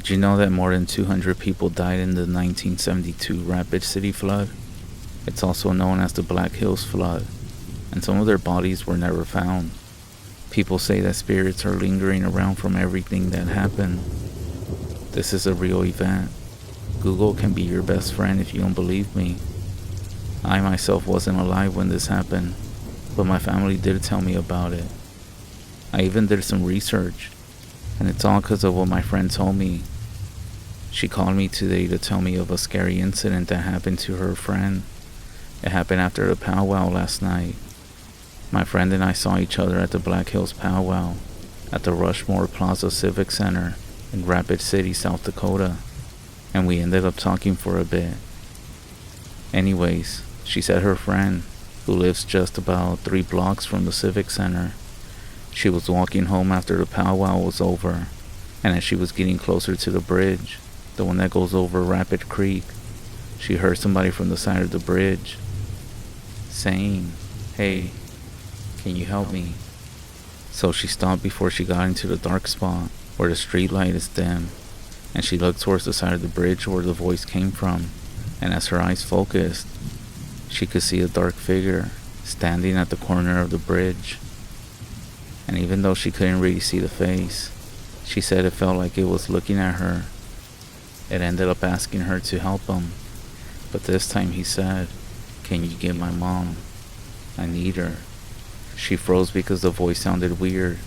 Did you know that more than 200 people died in the 1972 Rapid City flood? It's also known as the Black Hills flood, and some of their bodies were never found. People say that spirits are lingering around from everything that happened. This is a real event. Google can be your best friend if you don't believe me. I myself wasn't alive when this happened, but my family did tell me about it. I even did some research, and it's all because of what my friend told me. She called me today to tell me of a scary incident that happened to her friend. It happened after the powwow last night. My friend and I saw each other at the Black Hills powwow at the Rushmore Plaza Civic Center in Rapid City, South Dakota, and we ended up talking for a bit. Anyways, she said her friend, who lives just about 3 blocks from the Civic Center, she was walking home after the powwow was over, and as she was getting closer to the bridge, the one that goes over Rapid Creek, she heard somebody from the side of the bridge saying, "Hey, can you help me?" So she stopped before she got into the dark spot where the street light is dim, and she looked towards the side of the bridge where the voice came from, and as her eyes focused, she could see a dark figure standing at the corner of the bridge. And even though she couldn't really see the face, she said it felt like it was looking at her. It ended up asking her to help him, but this time he said, "Can you get my mom? I need her." She froze because the voice sounded weird.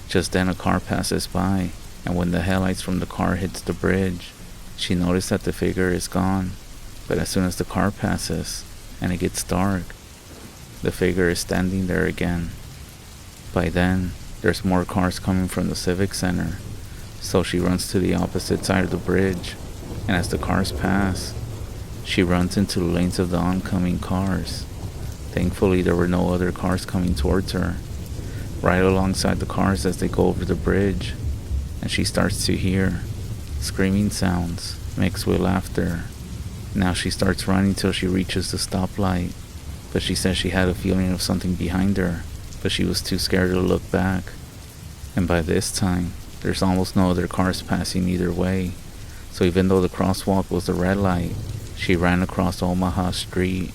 Just then a car passes by, and when the headlights from the car hits the bridge, she noticed that the figure is gone. But as soon as the car passes, and it gets dark, the figure is standing there again. By then, there's more cars coming from the Civic Center, so she runs to the opposite side of the bridge, and as the cars pass, she runs into the lanes of the oncoming cars. Thankfully, there were no other cars coming towards her. Right alongside the cars as they go over the bridge, and she starts to hear screaming sounds mixed with laughter. Now she starts running till she reaches the stoplight, but she says she had a feeling of something behind her, but she was too scared to look back. And by this time, there's almost no other cars passing either way, so even though the crosswalk was the red light, she ran across Omaha Street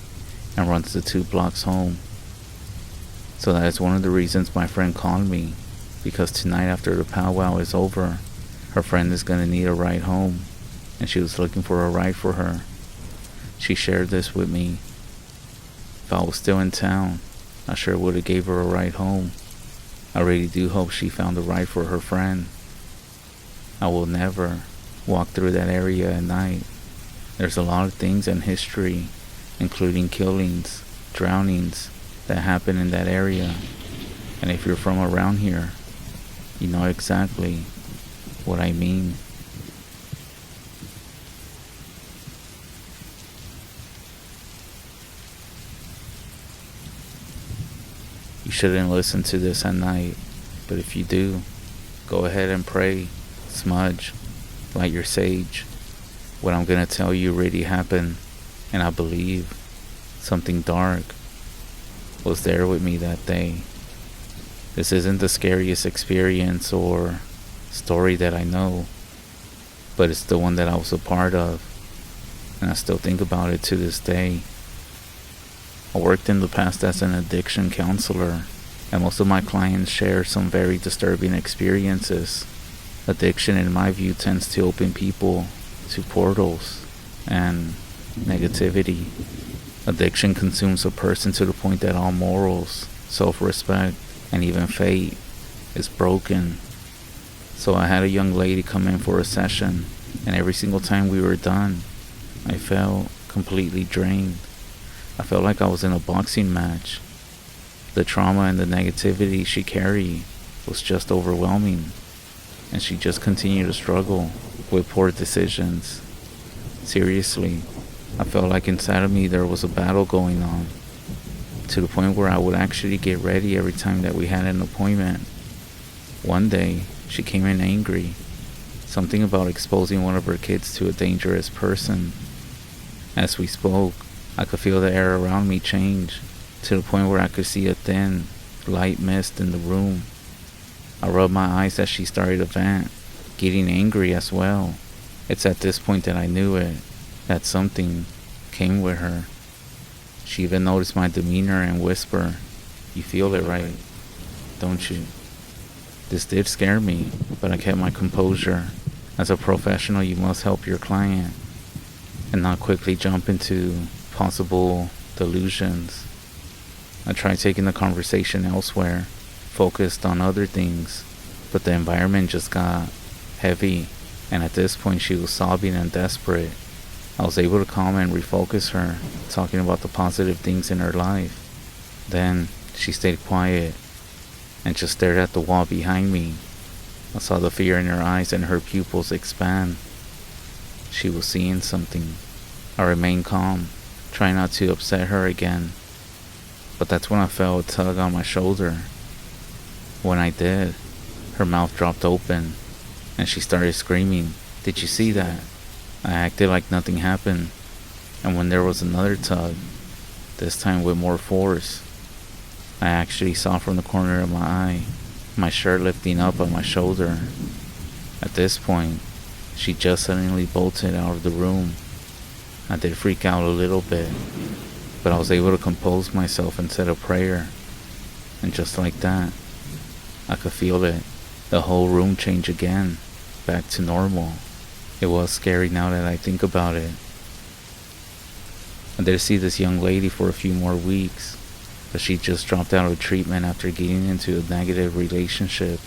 and runs the 2 blocks home. So that is one of the reasons my friend called me, because tonight after the powwow is over, her friend is going to need a ride home, and she was looking for a ride for her. She shared this with me. If I was still in town, I sure would have gave her a ride home. I really do hope she found a ride for her friend. I will never walk through that area at night. There's a lot of things in history, including killings, drownings, that happen in that area. And if you're from around here, you know exactly what I mean. You shouldn't listen to this at night, but if you do, go ahead and pray, smudge, light your sage. What I'm gonna tell you really happened, and I believe something dark was there with me that day. This isn't the scariest experience or story that I know, but it's the one that I was a part of, and I still think about it to this day. I worked in the past as an addiction counselor, and most of my clients share some very disturbing experiences. Addiction, in my view, tends to open people to portals and negativity. Addiction consumes a person to the point that all morals, self-respect, and even fate is broken. So I had a young lady come in for a session, and every single time we were done, I felt completely drained. I felt like I was in a boxing match. The trauma and the negativity she carried was just overwhelming, and she just continued to struggle with poor decisions. Seriously, I felt like inside of me there was a battle going on, to the point where I would actually get ready every time that we had an appointment. One day, she came in angry, something about exposing one of her kids to a dangerous person. As we spoke, I could feel the air around me change, to the point where I could see a thin, light mist in the room. I rubbed my eyes as she started to vent, getting angry as well, It's at this point that I knew it, that something came with her. She even noticed my demeanor and whisper, "You feel it, right? Don't you?" This did scare me, but I kept my composure. As a professional, you must help your client and not quickly jump into possible delusions. I tried taking the conversation elsewhere, focused on other things, but the environment just got heavy, and at this point she was sobbing and desperate. I was able to calm and refocus her, talking about the positive things in her life. Then she stayed quiet and just stared at the wall behind me. I saw the fear in her eyes and her pupils expand. She was seeing something. I remained calm, trying not to upset her again. But that's when I felt a tug on my shoulder. When I did, her mouth dropped open and she started screaming, "Did you see that?" I acted like nothing happened, and when there was another tug, this time with more force, I actually saw from the corner of my eye my shirt lifting up on my shoulder. At this point, she just suddenly bolted out of the room. I did freak out a little bit, but I was able to compose myself and said a prayer. And just like that, I could feel it. The whole room change again, back to normal. It was scary now that I think about it. I did see this young lady for a few more weeks, but she just dropped out of treatment after getting into a negative relationship.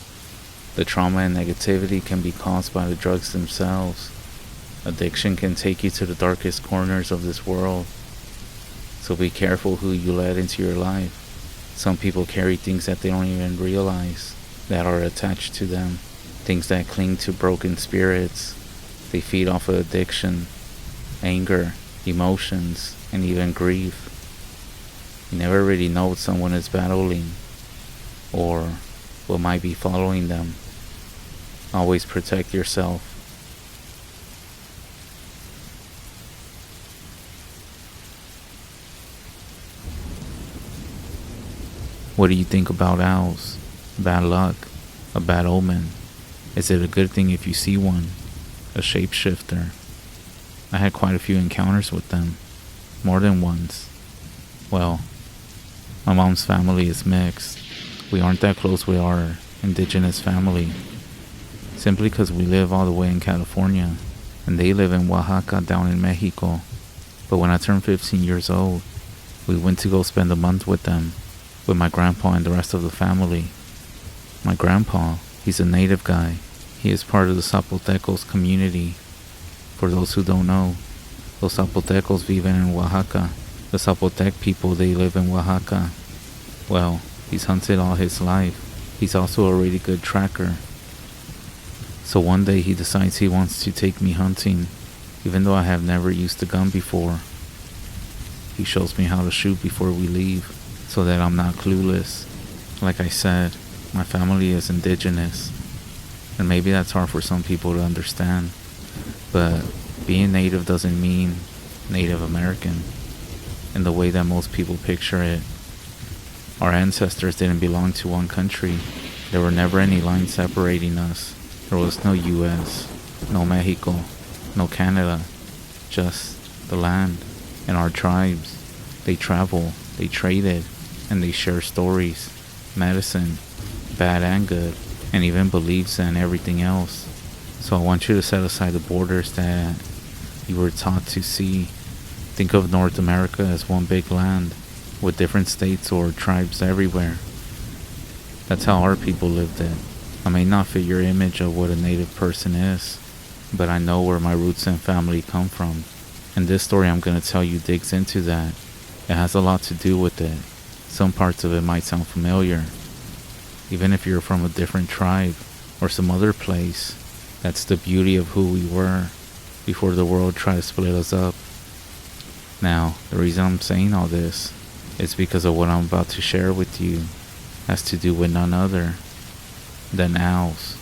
The trauma and negativity can be caused by the drugs themselves. Addiction can take you to the darkest corners of this world. So be careful who you let into your life. Some people carry things that they don't even realize that are attached to them. Things that cling to broken spirits. They feed off of addiction, anger, emotions, and even grief. You never really know what someone is battling or what might be following them. Always protect yourself. What do you think about owls? Bad luck? A bad omen? Is it a good thing if you see one? A shapeshifter? I had quite a few encounters with them. More than once. Well, my mom's family is mixed. We aren't that close with our indigenous family. Simply because we live all the way in California, and they live in Oaxaca down in Mexico. But when I turned 15 years old, we went to go spend a month with them, with my grandpa and the rest of the family. My grandpa, he's a native guy. He is part of the Zapotecos community. For those who don't know, los Zapotecos viven in Oaxaca. The Zapotec people, they live in Oaxaca. Well, he's hunted all his life. He's also a really good tracker. So one day he decides he wants to take me hunting, even though I have never used a gun before. He shows me how to shoot before we leave, so that I'm not clueless. Like I said, my family is indigenous, and maybe that's hard for some people to understand, but being native doesn't mean Native American in the way that most people picture it. Our ancestors didn't belong to one country. There were never any lines separating us. There was no US, no Mexico, no Canada, just the land and our tribes. They travel, they traded, and they share stories, medicine, bad and good, and even beliefs and everything else. So I want you to set aside the borders that you were taught to see. Think of North America as one big land with different states or tribes everywhere. That's how our people lived it. I may not fit your image of what a native person is, but I know where my roots and family come from. And this story I'm going to tell you digs into that. It has a lot to do with it. Some parts of it might sound familiar. Even if you're from a different tribe or some other place, that's the beauty of who we were before the world tried to split us up. Now, the reason I'm saying all this is because of what I'm about to share with you has to do with none other than owls.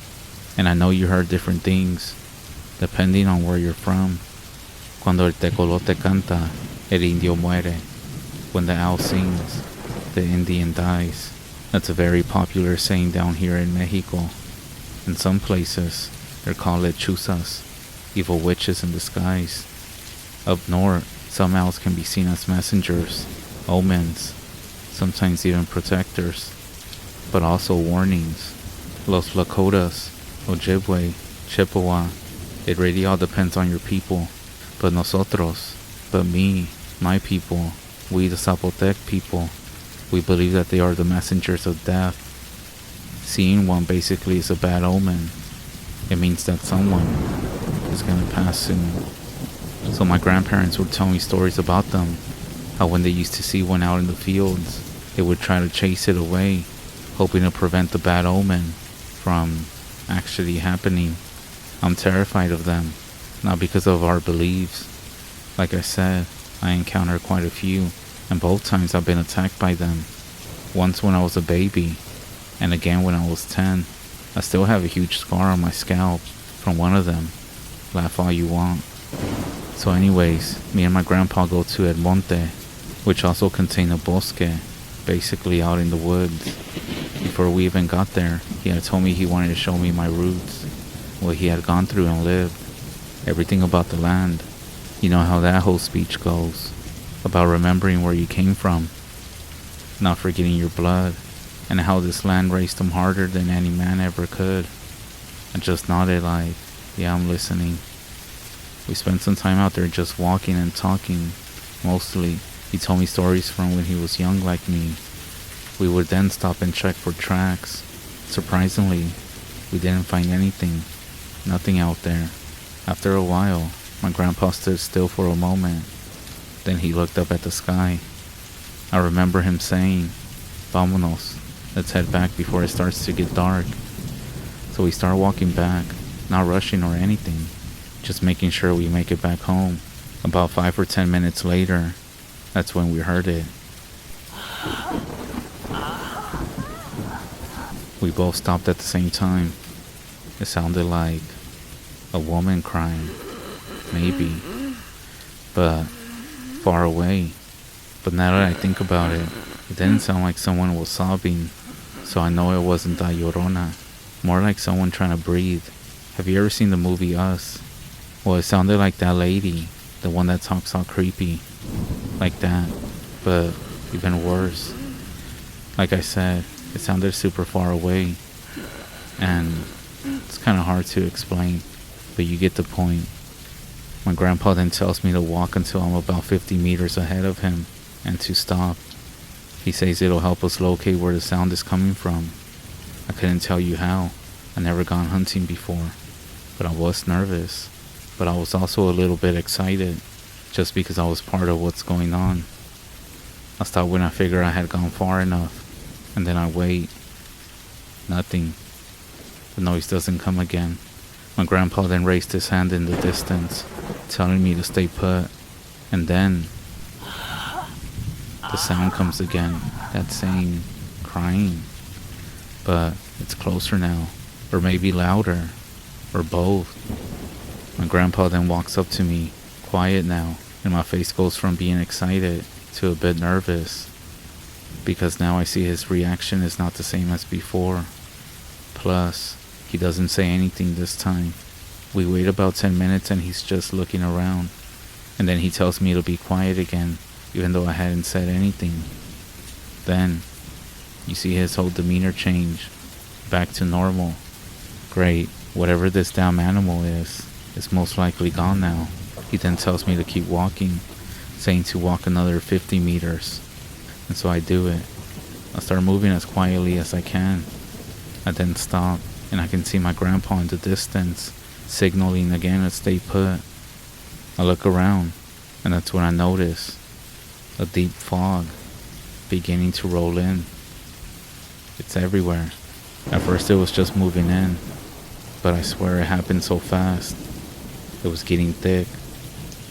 And I know you heard different things, depending on where you're from. Cuando el tecolote canta, el indio muere. When the owl sings, the Indian dies. That's a very popular saying down here in Mexico. In some places, they're called lechuzas. evil witches in disguise. Up north, some owls can be seen as messengers, omens, sometimes even protectors, but also warnings. Los Lakotas, Ojibwe, Chippewa, it really all depends on your people. But nosotros, but me, my people, we the Zapotec people, we believe that they are the messengers of death. Seeing one basically is a bad omen. It means that someone is gonna pass soon. So my grandparents would tell me stories about them, how when they used to see one out in the fields, they would try to chase it away, hoping to prevent the bad omen from actually happening. I'm terrified of them, not because of our beliefs. Like I said, I encountered quite a few, and both times I've been attacked by them. Once when I was a baby, and again when I was 10. I still have a huge scar on my scalp from one of them. Laugh all you want. So anyways, me and my grandpa go to El Monte, which also contained a bosque, basically out in the woods. Before we even got there, he had told me he wanted to show me my roots, what he had gone through and lived, everything about the land. You know how that whole speech goes, about remembering where you came from, not forgetting your blood, and how this land raised him harder than any man ever could. I just nodded like, yeah, I'm listening. We spent some time out there just walking and talking, mostly. He told me stories from when he was young like me. We would then stop and check for tracks. Surprisingly, we didn't find anything, nothing out there. After a while, my grandpa stood still for a moment. Then he looked up at the sky. I remember him saying, "Vámonos, let's head back before it starts to get dark." So we start walking back, not rushing or anything, just making sure we make it back home. About 5 or 10 minutes later, that's when we heard it. We both stopped at the same time. It sounded like a woman crying, maybe, but far away. But now that I think about it, it didn't sound like someone was sobbing, so I know it wasn't La Llorona. More like someone trying to breathe. Have you ever seen the movie Us? Well, it sounded like that lady, the one that talks all creepy, like that, but even worse. Like I said, it sounded super far away, and it's kind of hard to explain, but you get the point. My grandpa then tells me to walk until I'm about 50 meters ahead of him, and to stop. He says it'll help us locate where the sound is coming from. I couldn't tell you how. I never gone hunting before, but I was nervous. But I was also a little bit excited, just because I was part of what's going on. I stopped when I figured I had gone far enough, and then I wait. Nothing. The noise doesn't come again. My grandpa then raised his hand in the distance, telling me to stay put. And then the sound comes again, that same crying. But it's closer now, or maybe louder, or both. My grandpa then walks up to me, quiet now, and my face goes from being excited to a bit nervous, because now I see his reaction is not the same as before. Plus, he doesn't say anything this time. We wait about 10 minutes and he's just looking around, and then he tells me to be quiet again, even though I hadn't said anything. Then, you see his whole demeanor change, back to normal. Great, whatever this damn animal is most likely gone now. He then tells me to keep walking, saying to walk another 50 meters. And so I do it. I start moving as quietly as I can. I then stop, and I can see my grandpa in the distance, signaling again to stay put. I look around, and that's when I notice a deep fog beginning to roll in. It's everywhere. At first it was just moving in, but I swear it happened so fast. It was getting thick.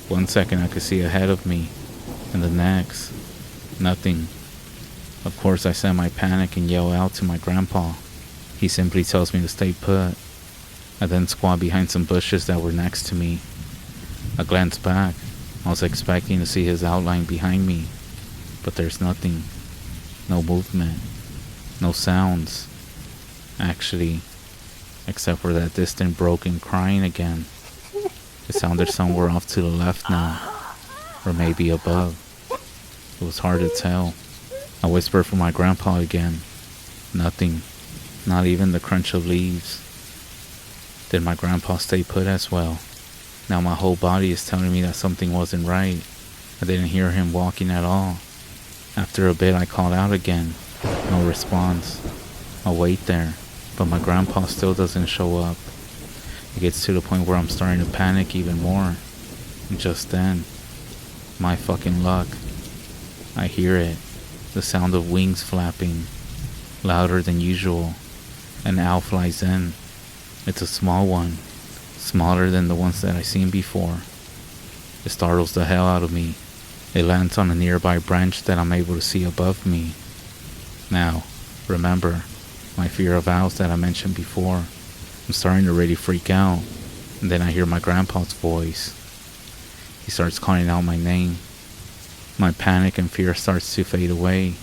1 second I could see ahead of me, and the next, nothing. Of course I semi-panic and yell out to my grandpa. He simply tells me to stay put. I then squat behind some bushes that were next to me. I glance back. I was expecting to see his outline behind me, but there's nothing. No movement. No sounds. Actually, except for that distant broken crying again. It sounded somewhere off to the left now, or maybe above. It was hard to tell. I whispered for my grandpa again. Nothing. Not even the crunch of leaves. Did my grandpa stay put as well? Now my whole body is telling me that something wasn't right. I didn't hear him walking at all. After a bit I called out again. No response. I wait there, but my grandpa still doesn't show up. It gets to the point where I'm starting to panic even more. And just then, my fucking luck, I hear it. The sound of wings flapping, louder than usual. An owl flies in. It's a small one, smaller than the ones that I've seen before. It startles the hell out of me. It lands on a nearby branch that I'm able to see above me. Now, remember, my fear of owls that I mentioned before. I'm starting to really freak out, and then I hear my grandpa's voice. He starts calling out my name. My panic and fear starts to fade away.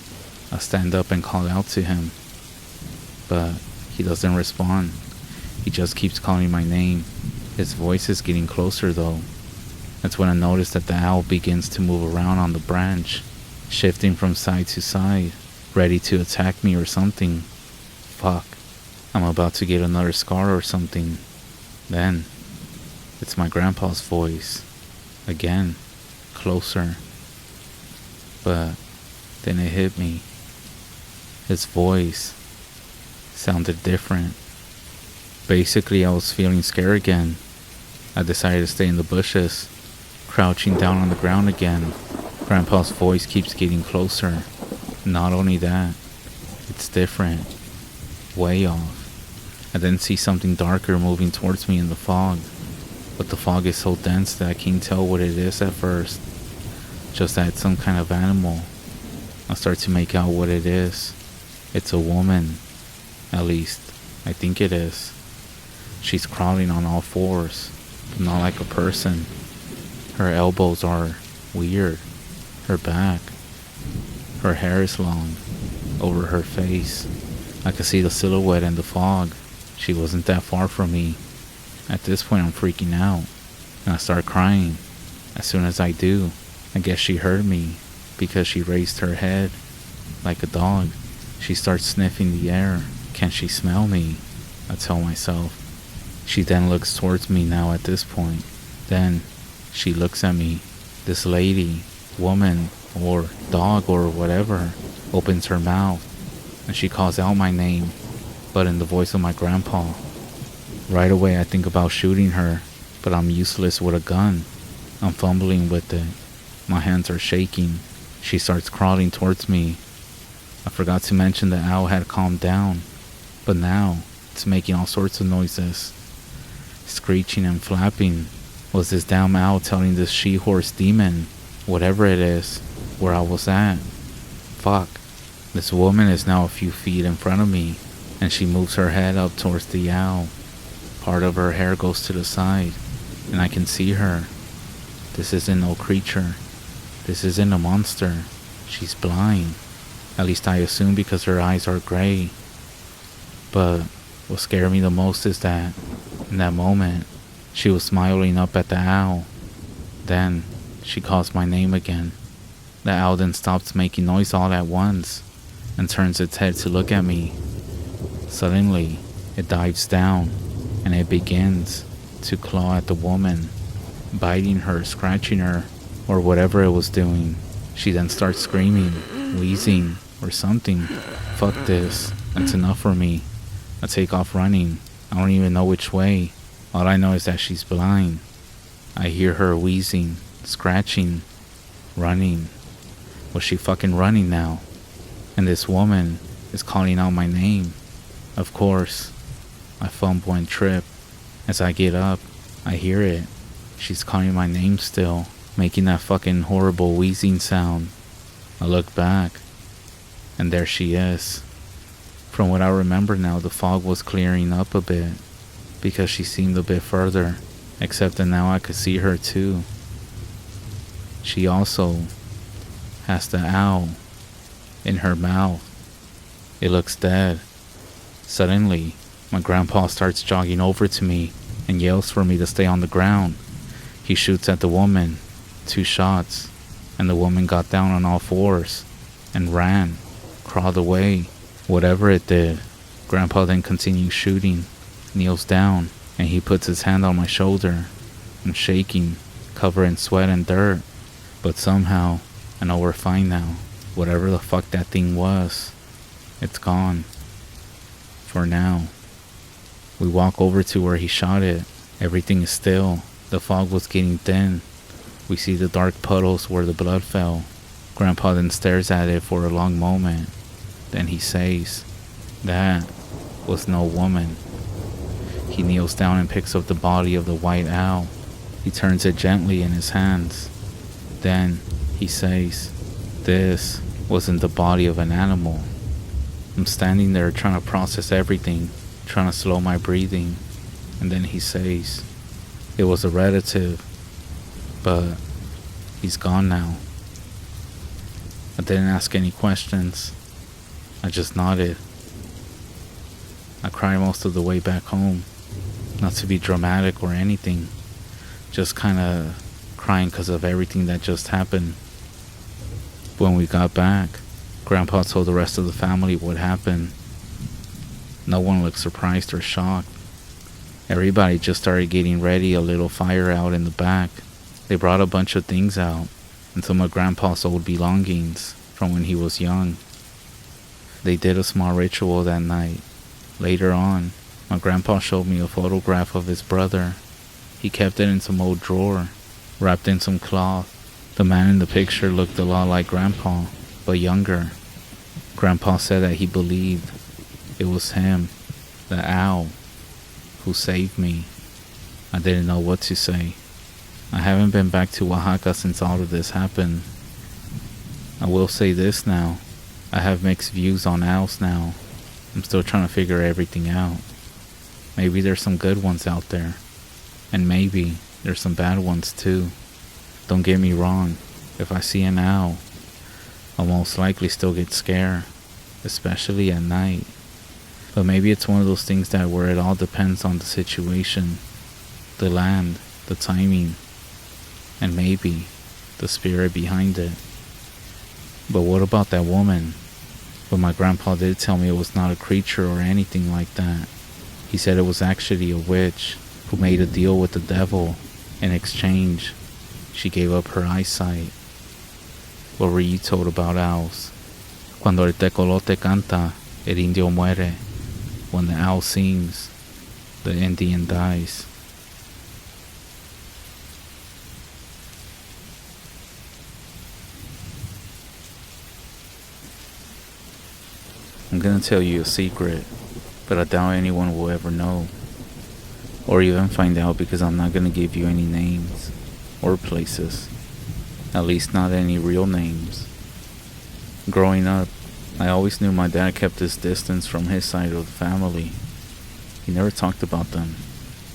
I stand up and call out to him, but he doesn't respond. He just keeps calling my name. His voice is getting closer though. That's when I notice that the owl begins to move around on the branch, shifting from side to side, ready to attack me or something. Fuck. I'm about to get another scar or something. Then, it's my grandpa's voice. Again, closer. But then it hit me. His voice sounded different. Basically, I was feeling scared again. I decided to stay in the bushes, crouching down on the ground again. Grandpa's voice keeps getting closer. Not only that, it's different. Way off. I then see something darker moving towards me in the fog. But the fog is so dense that I can't tell what it is at first. Just that it's some kind of animal. I start to make out what it is. It's a woman. At least, I think it is. She's crawling on all fours, but not like a person. Her elbows are weird. Her back. Her hair is long. Over her face. I could see the silhouette in the fog. She wasn't that far from me. At this point I'm freaking out. And I start crying. As soon as I do, I guess she heard me. Because she raised her head. Like a dog. She starts sniffing the air. Can she smell me? I tell myself. She then looks towards me now at this point. Then, she looks at me. This lady, woman, or dog or whatever, opens her mouth. And she calls out my name, but in the voice of my grandpa. Right away I think about shooting her, but I'm useless with a gun. I'm fumbling with it. My hands are shaking. She starts crawling towards me. I forgot to mention the owl had calmed down, but now it's making all sorts of noises. Screeching and flapping. Was this damn owl telling this she-horse demon, whatever it is, where I was at? Fuck. This woman is now a few feet in front of me, and she moves her head up towards the owl. Part of her hair goes to the side, and I can see her. This isn't no creature. This isn't a monster. She's blind. At least I assume because her eyes are gray. But what scared me the most is that, in that moment, she was smiling up at the owl. Then, she calls my name again. The owl then stops making noise all at once, and turns its head to look at me. Suddenly, it dives down, and it begins to claw at the woman, biting her, scratching her, or whatever it was doing. She then starts screaming, wheezing, or something. Fuck this, that's enough for me. I take off running. I don't even know which way. All I know is that she's blind. I hear her wheezing, scratching, running. Was she fucking running now? And this woman is calling out my name. Of course, I fumble and trip. As I get up, I hear it. She's calling my name still, making that fucking horrible wheezing sound. I look back, and there she is. From what I remember now, the fog was clearing up a bit, because she seemed a bit further, except that now I could see her too. She also has the owl in her mouth. It looks dead. Suddenly, my grandpa starts jogging over to me and yells for me to stay on the ground. He shoots at the woman, 2 shots, and the woman got down on all fours and ran, crawled away, whatever it did. Grandpa then continues shooting, kneels down, and he puts his hand on my shoulder. I'm shaking, covered in sweat and dirt, but somehow I know we're fine now. Whatever the fuck that thing was, it's gone. For now. We walk over to where he shot it. Everything is still. The fog was getting thin. We see the dark puddles where the blood fell. Grandpa then stares at it for a long moment. Then he says, "That was no woman." He kneels down and picks up the body of the white owl. He turns it gently in his hands. Then he says, "This wasn't the body of an animal." I'm standing there trying to process everything, trying to slow my breathing. And then he says, "It was a relative, but he's gone now." I didn't ask any questions. I just nodded. I cried most of the way back home. Not to be dramatic or anything. Just kind of crying because of everything that just happened. When we got back, Grandpa told the rest of the family what happened. No one looked surprised or shocked. Everybody just started getting ready, a little fire out in the back. They brought a bunch of things out, and some of Grandpa's old belongings from when he was young. They did a small ritual that night. Later on, my grandpa showed me a photograph of his brother. He kept it in some old drawer, wrapped in some cloth. The man in the picture looked a lot like Grandpa, but younger. Grandpa said that he believed it was him, the owl, who saved me. I didn't know what to say. I haven't been back to Oaxaca since all of this happened. I will say this now. I have mixed views on owls now. I'm still trying to figure everything out. Maybe there's some good ones out there. And maybe there's some bad ones too. Don't get me wrong. If I see an owl, I'll most likely still get scared. Especially at night. But maybe it's one of those things that where it all depends on the situation, the land, the timing, and maybe the spirit behind it. But what about that woman? But my grandpa did tell me it was not a creature or anything like that. He said it was actually a witch who made a deal with the devil. In exchange, she gave up her eyesight. What were you told about owls? Cuando el tecolote canta, el indio muere. When the owl sings, the Indian dies. I'm gonna tell you a secret, but I doubt anyone will ever know. Or even find out, because I'm not gonna give you any names or places. At least not any real names. Growing up, I always knew my dad kept his distance from his side of the family. He never talked about them,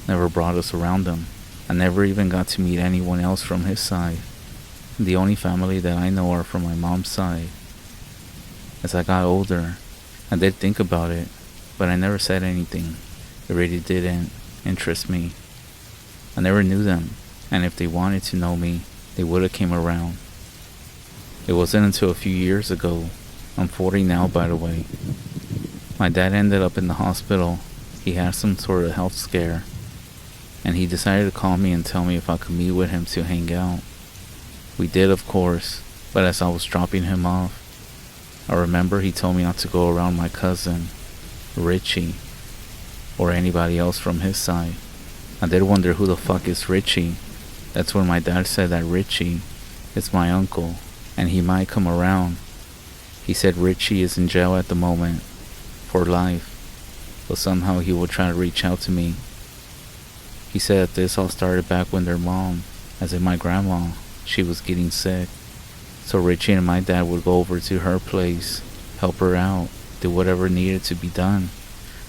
never brought us around them. I never even got to meet anyone else from his side. The only family that I know are from my mom's side. As I got older, I did think about it, but I never said anything. It really didn't interest me. I never knew them, and if they wanted to know me, they would have came around. It wasn't until a few years ago. I'm 40 now, by the way. My dad ended up in the hospital. He had some sort of health scare, and he decided to call me and tell me if I could meet with him to hang out. We did, of course, but as I was dropping him off, I remember he told me not to go around my cousin, Richie, or anybody else from his side. I did wonder who the fuck is Richie. That's when my dad said that Richie is my uncle, and he might come around. He said Richie is in jail at the moment, for life, but somehow he will try to reach out to me. He said that this all started back when their mom, as in my grandma, she was getting sick. So Richie and my dad would go over to her place, help her out, do whatever needed to be done.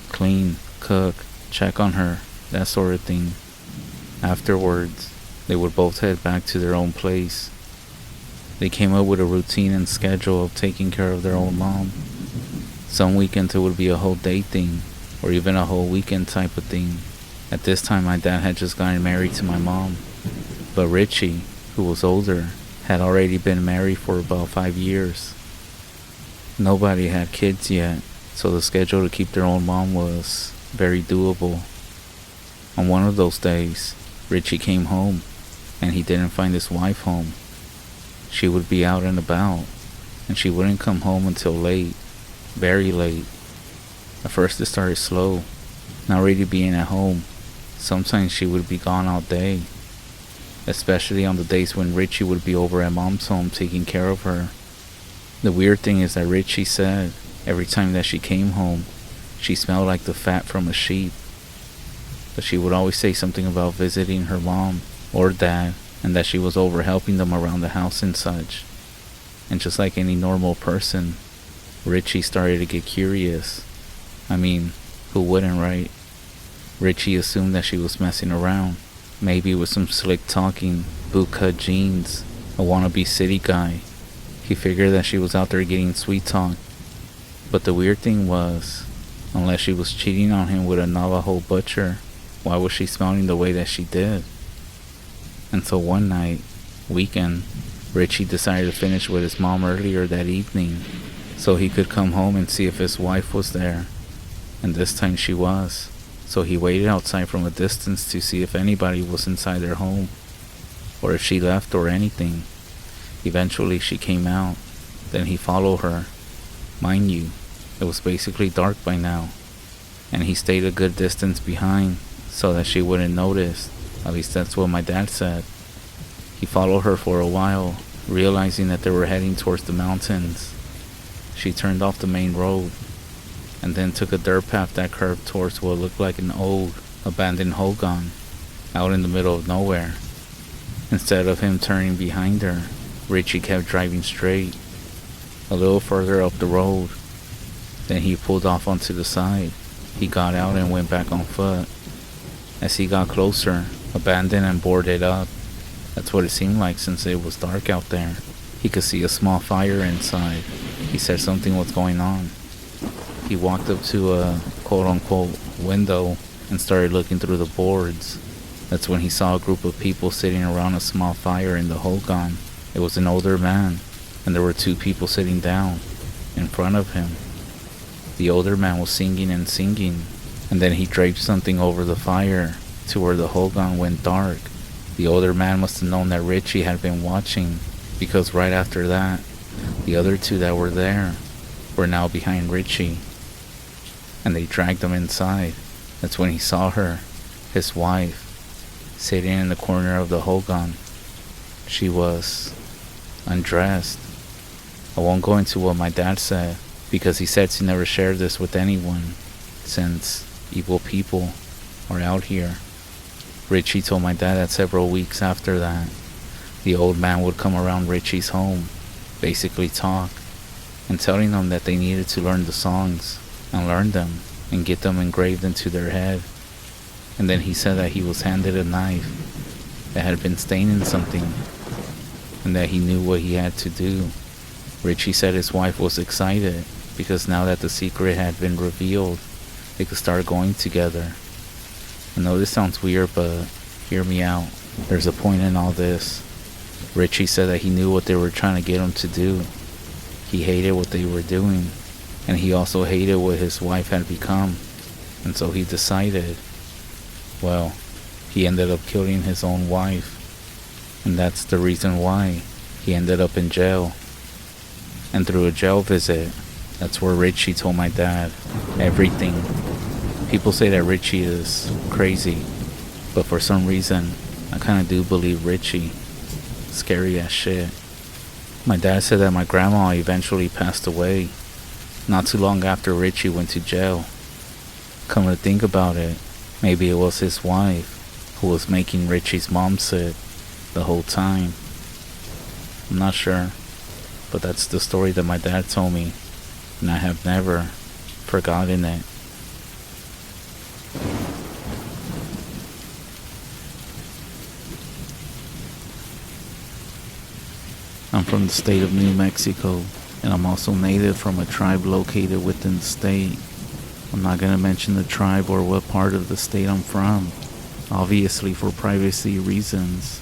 Clean, cook, check on her, that sort of thing. Afterwards, they would both head back to their own place. They came up with a routine and schedule of taking care of their own mom. Some weekends it would be a whole day thing, or even a whole weekend type of thing. At this time, my dad had just gotten married to my mom. But Richie, who was older, had already been married for about 5 years. Nobody had kids yet, so the schedule to keep their own mom was very doable. On one of those days, Richie came home, and he didn't find his wife home. She would be out and about, and she wouldn't come home until late, very late. At first it started slow, not really being at home. Sometimes she would be gone all day, especially on the days when Richie would be over at mom's home taking care of her. The weird thing is that Richie said every time that she came home, she smelled like the fat from a sheep. But she would always say something about visiting her mom or dad, and that she was over helping them around the house and such. And just like any normal person, Richie started to get curious. I mean, who wouldn't, right? Richie assumed that she was messing around, maybe with some slick talking, bootcut jeans, a wannabe city guy. He figured that she was out there getting sweet talk. But the weird thing was, unless she was cheating on him with a Navajo butcher, why was she smelling the way that she did? And so one night, weekend, Richie decided to finish with his mom earlier that evening, so he could come home and see if his wife was there. And this time she was, so he waited outside from a distance to see if anybody was inside their home, or if she left or anything. Eventually she came out, then he followed her. Mind you, it was basically dark by now, and he stayed a good distance behind so that she wouldn't notice. At least that's what my dad said. He followed her for a while, realizing that they were heading towards the mountains. She turned off the main road, and then took a dirt path that curved towards what looked like an old, abandoned hogan, out in the middle of nowhere. Instead of him turning behind her, Richie kept driving straight. A little further up the road, then he pulled off onto the side. He got out and went back on foot. As he got closer, abandoned and boarded up. That's what it seemed like since it was dark out there. He could see a small fire inside. He said something was going on. He walked up to a quote-unquote window and started looking through the boards. That's when he saw a group of people sitting around a small fire in the hogan. It was an older man, and there were 2 people sitting down in front of him. The older man was singing and singing, and then he draped something over the fire to where the hogan went dark. The older man must have known that Richie had been watching, because right after that, the other 2 that were there were now behind Richie, and they dragged him inside. That's when he saw her, his wife, sitting in the corner of the hogan. She was undressed. I won't go into what my dad said, because he said to never share this with anyone, since evil people are out here. Richie told my dad that several weeks after that, the old man would come around Richie's home, basically talk, and telling them that they needed to learn the songs, and learn them, and get them engraved into their head. And then he said that he was handed a knife that had been staining something, and that he knew what he had to do. Richie said his wife was excited, because now that the secret had been revealed, they could start going together. I know this sounds weird, but hear me out. There's a point in all this. Richie said that he knew what they were trying to get him to do. He hated what they were doing, and he also hated what his wife had become. And so he decided, well, he ended up killing his own wife. And that's the reason why he ended up in jail. And through a jail visit, that's where Richie told my dad everything. People say that Richie is crazy, but for some reason, I kinda do believe Richie. Scary as shit. My dad said that my grandma eventually passed away, not too long after Richie went to jail. Come to think about it, maybe it was his wife who was making Richie's mom sick the whole time. I'm not sure, but that's the story that my dad told me, and I have never forgotten it. I'm from the state of New Mexico, and I'm also native from a tribe located within the state. I'm not going to mention the tribe or what part of the state I'm from, obviously for privacy reasons.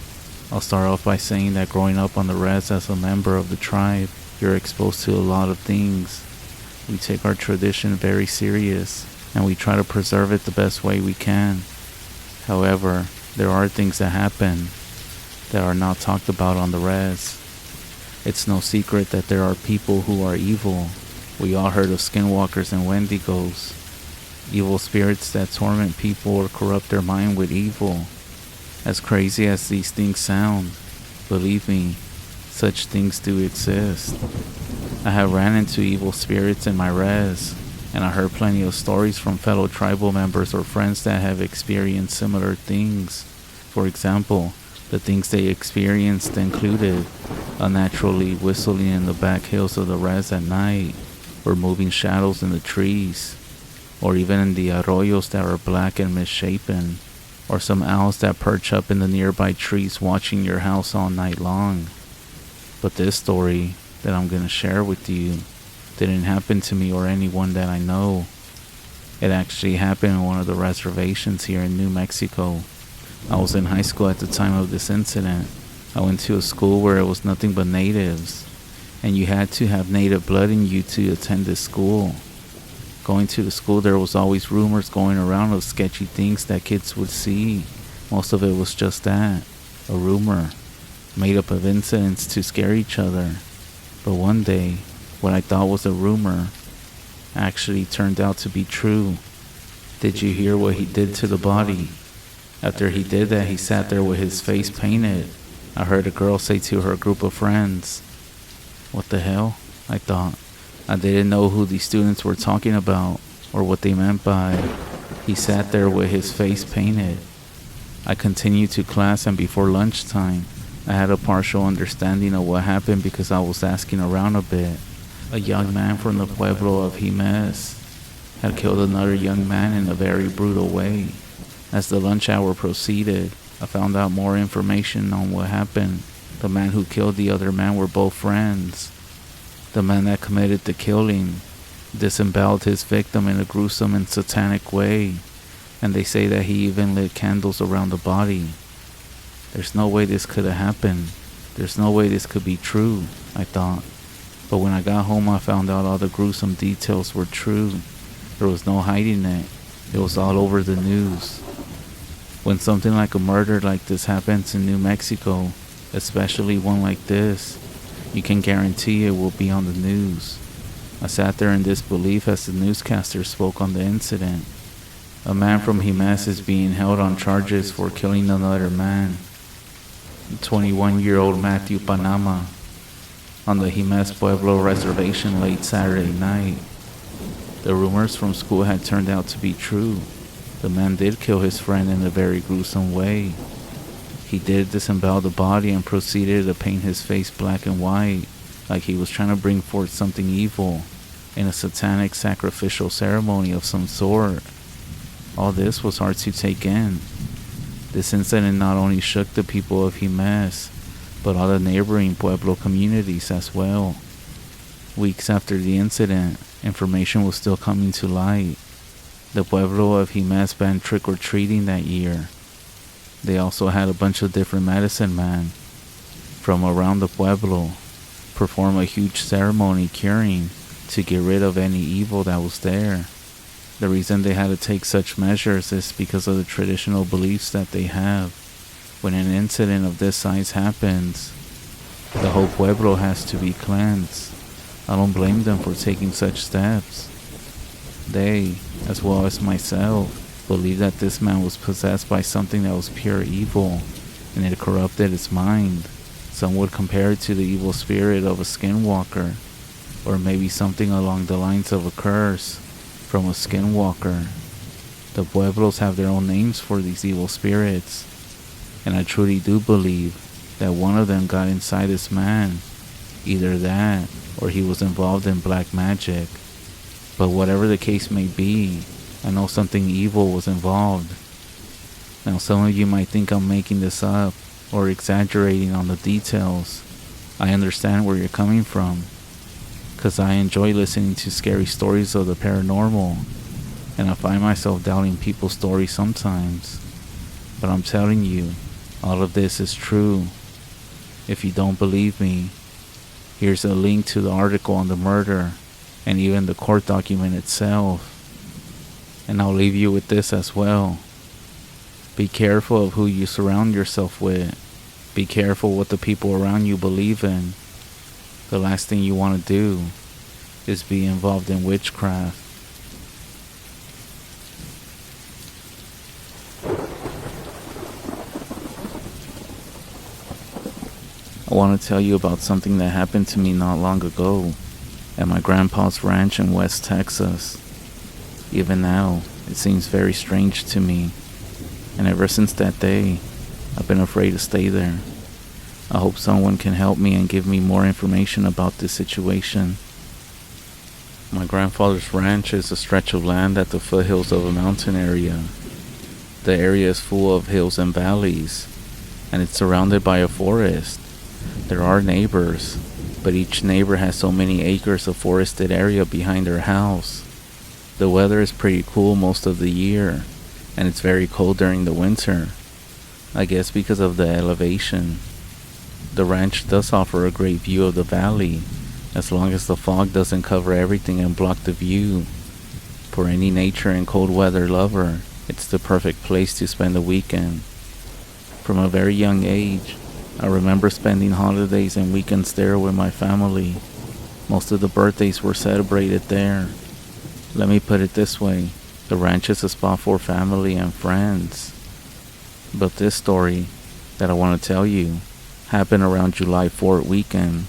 I'll start off by saying that growing up on the REZ as a member of the tribe, you're exposed to a lot of things. We take our tradition very serious, and we try to preserve it the best way we can. However, there are things that happen that are not talked about on the REZ. It's no secret that there are people who are evil. We all heard of Skinwalkers and Wendigos. Evil spirits that torment people or corrupt their mind with evil. As crazy as these things sound, believe me, such things do exist. I have ran into evil spirits in my REZ, and I heard plenty of stories from fellow tribal members or friends that have experienced similar things. For example, the things they experienced included unnaturally whistling in the back hills of the REZ at night, or moving shadows in the trees, or even in the arroyos that are black and misshapen, or some owls that perch up in the nearby trees watching your house all night long. But this story that I'm going to share with you didn't happen to me or anyone that I know. It actually happened in one of the reservations here in New Mexico. I was in high school at the time of this incident. I went to a school where it was nothing but natives, and you had to have native blood in you to attend this school. Going to the school, there was always rumors going around of sketchy things that kids would see. Most of it was just that, a rumor, made up of incidents to scare each other. But one day, what I thought was a rumor actually turned out to be true. Did you hear what he did to the body? After he did that, he sat there with his face painted. I heard a girl say to her group of friends, "What the hell?" I thought. I didn't know who these students were talking about or what they meant by, "He sat there with his face painted." I continued to class, and before lunchtime, I had a partial understanding of what happened because I was asking around a bit. A young man from the pueblo of Jimenez had killed another young man in a very brutal way. As the lunch hour proceeded, I found out more information on what happened. The man who killed the other man were both friends. The man that committed the killing disemboweled his victim in a gruesome and satanic way, and they say that he even lit candles around the body. There's no way this could have happened. There's no way this could be true, I thought. But when I got home, I found out all the gruesome details were true. There was no hiding it. It was all over the news. When something like a murder like this happens in New Mexico, especially one like this, you can guarantee it will be on the news. I sat there in disbelief as the newscaster spoke on the incident. A man from Jimenez is being held on charges for killing another man. 21-year-old Matthew Panama, on the Jimenez Pueblo reservation late Saturday night. The rumors from school had turned out to be true. The man did kill his friend in a very gruesome way. He did disembowel the body and proceeded to paint his face black and white, like he was trying to bring forth something evil in a satanic sacrificial ceremony of some sort. All this was hard to take in. This incident not only shook the people of Jimenez, but all the neighboring Pueblo communities as well. Weeks after the incident, information was still coming to light. The Pueblo of Jimenez banned trick-or-treating that year. They also had a bunch of different medicine men from around the Pueblo perform a huge ceremony curing to get rid of any evil that was there. The reason they had to take such measures is because of the traditional beliefs that they have. When an incident of this size happens, the whole Pueblo has to be cleansed. I don't blame them for taking such steps. They, as well as myself, believe that this man was possessed by something that was pure evil, and it corrupted his mind. Some would compare it to the evil spirit of a skinwalker, or maybe something along the lines of a curse from a skinwalker. The Pueblos have their own names for these evil spirits, and I truly do believe that one of them got inside this man. Either that, or he was involved in black magic. But whatever the case may be, I know something evil was involved. Now some of you might think I'm making this up or exaggerating on the details. I understand where you're coming from, because I enjoy listening to scary stories of the paranormal, and I find myself doubting people's stories sometimes. But I'm telling you, all of this is true, If you don't believe me, here's a link to the article on the murder and even the court document itself. And I'll leave you with this as well. Be careful of who you surround yourself with. Be careful what the people around you believe in. The last thing you want to do is be involved in witchcraft. I want to tell you about something that happened to me not long ago at my grandpa's ranch in West Texas. Even now, it seems very strange to me, and ever since that day, I've been afraid to stay there. I hope someone can help me and give me more information about this situation. My grandfather's ranch is a stretch of land at the foothills of a mountain area. The area is full of hills and valleys, and it's surrounded by a forest. There are neighbors, but each neighbor has so many acres of forested area behind their house. The weather is pretty cool most of the year, and it's very cold during the winter. I guess because of the elevation. The ranch does offer a great view of the valley, as long as the fog doesn't cover everything and block the view. For any nature and cold weather lover, it's the perfect place to spend the weekend. From a very young age, I remember spending holidays and weekends there with my family. Most of the birthdays were celebrated there. Let me put it this way, the ranch is a spot for family and friends. But this story that I want to tell you happened around July 4th weekend.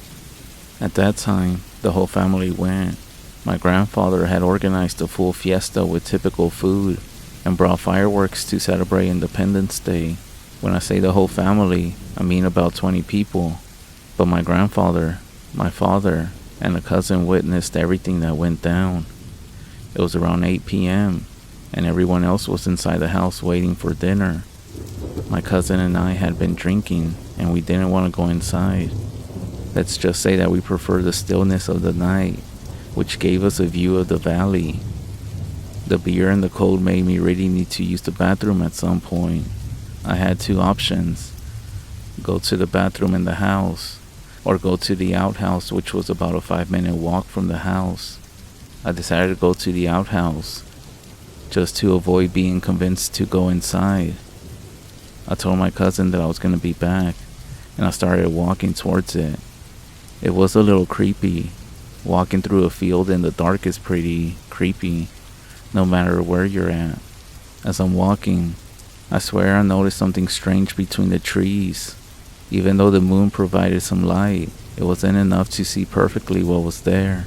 At that time, the whole family went. My grandfather had organized a full fiesta with typical food and brought fireworks to celebrate Independence Day. When I say the whole family, I mean about 20 people. But my grandfather, my father, and a cousin witnessed everything that went down. It was around 8 p.m., and everyone else was inside the house waiting for dinner. My cousin and I had been drinking, and we didn't want to go inside. Let's just say that we preferred the stillness of the night, which gave us a view of the valley. The beer and the cold made me really need to use the bathroom at some point. I had two options: go to the bathroom in the house, or go to the outhouse, which was about a 5-minute walk from the house. I decided to go to the outhouse, just to avoid being convinced to go inside. I told my cousin that I was going to be back, and I started walking towards it. It was a little creepy. Walking through a field in the dark is pretty creepy, no matter where you're at. As I'm walking, I swear I noticed something strange between the trees. Even though the moon provided some light, it wasn't enough to see perfectly what was there.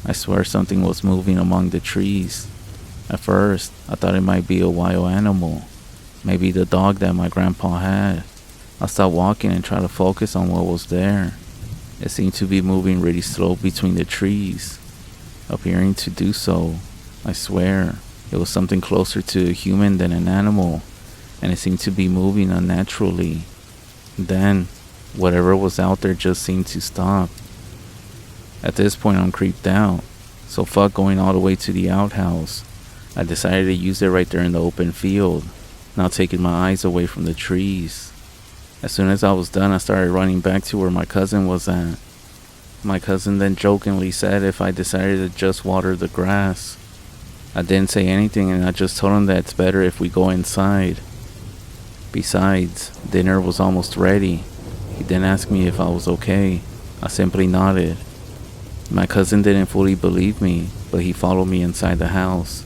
I swear something was moving among the trees. At first, I thought it might be a wild animal, maybe the dog that my grandpa had. I stopped walking and tried to focus on what was there. It seemed to be moving really slow between the trees, appearing to do so. I swear, it was something closer to a human than an animal, and it seemed to be moving unnaturally. Then, whatever was out there just seemed to stop. At this point, I'm creeped out, so fuck going all the way to the outhouse. I decided to use it right there in the open field, not taking my eyes away from the trees. As soon as I was done, I started running back to where my cousin was at. My cousin then jokingly said if I decided to just water the grass. I didn't say anything, and I just told him that it's better if we go inside. Besides, dinner was almost ready. He didn't ask me if I was okay. I simply nodded. My cousin didn't fully believe me, but he followed me inside the house.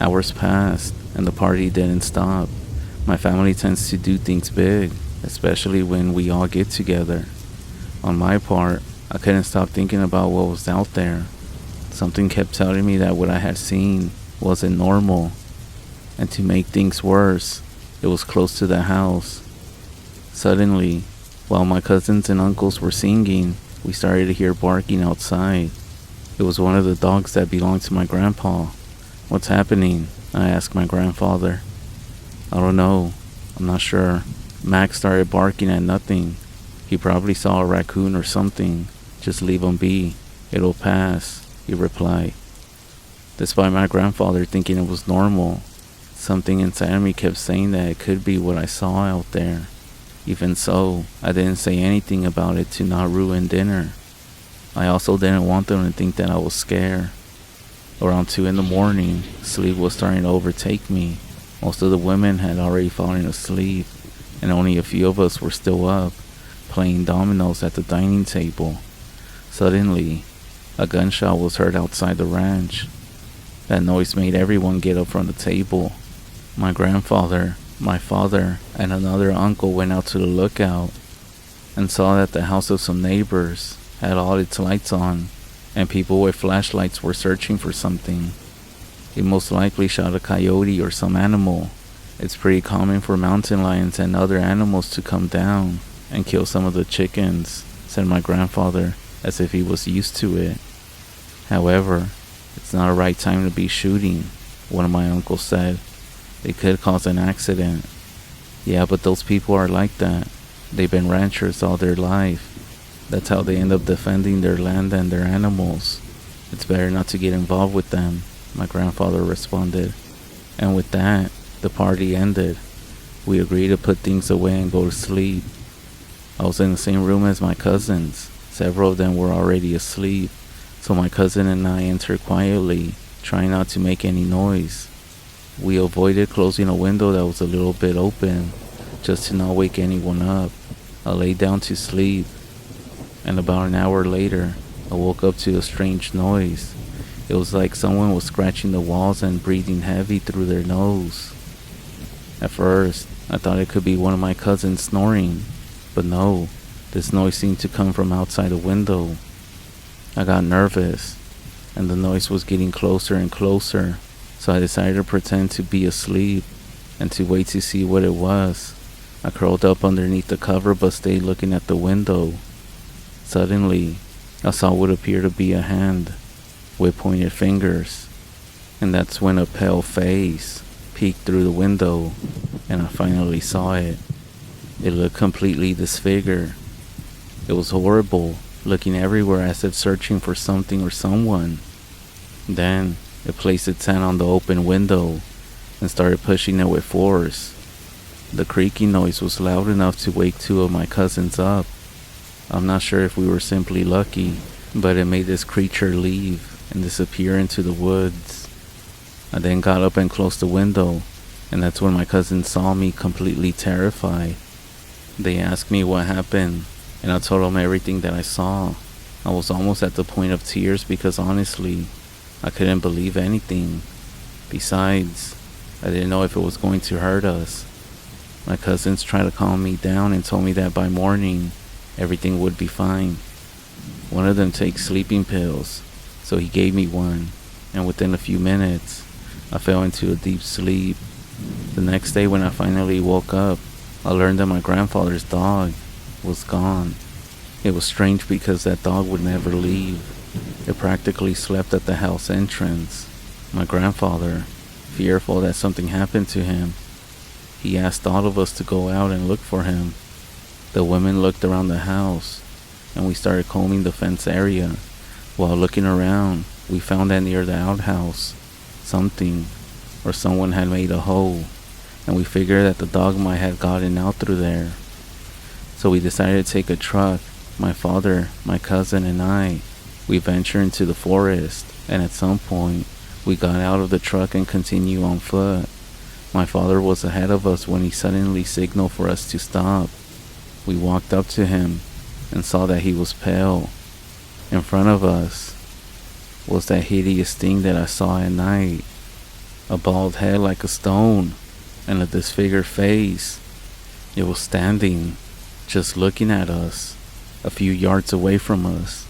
Hours passed, and the party didn't stop. My family tends to do things big, especially when we all get together. On my part, I couldn't stop thinking about what was out there. Something kept telling me that what I had seen wasn't normal. And to make things worse, it was close to the house. Suddenly, while my cousins and uncles were singing, we started to hear barking outside. It was one of the dogs that belonged to my grandpa. "What's happening?" I asked my grandfather. "I don't know. I'm not sure." Max started barking at nothing. He probably saw a raccoon or something. "Just leave him be. It'll pass," he replied. Despite my grandfather thinking it was normal, something inside of me kept saying that it could be what I saw out there. Even so, I didn't say anything about it to not ruin dinner. I also didn't want them to think that I was scared. Around 2 in the morning, sleep was starting to overtake me. Most of the women had already fallen asleep, and only a few of us were still up, playing dominoes at the dining table. Suddenly, a gunshot was heard outside the ranch. That noise made everyone get up from the table. My grandfather, my father, and another uncle went out to the lookout and saw that the house of some neighbors had all its lights on, and people with flashlights were searching for something. They most likely shot a coyote or some animal. It's pretty common for mountain lions and other animals to come down and kill some of the chickens, said my grandfather, as if he was used to it. However, it's not a right time to be shooting, one of my uncles said. They could cause an accident. Yeah, but those people are like that. They've been ranchers all their life. That's how they end up defending their land and their animals. It's better not to get involved with them, my grandfather responded. And with that, the party ended. We agreed to put things away and go to sleep. I was in the same room as my cousins. Several of them were already asleep, so my cousin and I entered quietly, trying not to make any noise. We avoided closing a window that was a little bit open, just to not wake anyone up. I lay down to sleep, and about an hour later, I woke up to a strange noise. It was like someone was scratching the walls and breathing heavy through their nose. At first, I thought it could be one of my cousins snoring, but no, this noise seemed to come from outside the window. I got nervous, and the noise was getting closer and closer, so I decided to pretend to be asleep and to wait to see what it was. I curled up underneath the cover but stayed looking at the window. Suddenly, I saw what appeared to be a hand with pointed fingers, and that's when a pale face peeked through the window, and I finally saw it. It looked completely disfigured. It was horrible, looking everywhere as if searching for something or someone. Then, it placed its hand on the open window and started pushing it with force. The creaking noise was loud enough to wake 2 of my cousins up. I'm not sure if we were simply lucky, but it made this creature leave and disappear into the woods. I then got up and closed the window, and that's when my cousins saw me completely terrified. They asked me what happened, and I told them everything that I saw. I was almost at the point of tears because honestly, I couldn't believe anything. Besides, I didn't know if it was going to hurt us. My cousins tried to calm me down and told me that by morning, everything would be fine. One of them takes sleeping pills, so he gave me one, and within a few minutes, I fell into a deep sleep. The next day when I finally woke up, I learned that my grandfather's dog was gone. It was strange because that dog would never leave. It practically slept at the house entrance. My grandfather, fearful that something happened to him, he asked all of us to go out and look for him. The women looked around the house, and we started combing the fence area. While looking around, we found that near the outhouse, something or someone had made a hole, and we figured that the dog might have gotten out through there. So we decided to take a truck, my father, my cousin, and I. We ventured into the forest, and at some point, we got out of the truck and continued on foot. My father was ahead of us when he suddenly signaled for us to stop. We walked up to him and saw that he was pale. In front of us was that hideous thing that I saw at night. A bald head like a stone and a disfigured face. It was standing, just looking at us, a few yards away from us.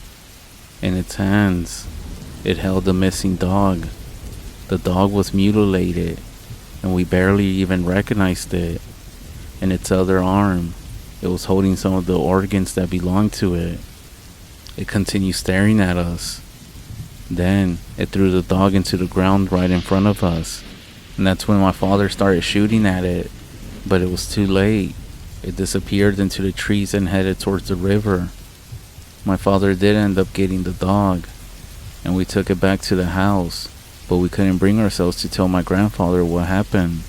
In its hands, it held the missing dog. The dog was mutilated, and we barely even recognized it. In its other arm, it was holding some of the organs that belonged to it. It continued staring at us. Then, it threw the dog into the ground right in front of us, and that's when my father started shooting at it, but it was too late. It disappeared into the trees and headed towards the river. My father did end up getting the dog, and we took it back to the house, but we couldn't bring ourselves to tell my grandfather what happened.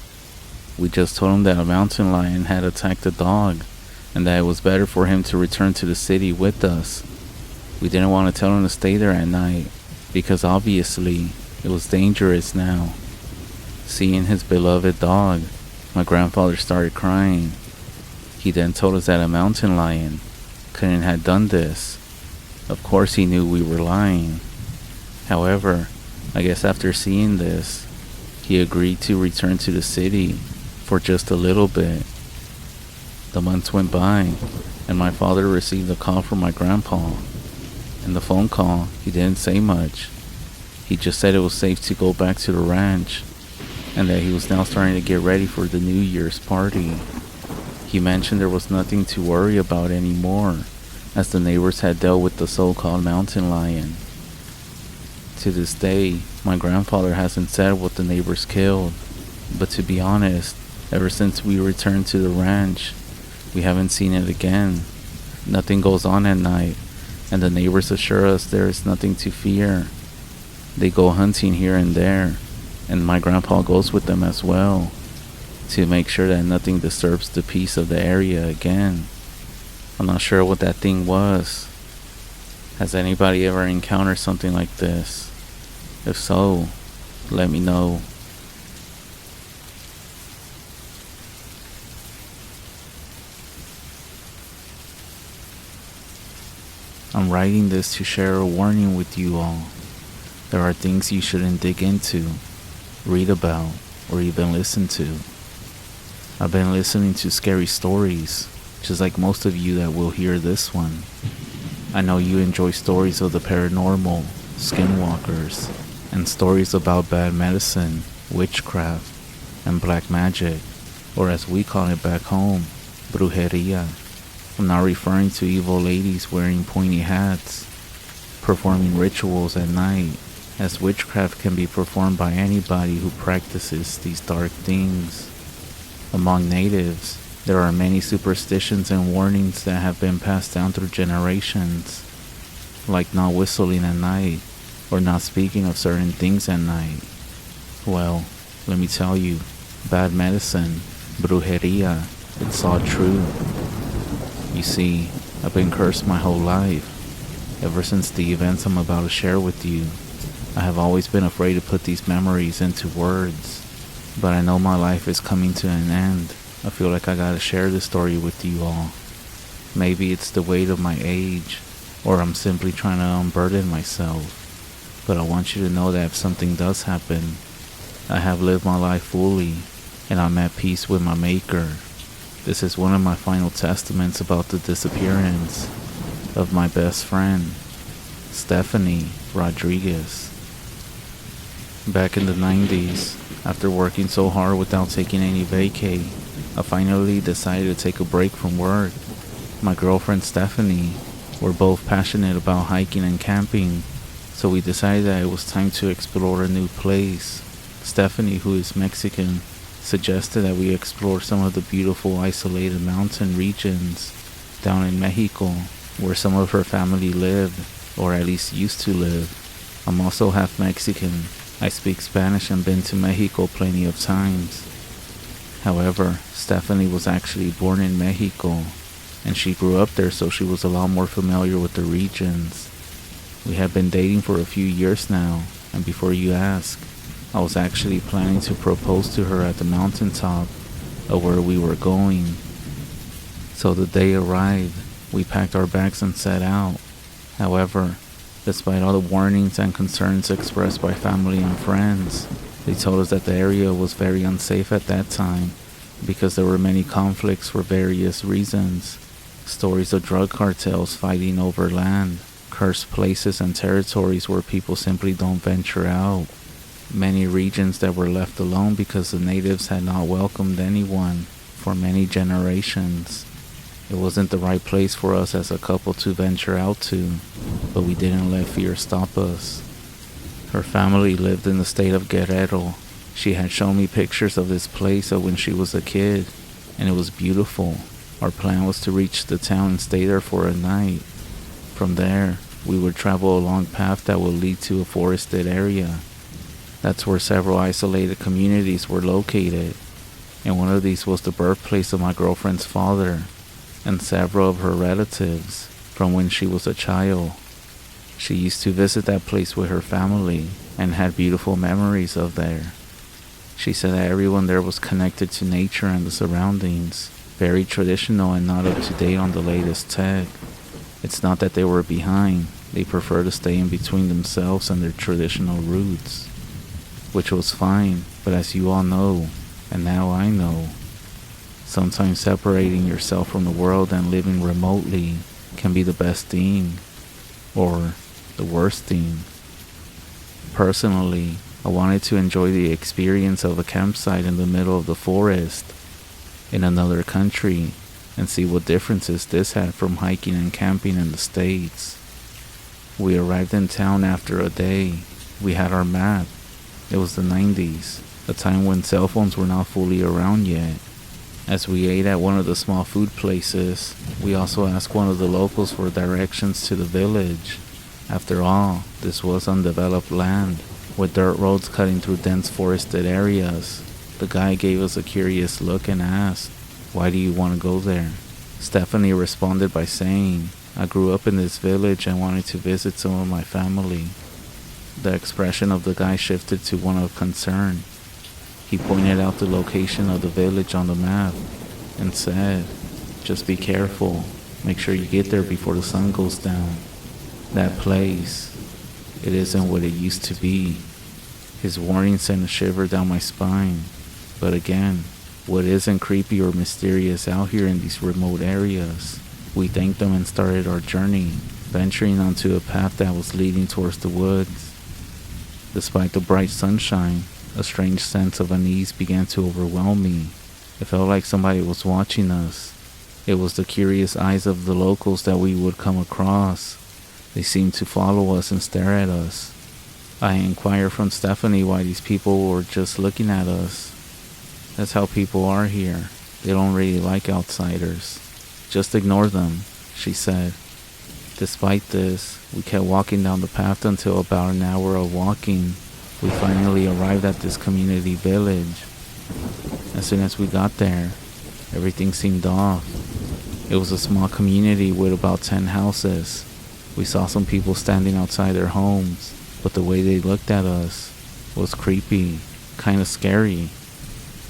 We just told him that a mountain lion had attacked the dog, and that it was better for him to return to the city with us. We didn't want to tell him to stay there at night, because obviously it was dangerous now. Seeing his beloved dog, my grandfather started crying. He then told us that a mountain lion couldn't have done this. Of course he knew we were lying. However, I guess after seeing this, he agreed to return to the city for just a little bit. The months went by, and my father received a call from my grandpa. In the phone call, he didn't say much. He just said it was safe to go back to the ranch, and that he was now starting to get ready for the New Year's party. He mentioned there was nothing to worry about anymore, as the neighbors had dealt with the so-called mountain lion. To this day, my grandfather hasn't said what the neighbors killed, but to be honest, ever since we returned to the ranch, we haven't seen it again. Nothing goes on at night, and the neighbors assure us there is nothing to fear. They go hunting here and there, and my grandpa goes with them as well, to make sure that nothing disturbs the peace of the area again. I'm not sure what that thing was. Has anybody ever encountered something like this? If so, let me know. I'm writing this to share a warning with you all. There are things you shouldn't dig into, read about, or even listen to. I've been listening to scary stories, just like most of you that will hear this one. I know you enjoy stories of the paranormal, skinwalkers, and stories about bad medicine, witchcraft, and black magic, or as we call it back home, brujeria. I'm not referring to evil ladies wearing pointy hats, performing rituals at night, as witchcraft can be performed by anybody who practices these dark things. Among natives, there are many superstitions and warnings that have been passed down through generations, like not whistling at night, or not speaking of certain things at night. Well, let me tell you, bad medicine, brujeria, it's all true. You see, I've been cursed my whole life. Ever since the events I'm about to share with you, I have always been afraid to put these memories into words. But I know my life is coming to an end. I feel like I gotta share this story with you all. Maybe it's the weight of my age, or I'm simply trying to unburden myself. But I want you to know that if something does happen, I have lived my life fully, and I'm at peace with my maker. This is one of my final testaments about the disappearance of my best friend, Stephanie Rodriguez. Back in the 90s, after working so hard without taking any vacay, I finally decided to take a break from work. My girlfriend Stephanie were both passionate about hiking and camping, so we decided that it was time to explore a new place. Stephanie, who is Mexican, suggested that we explore some of the beautiful isolated mountain regions down in Mexico, where some of her family lived, or at least used to live. I'm also half Mexican. I speak Spanish and been to Mexico plenty of times. However, Stephanie was actually born in Mexico, and she grew up there, so she was a lot more familiar with the regions. We have been dating for a few years now, and before you ask, I was actually planning to propose to her at the mountaintop of where we were going. So the day arrived, we packed our bags and set out. However, despite all the warnings and concerns expressed by family and friends, they told us that the area was very unsafe at that time because there were many conflicts for various reasons. Stories of drug cartels fighting over land, cursed places and territories where people simply don't venture out. Many regions that were left alone because the natives had not welcomed anyone for many generations. It wasn't the right place for us as a couple to venture out to, but we didn't let fear stop us. Her family lived in the state of Guerrero. She had shown me pictures of this place of when she was a kid, and it was beautiful. Our plan was to reach the town and stay there for a night. From there, we would travel a long path that would lead to a forested area. That's where several isolated communities were located, and one of these was the birthplace of my girlfriend's father. and several of her relatives from when she was a child. She used to visit that place with her family and had beautiful memories of there. She said that everyone there was connected to nature and the surroundings, very traditional and not up to date on the latest tech. It's not that they were behind, they prefer to stay in between themselves and their traditional roots. Which was fine, but as you all know, and now I know, sometimes separating yourself from the world and living remotely can be the best thing, or the worst thing. Personally, I wanted to enjoy the experience of a campsite in the middle of the forest, in another country, and see what differences this had from hiking and camping in the States. We arrived in town after a day. We had our map. It was the 90s, a time when cell phones were not fully around yet. As we ate at one of the small food places, we also asked one of the locals for directions to the village. After all, this was undeveloped land, with dirt roads cutting through dense forested areas. The guy gave us a curious look and asked, "Why do you want to go there?" Stephanie responded by saying, "I grew up in this village and wanted to visit some of my family." The expression of the guy shifted to one of concern. He pointed out the location of the village on the map and said, "Just be careful. Make sure you get there before the sun goes down. That place, it isn't what it used to be." His warning sent a shiver down my spine. But again, what isn't creepy or mysterious out here in these remote areas? We thanked them and started our journey, venturing onto a path that was leading towards the woods. Despite the bright sunshine, a strange sense of unease began to overwhelm me. It felt like somebody was watching us. It was the curious eyes of the locals that we would come across. They seemed to follow us and stare at us. I inquired from Stephanie why these people were just looking at us. That's how people are here. They don't really like outsiders. Just ignore them, she said. Despite this, we kept walking down the path until about an hour of walking. We finally arrived at this community village. As soon as we got there, everything seemed off. It was a small community with about 10 houses. We saw some people standing outside their homes, but the way they looked at us was creepy, kind of scary.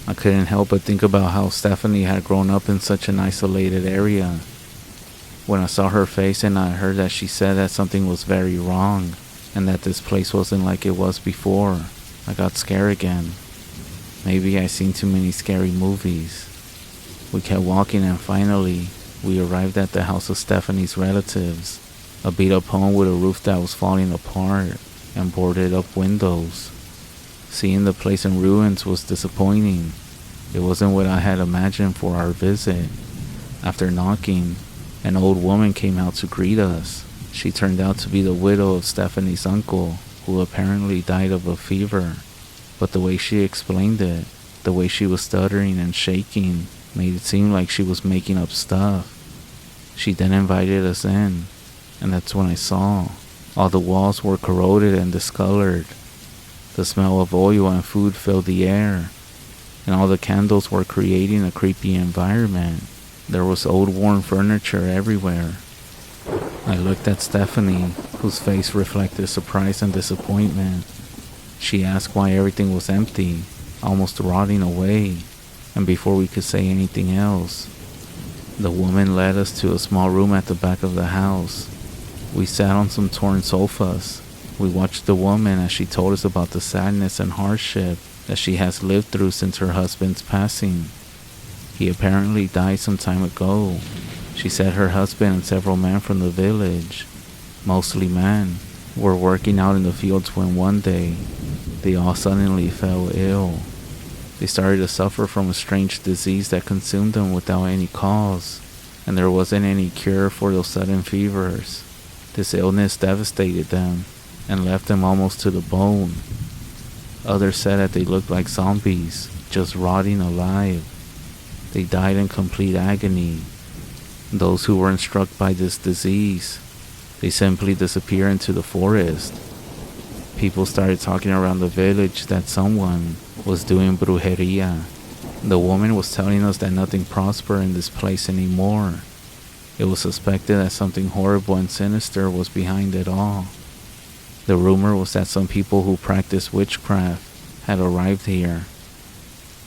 I couldn't help but think about how Stephanie had grown up in such an isolated area. When I saw her face and I heard that she said that something was very wrong and that this place wasn't like it was before, I got scared again. Maybe I seen too many scary movies. We kept walking and finally, we arrived at the house of Stephanie's relatives, a beat-up home with a roof that was falling apart and boarded-up windows. Seeing the place in ruins was disappointing. It wasn't what I had imagined for our visit. After knocking, an old woman came out to greet us. She turned out to be the widow of Stephanie's uncle, who apparently died of a fever. But the way she explained it, the way she was stuttering and shaking, made it seem like she was making up stuff. She then invited us in, and that's when I saw. All the walls were corroded and discolored. The smell of oil and food filled the air, and all the candles were creating a creepy environment. There was old worn furniture everywhere. I looked at Stephanie, whose face reflected surprise and disappointment. She asked why everything was empty, almost rotting away, and before we could say anything else, the woman led us to a small room at the back of the house. We sat on some torn sofas. We watched the woman as she told us about the sadness and hardship that she has lived through since her husband's passing. He apparently died some time ago. She said her husband and several men from the village, mostly men, were working out in the fields when one day, they all suddenly fell ill. They started to suffer from a strange disease that consumed them without any cause, and there wasn't any cure for those sudden fevers. This illness devastated them and left them almost to the bone. Others said that they looked like zombies, just rotting alive. They died in complete agony. Those who weren't struck by this disease, they simply disappeared into the forest. People started talking around the village that someone was doing brujeria. The woman was telling us that nothing prospered in this place anymore, It was suspected that something horrible and sinister was behind it all. The rumor was that some people who practiced witchcraft had arrived here.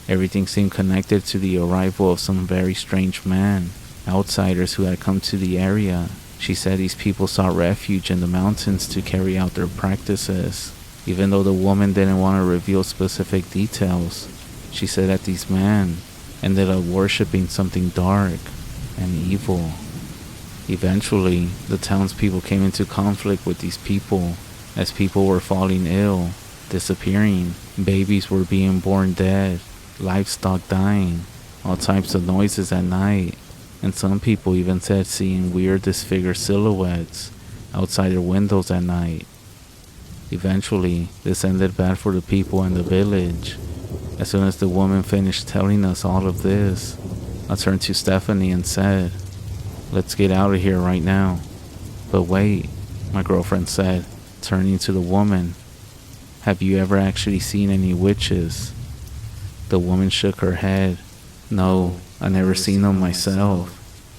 Everything seemed connected to the arrival of some very strange men, outsiders who had come to the area. She said these people sought refuge in the mountains to carry out their practices. Even though the woman didn't want to reveal specific details, she said that these men ended up worshipping something dark and evil. Eventually, the townspeople came into conflict with these people, as people were falling ill, disappearing, babies were being born dead, livestock dying, all types of noises at night, and some people even said seeing weird disfigured silhouettes outside their windows at night. Eventually, this ended bad for the people in the village. As soon as the woman finished telling us all of this, I turned to Stephanie and said, "Let's get out of here right now." "But wait," my girlfriend said, turning to the woman. "Have you ever actually seen any witches?" The woman shook her head. "No, I never seen them myself.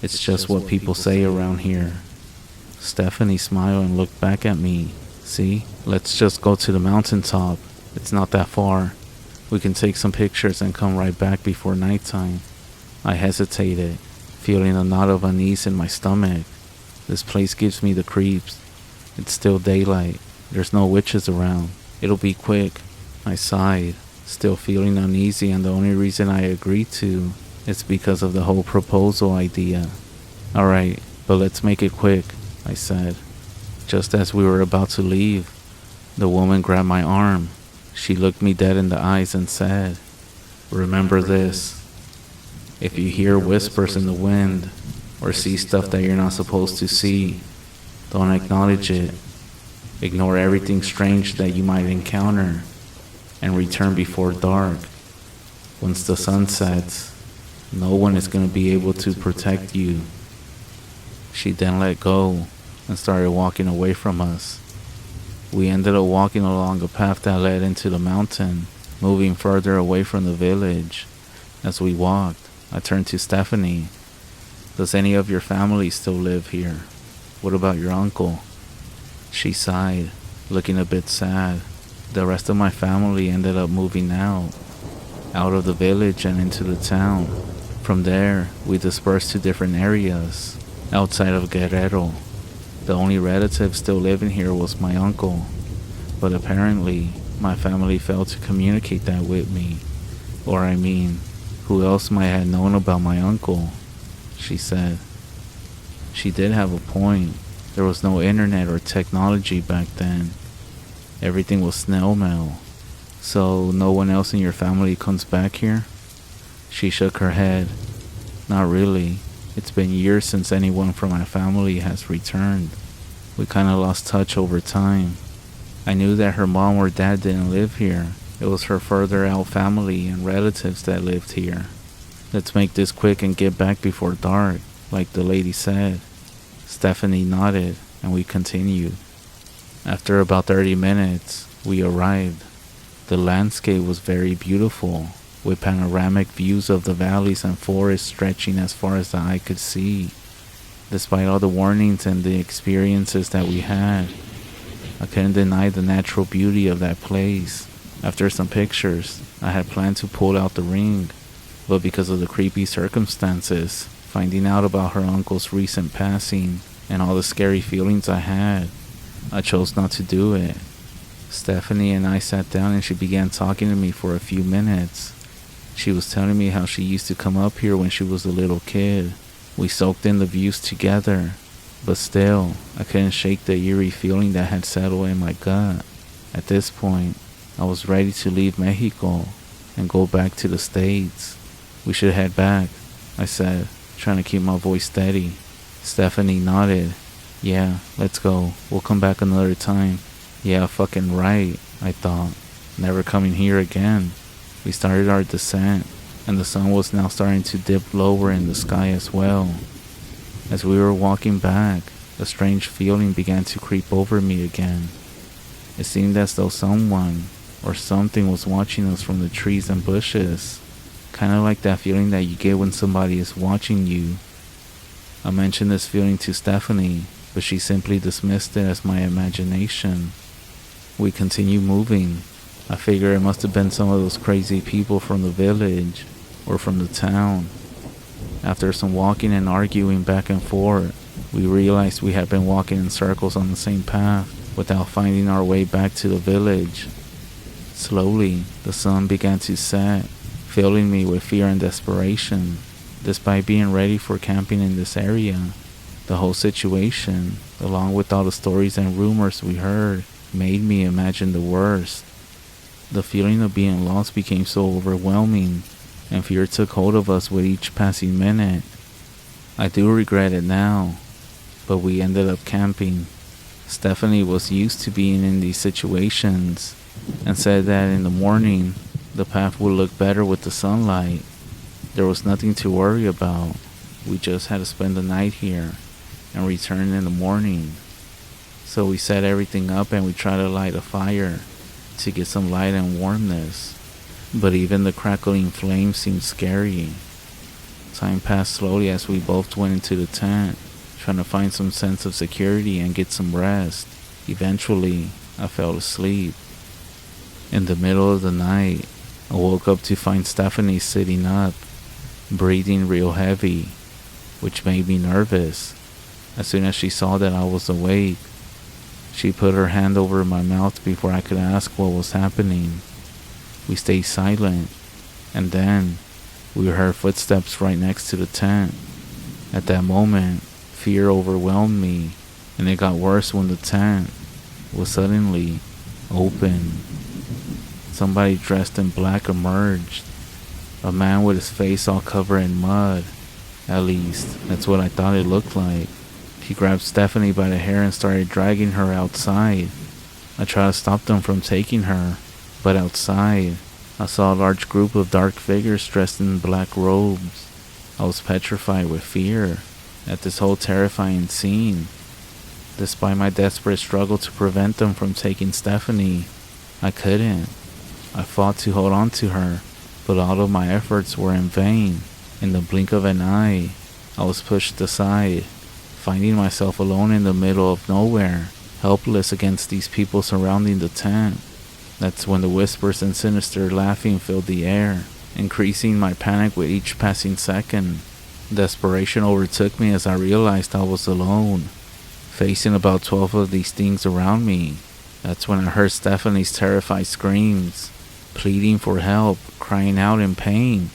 It's just what people say around here." Stephanie smiled and looked back at me. "See, let's just go to the mountaintop. It's not that far. We can take some pictures and come right back before nighttime." I hesitated, feeling a knot of unease in my stomach. This place gives me the creeps. It's still daylight. There's no witches around. It'll be quick. I sighed, still feeling uneasy, and the only reason I agreed to is because of the whole proposal idea. "Alright, but let's make it quick," I said. Just as we were about to leave, the woman grabbed my arm. She looked me dead in the eyes and said, "Remember this. If you hear whispers in the wind, or see stuff that you're not supposed to see, don't acknowledge it. Ignore everything strange that you might encounter, and return before dark. Once the sun sets, no one is going to be able to protect you." She then let go and started walking away from us. We ended up walking along a path that led into the mountain, moving further away from the village. As we walked, I turned to Stephanie. "Does any of your family still live here? What about your uncle?" She sighed, looking a bit sad. "The rest of my family ended up moving out of the village and into the town. From there, we dispersed to different areas outside of Guerrero. The only relative still living here was my uncle, but apparently my family failed to communicate that with me. Or I mean, who else might have known about my uncle?" she said. She did have a point. There was no internet or technology back then. Everything was snail mail. "So no one else in your family comes back here?" She shook her head. "Not really. It's been years since anyone from my family has returned. We kinda lost touch over time. I knew that her mom or dad didn't live here. It was her further out family and relatives that lived here. Let's make this quick and get back before dark, like the lady said." Stephanie nodded, and we continued. After about 30 minutes, we arrived. The landscape was very beautiful, with panoramic views of the valleys and forests stretching as far as the eye could see. Despite all the warnings and the experiences that we had, I couldn't deny the natural beauty of that place. After some pictures, I had planned to pull out the ring, but because of the creepy circumstances, finding out about her uncle's recent passing, and all the scary feelings I had, I chose not to do it. Stephanie and I sat down and she began talking to me for a few minutes. She was telling me how she used to come up here when she was a little kid. We soaked in the views together, but still, I couldn't shake the eerie feeling that had settled in my gut. At this point, I was ready to leave Mexico and go back to the States. "We should head back," I said, trying to keep my voice steady. Stephanie nodded. "Yeah, let's go. We'll come back another time." Yeah, fucking right, I thought. Never coming here again. We started our descent, and the sun was now starting to dip lower in the sky as well. As we were walking back, a strange feeling began to creep over me again. It seemed as though someone or something was watching us from the trees and bushes. Kind of like that feeling that you get when somebody is watching you. I mentioned this feeling to Stephanie, but she simply dismissed it as my imagination. We continued moving. I figure it must have been some of those crazy people from the village or from the town. After some walking and arguing back and forth, we realized we had been walking in circles on the same path without finding our way back to the village. Slowly, the sun began to set, filling me with fear and desperation. Despite being ready for camping in this area, the whole situation, along with all the stories and rumors we heard, made me imagine the worst. The feeling of being lost became so overwhelming, and fear took hold of us with each passing minute. I do regret it now, but we ended up camping. Stephanie was used to being in these situations, and said that in the morning, the path would look better with the sunlight. There was nothing to worry about. We just had to spend the night here and return in the morning. So we set everything up and we tried to light a fire to get some light and warmness. But even the crackling flames seemed scary. Time passed slowly as we both went into the tent, trying to find some sense of security and get some rest. Eventually, I fell asleep. In the middle of the night, I woke up to find Stephanie sitting up, breathing real heavy, which made me nervous. As soon as she saw that I was awake, she put her hand over my mouth before I could ask what was happening. We stayed silent, and then we heard footsteps right next to the tent. At that moment, fear overwhelmed me, and it got worse when the tent was suddenly open. Somebody dressed in black emerged. A man with his face all covered in mud. At least, that's what I thought it looked like. He grabbed Stephanie by the hair and started dragging her outside. I tried to stop them from taking her, but outside, I saw a large group of dark figures dressed in black robes. I was petrified with fear at this whole terrifying scene. Despite my desperate struggle to prevent them from taking Stephanie, I couldn't. I fought to hold on to her, but all of my efforts were in vain. In the blink of an eye, I was pushed aside, finding myself alone in the middle of nowhere, helpless against these people surrounding the tent. That's when the whispers and sinister laughing filled the air, increasing my panic with each passing second. Desperation overtook me as I realized I was alone, facing about 12 of these things around me. That's when I heard Stephanie's terrified screams, pleading for help, crying out in pain.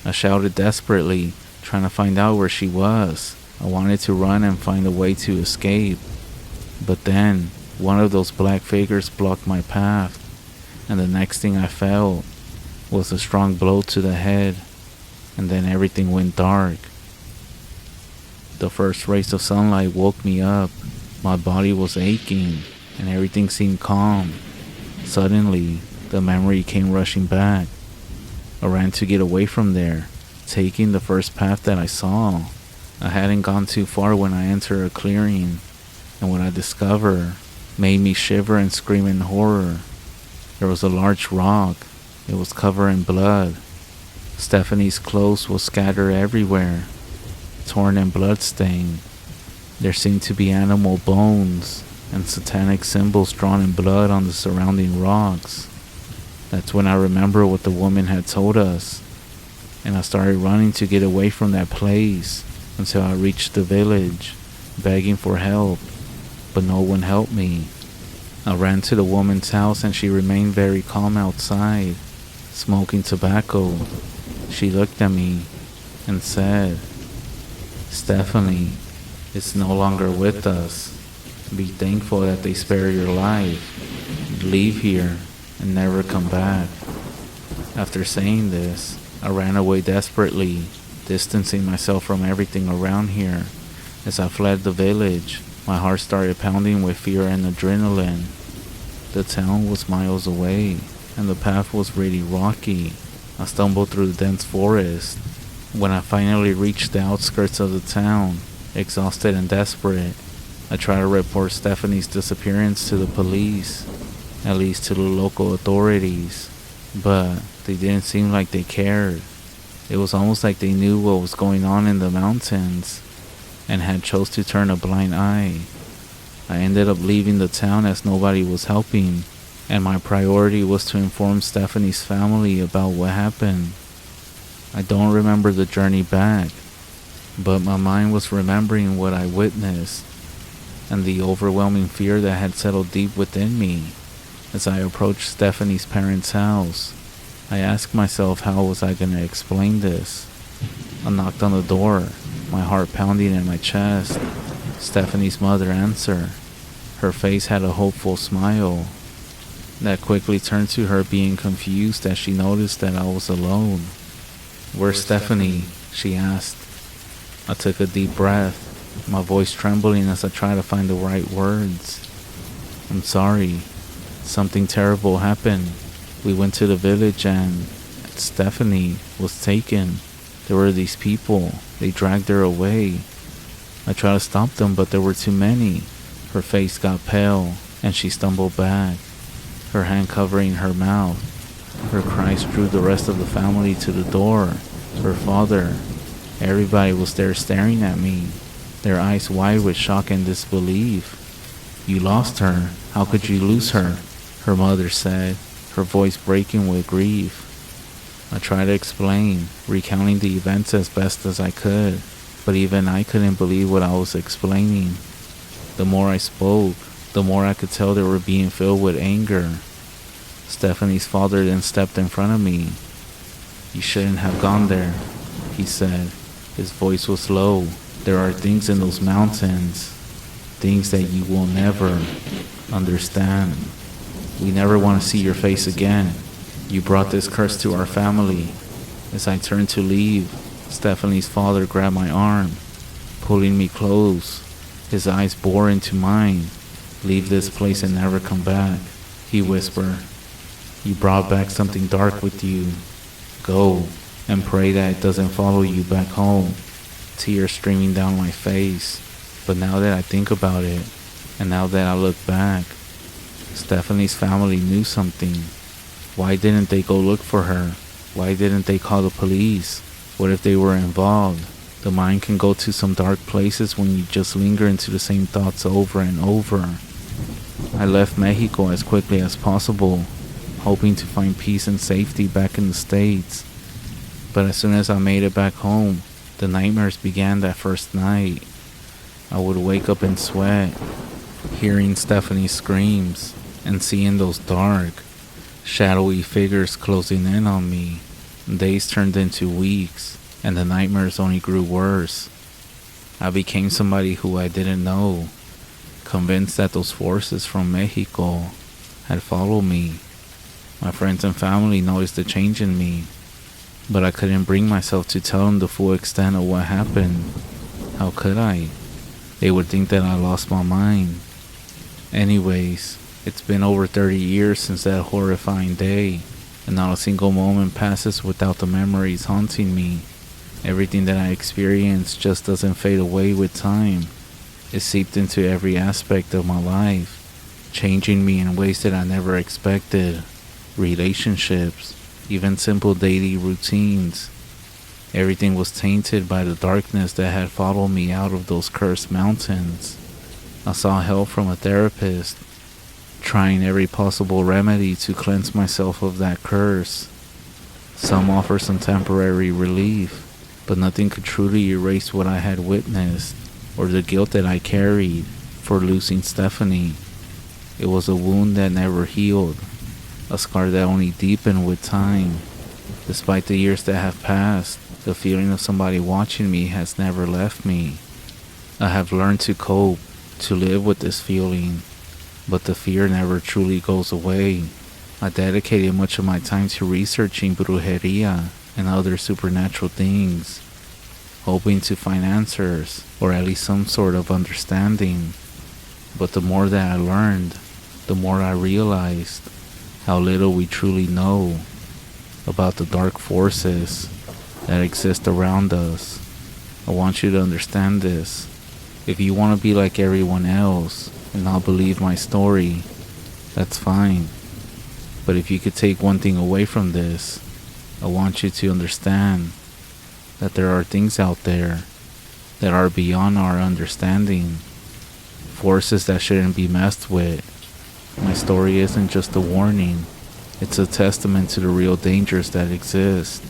I shouted desperately, trying to find out where she was. I wanted to run and find a way to escape. But then, one of those black figures blocked my path, and the next thing I felt was a strong blow to the head, and then everything went dark. The first rays of sunlight woke me up. My body was aching, and everything seemed calm. Suddenly, the memory came rushing back. I ran to get away from there, taking the first path that I saw. I hadn't gone too far when I entered a clearing, and what I discovered made me shiver and scream in horror. There was a large rock. It was covered in blood. Stephanie's clothes were scattered everywhere, torn and bloodstained. There seemed to be animal bones and satanic symbols drawn in blood on the surrounding rocks. That's when I remembered what the woman had told us, and I started running to get away from that place until I reached the village, begging for help, but no one helped me. I ran to the woman's house and she remained very calm outside, smoking tobacco. She looked at me and said, "Stephanie is no longer with us. Be thankful that they spared your life. Leave here and never come back." After saying this, I ran away desperately, distancing myself from everything around here. As I fled the village, my heart started pounding with fear and adrenaline. The town was miles away, and the path was really rocky. I stumbled through the dense forest. When I finally reached the outskirts of the town, exhausted and desperate, I tried to report Stephanie's disappearance to the police, at least to the local authorities, but they didn't seem like they cared. It was almost like they knew what was going on in the mountains. and had chose to turn a blind eye. I ended up leaving the town as nobody was helping, and my priority was to inform Stephanie's family about what happened. I don't remember the journey back, but my mind was remembering what I witnessed and the overwhelming fear that had settled deep within me. As I approached Stephanie's parents' house, I asked myself, how was I going to explain this? I knocked on the door, my heart pounding in my chest. Stephanie's mother answered. Her face had a hopeful smile that quickly turned to her being confused as she noticed that I was alone. "Where's Stephanie?" she asked. I took a deep breath, my voice trembling as I tried to find the right words. "I'm sorry. Something terrible happened. We went to the village and Stephanie was taken. There were these people. They dragged her away. I tried to stop them, but there were too many." Her face got pale, and she stumbled back, her hand covering her mouth. Her cries drew the rest of the family to the door. Her father. Everybody was there staring at me, their eyes wide with shock and disbelief. "You lost her. How could you lose her?" her mother said, her voice breaking with grief. I tried to explain, recounting the events as best as I could, but even I couldn't believe what I was explaining. The more I spoke, the more I could tell they were being filled with anger. Stephanie's father then stepped in front of me. "You shouldn't have gone there," he said. His voice was low. "There are things in those mountains, things that you will never understand. We never want to see your face again. You brought this curse to our family." As I turned to leave, Stephanie's father grabbed my arm, pulling me close. His eyes bore into mine. "Leave this place and never come back," he whispered. "You brought back something dark with you. Go and pray that it doesn't follow you back home." Tears streaming down my face. But now that I think about it, and now that I look back, Stephanie's family knew something. Why didn't they go look for her? Why didn't they call the police? What if they were involved? The mind can go to some dark places when you just linger into the same thoughts over and over. I left Mexico as quickly as possible, hoping to find peace and safety back in the States. But as soon as I made it back home, the nightmares began that first night. I would wake up in sweat, hearing Stephanie's screams, and seeing those dark, shadowy figures closing in on me. Days turned into weeks, and the nightmares only grew worse. I became somebody who I didn't know, convinced that those forces from Mexico had followed me. My friends and family noticed the change in me, but I couldn't bring myself to tell them the full extent of what happened. How could I? They would think that I lost my mind. Anyways, it's been over 30 years since that horrifying day, and not a single moment passes without the memories haunting me. Everything that I experienced just doesn't fade away with time. It seeped into every aspect of my life, changing me in ways that I never expected. Relationships, even simple daily routines. Everything was tainted by the darkness that had followed me out of those cursed mountains. I sought help from a therapist, trying every possible remedy to cleanse myself of that curse. Some offer some temporary relief, but nothing could truly erase what I had witnessed, or the guilt that I carried for losing Stephanie. It was a wound that never healed, a scar that only deepened with time. Despite the years that have passed, the feeling of somebody watching me has never left me. I have learned to cope, to live with this feeling, but the fear never truly goes away. I dedicated much of my time to researching brujeria and other supernatural things, hoping to find answers, or at least some sort of understanding. But the more that I learned, the more I realized how little we truly know about the dark forces that exist around us. I want you to understand this. If you want to be like everyone else and not believe my story, that's fine. But if you could take one thing away from this, I want you to understand that there are things out there that are beyond our understanding, forces that shouldn't be messed with. My story isn't just a warning, it's a testament to the real dangers that exist.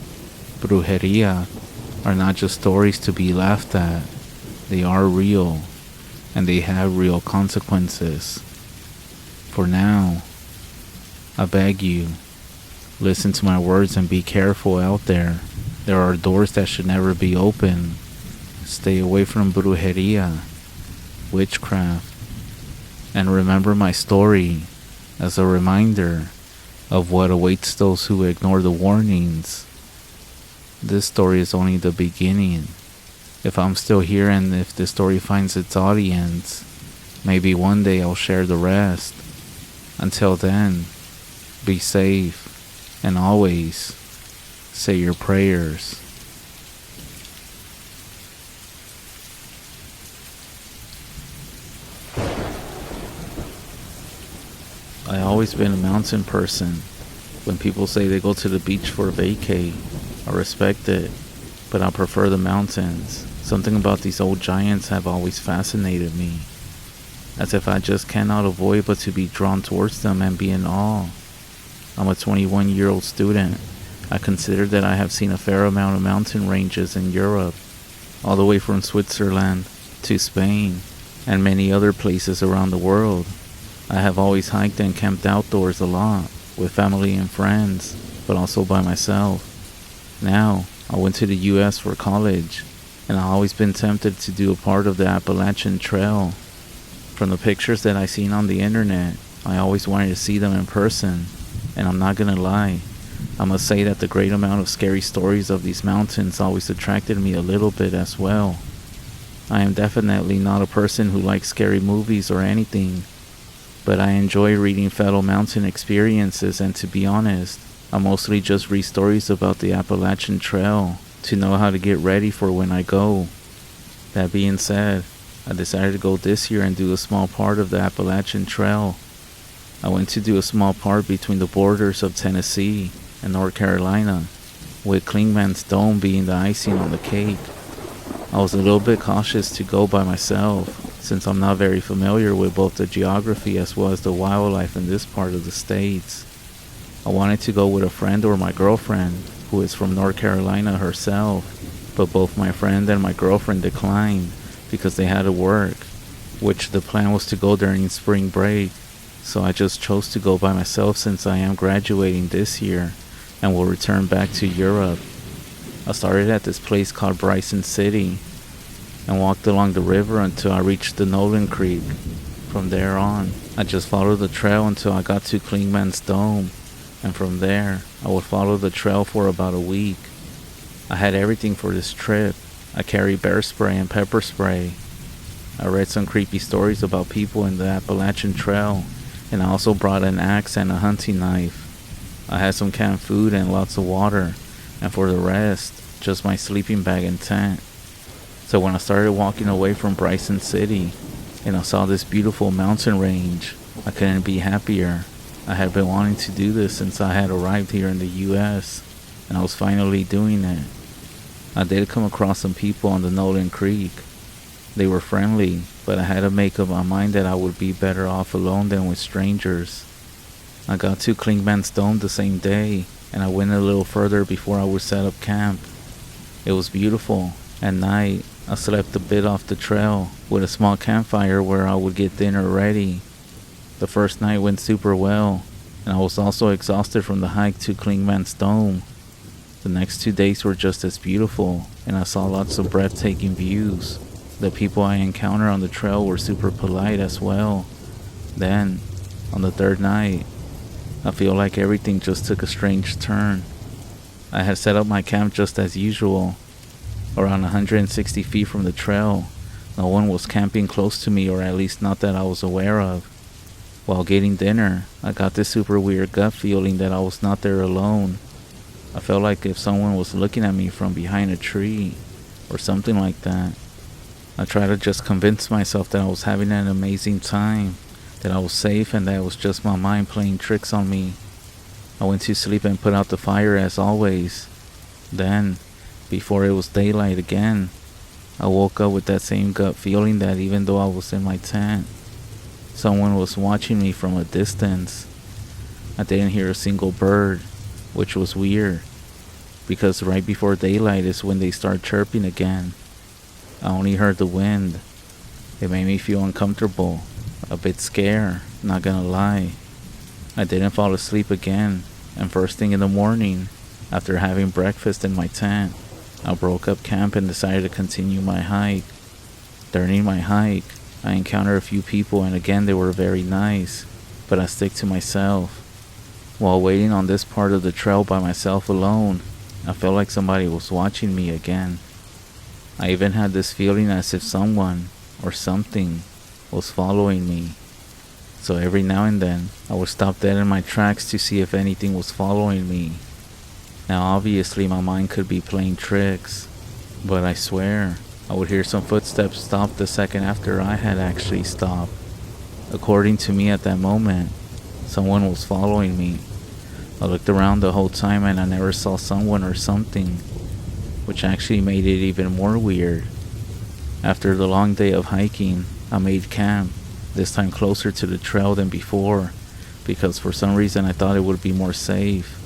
Brujeria are not just stories to be laughed at, they are real, and they have real consequences. For now, I beg you, listen to my words and be careful out there. There are doors that should never be open. Stay away from brujeria, witchcraft, and remember my story as a reminder of what awaits those who ignore the warnings. This story is only the beginning. If I'm still here and if this story finds its audience, maybe one day I'll share the rest. Until then, be safe and always say your prayers. I always been a mountain person. When people say they go to the beach for a vacay, I respect it, but I prefer the mountains. Something about these old giants have always fascinated me, as if I just cannot avoid but to be drawn towards them and be in awe. I'm a 21-year-old student. I consider that I have seen a fair amount of mountain ranges in Europe, all the way from Switzerland to Spain, and many other places around the world. I have always hiked and camped outdoors a lot, with family and friends, but also by myself. Now, I went to the US for college, and I've always been tempted to do a part of the Appalachian Trail. From the pictures that I seen on the internet, I always wanted to see them in person, and I'm not gonna lie, I must say that the great amount of scary stories of these mountains always attracted me a little bit as well. I am definitely not a person who likes scary movies or anything, but I enjoy reading fellow mountain experiences, and to be honest, I mostly just read stories about the Appalachian Trail to know how to get ready for when I go. That being said, I decided to go this year and do a small part of the Appalachian Trail. I went to do a small part between the borders of Tennessee and North Carolina, with Clingman's Dome being the icing on the cake. I was a little bit cautious to go by myself, since I'm not very familiar with both the geography as well as the wildlife in this part of the States. I wanted to go with a friend or my girlfriend, who is from North Carolina herself, but both my friend and my girlfriend declined because they had to work, which the plan was to go during spring break, so I just chose to go by myself since I am graduating this year and will return back to Europe. I started at this place called Bryson City and walked along the river until I reached the Nolan Creek. From there on, I just followed the trail until I got to Clingman's Dome, and from there, I would follow the trail for about a week. I had everything for this trip. I carried bear spray and pepper spray. I read some creepy stories about people in the Appalachian Trail, and I also brought an axe and a hunting knife. I had some canned food and lots of water, and for the rest, just my sleeping bag and tent. So when I started walking away from Bryson City, and I saw this beautiful mountain range, I couldn't be happier. I had been wanting to do this since I had arrived here in the US, and I was finally doing it. I did come across some people on the Nolan Creek. They were friendly, but I had to make up my mind that I would be better off alone than with strangers. I got to Clingman's Dome the same day, and I went a little further before I would set up camp. It was beautiful. At night, I slept a bit off the trail with a small campfire where I would get dinner ready. The first night went super well, and I was also exhausted from the hike to Clingman's Dome. The next 2 days were just as beautiful, and I saw lots of breathtaking views. The people I encountered on the trail were super polite as well. Then, on the third night, I feel like everything just took a strange turn. I had set up my camp just as usual, around 160 feet from the trail. No one was camping close to me, or at least not that I was aware of. While getting dinner, I got this super weird gut feeling that I was not there alone. I felt like if someone was looking at me from behind a tree, or something like that. I tried to just convince myself that I was having an amazing time, that I was safe, and that it was just my mind playing tricks on me. I went to sleep and put out the fire as always. Then, before it was daylight again, I woke up with that same gut feeling that even though I was in my tent, someone was watching me from a distance. I didn't hear a single bird, which was weird, because right before daylight is when they start chirping again. I only heard the wind. It made me feel uncomfortable, a bit scared, not gonna lie. I didn't fall asleep again, and first thing in the morning, after having breakfast in my tent, I broke up camp and decided to continue my hike. During my hike, I encountered a few people, and again they were very nice, but I stick to myself. While waiting on this part of the trail by myself alone, I felt like somebody was watching me again. I even had this feeling as if someone, or something, was following me. So every now and then, I would stop dead in my tracks to see if anything was following me. Now obviously my mind could be playing tricks, but I swear, I would hear some footsteps stop the second after I had actually stopped. According to me at that moment, someone was following me. I looked around the whole time and I never saw someone or something, which actually made it even more weird. After the long day of hiking, I made camp, this time closer to the trail than before, because for some reason I thought it would be more safe.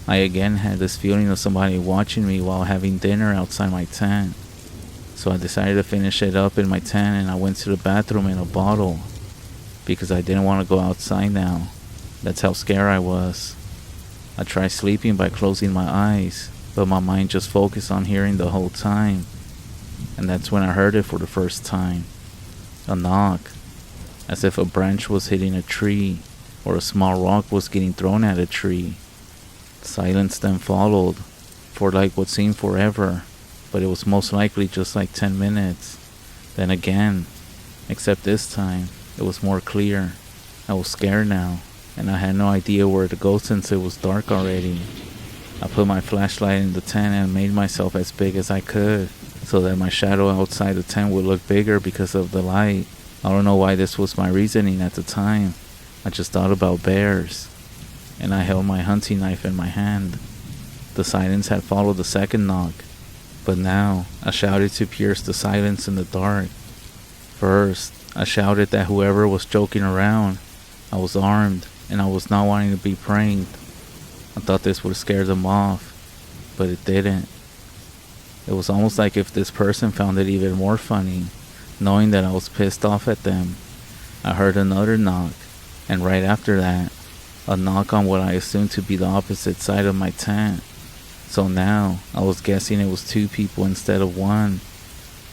I again had this feeling of somebody watching me while having dinner outside my tent. So I decided to finish it up in my tent and I went to the bathroom in a bottle, because I didn't want to go outside now. That's how scared I was. I tried sleeping by closing my eyes, but my mind just focused on hearing the whole time. And that's when I heard it for the first time. A knock, as if a branch was hitting a tree, or a small rock was getting thrown at a tree. Silence then followed, for like what seemed forever, but it was most likely just like 10 minutes. Then again, except this time, it was more clear. I was scared now, and I had no idea where to go since it was dark already. I put my flashlight in the tent and made myself as big as I could, so that my shadow outside the tent would look bigger because of the light. I don't know why this was my reasoning at the time. I just thought about bears, and I held my hunting knife in my hand. The silence had followed the second knock, but now I shouted to pierce the silence in the dark. First, I shouted that whoever was joking around, I was armed, and I was not wanting to be pranked. I thought this would scare them off, but it didn't. It was almost like if this person found it even more funny, knowing that I was pissed off at them. I heard another knock, and right after that, a knock on what I assumed to be the opposite side of my tent. So now, I was guessing it was 2 people instead of 1,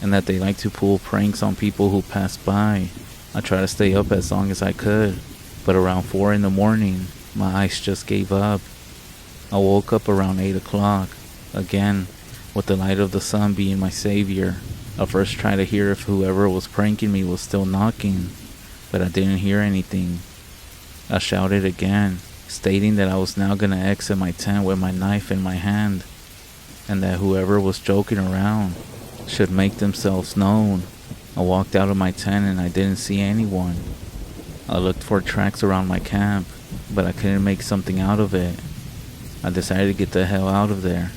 and that they like to pull pranks on people who pass by. I tried to stay up as long as I could, but around 4 in the morning, my eyes just gave up. I woke up around 8 o'clock, again, with the light of the sun being my savior. I first tried to hear if whoever was pranking me was still knocking, but I didn't hear anything. I shouted again, stating that I was now gonna exit my tent with my knife in my hand, and that whoever was joking around should make themselves known. I walked out of my tent and I didn't see anyone. I looked for tracks around my camp, but I couldn't make something out of it. I decided to get the hell out of there.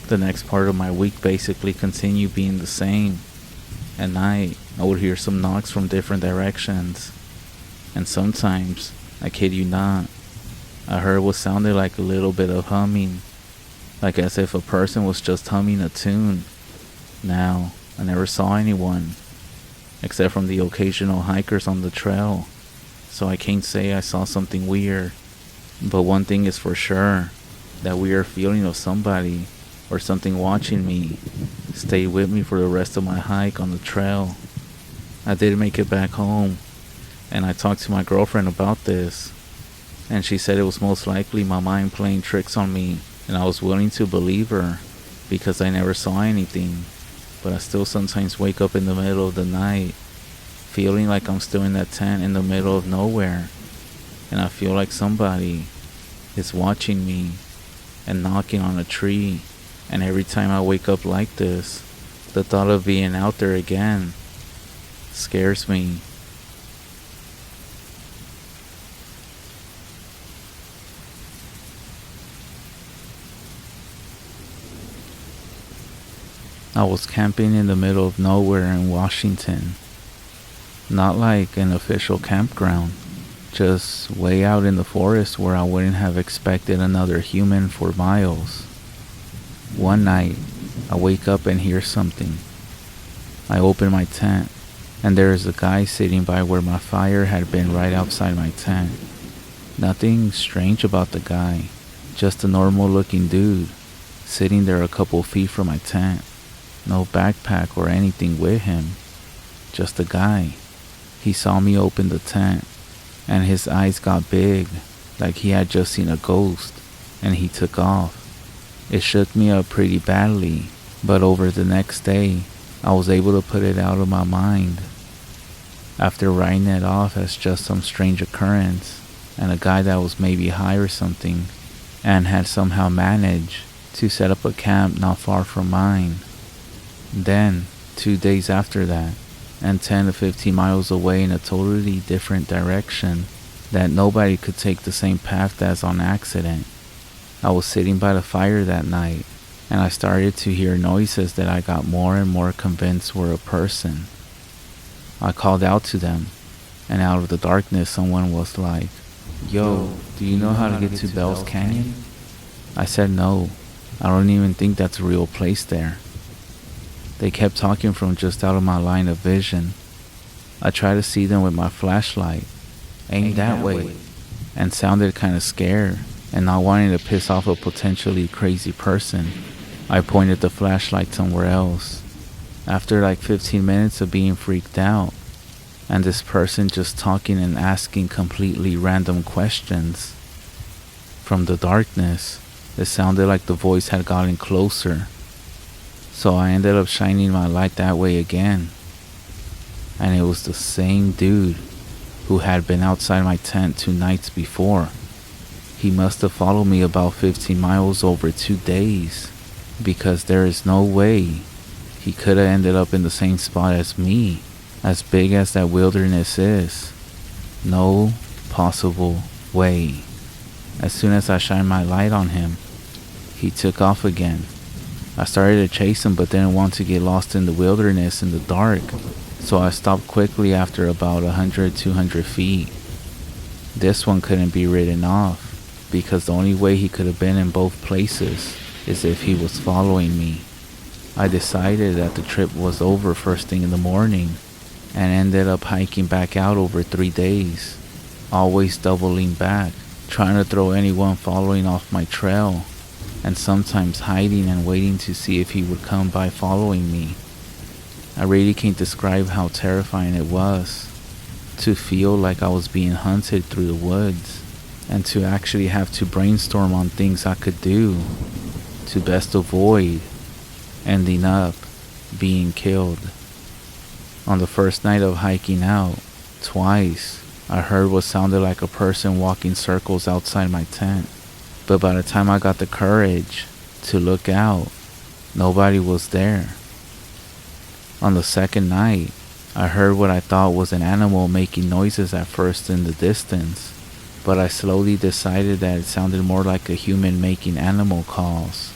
The next part of my week basically continued being the same. At night, I would hear some knocks from different directions. And sometimes, I kid you not, I heard what sounded like a little bit of humming, like as if a person was just humming a tune. Now, I never saw anyone, except from the occasional hikers on the trail, so I can't say I saw something weird. But one thing is for sure, that weird feeling of somebody or something watching me stayed with me for the rest of my hike on the trail. I did make it back home, and I talked to my girlfriend about this, and she said it was most likely my mind playing tricks on me, and I was willing to believe her because I never saw anything. But I still sometimes wake up in the middle of the night feeling like I'm still in that tent in the middle of nowhere, and I feel like somebody is watching me and knocking on a tree. And every time I wake up like this, the thought of being out there again scares me. I was camping in the middle of nowhere in Washington. Not like an official campground, just way out in the forest where I wouldn't have expected another human for miles. One night, I wake up and hear something. I open my tent, and there is a guy sitting by where my fire had been right outside my tent. Nothing strange about the guy, just a normal looking dude, sitting there a couple feet from my tent. No backpack or anything with him, just a guy. He saw me open the tent, and his eyes got big, like he had just seen a ghost, and he took off. It shook me up pretty badly, but over the next day, I was able to put it out of my mind. After writing it off as just some strange occurrence, and a guy that was maybe high or something, and had somehow managed to set up a camp not far from mine. Then, 2 days after that, and 10 to 15 miles away in a totally different direction that nobody could take the same path as on accident, I was sitting by the fire that night, and I started to hear noises that I got more and more convinced were a person. I called out to them, and out of the darkness someone was like, "Yo, do you know how to get to Bell's Canyon?" I said no, I don't even think that's a real place there. They kept talking from just out of my line of vision. I tried to see them with my flashlight, aimed that way, and sounded kinda scared, and not wanting to piss off a potentially crazy person. I pointed the flashlight somewhere else. After like 15 minutes of being freaked out, and this person just talking and asking completely random questions, from the darkness, it sounded like the voice had gotten closer. So I ended up shining my light that way again. And it was the same dude who had been outside my tent 2 nights before. He must have followed me about 15 miles over 2 days, because there is no way he could have ended up in the same spot as me, as big as that wilderness is. No possible way. As soon as I shined my light on him, he took off again. I started to chase him but didn't want to get lost in the wilderness in the dark, so I stopped quickly after about 100-200 feet. This one couldn't be written off, because the only way he could have been in both places is if he was following me. I decided that the trip was over first thing in the morning, and ended up hiking back out over 3 days, always doubling back, trying to throw anyone following off my trail, and sometimes hiding and waiting to see if he would come by following me. I really can't describe how terrifying it was, to feel like I was being hunted through the woods, and to actually have to brainstorm on things I could do to best avoid ending up being killed. On the first night of hiking out, twice, I heard what sounded like a person walking circles outside my tent. But by the time I got the courage to look out, nobody was there. On the second night, I heard what I thought was an animal making noises at first in the distance, but I slowly decided that it sounded more like a human making animal calls.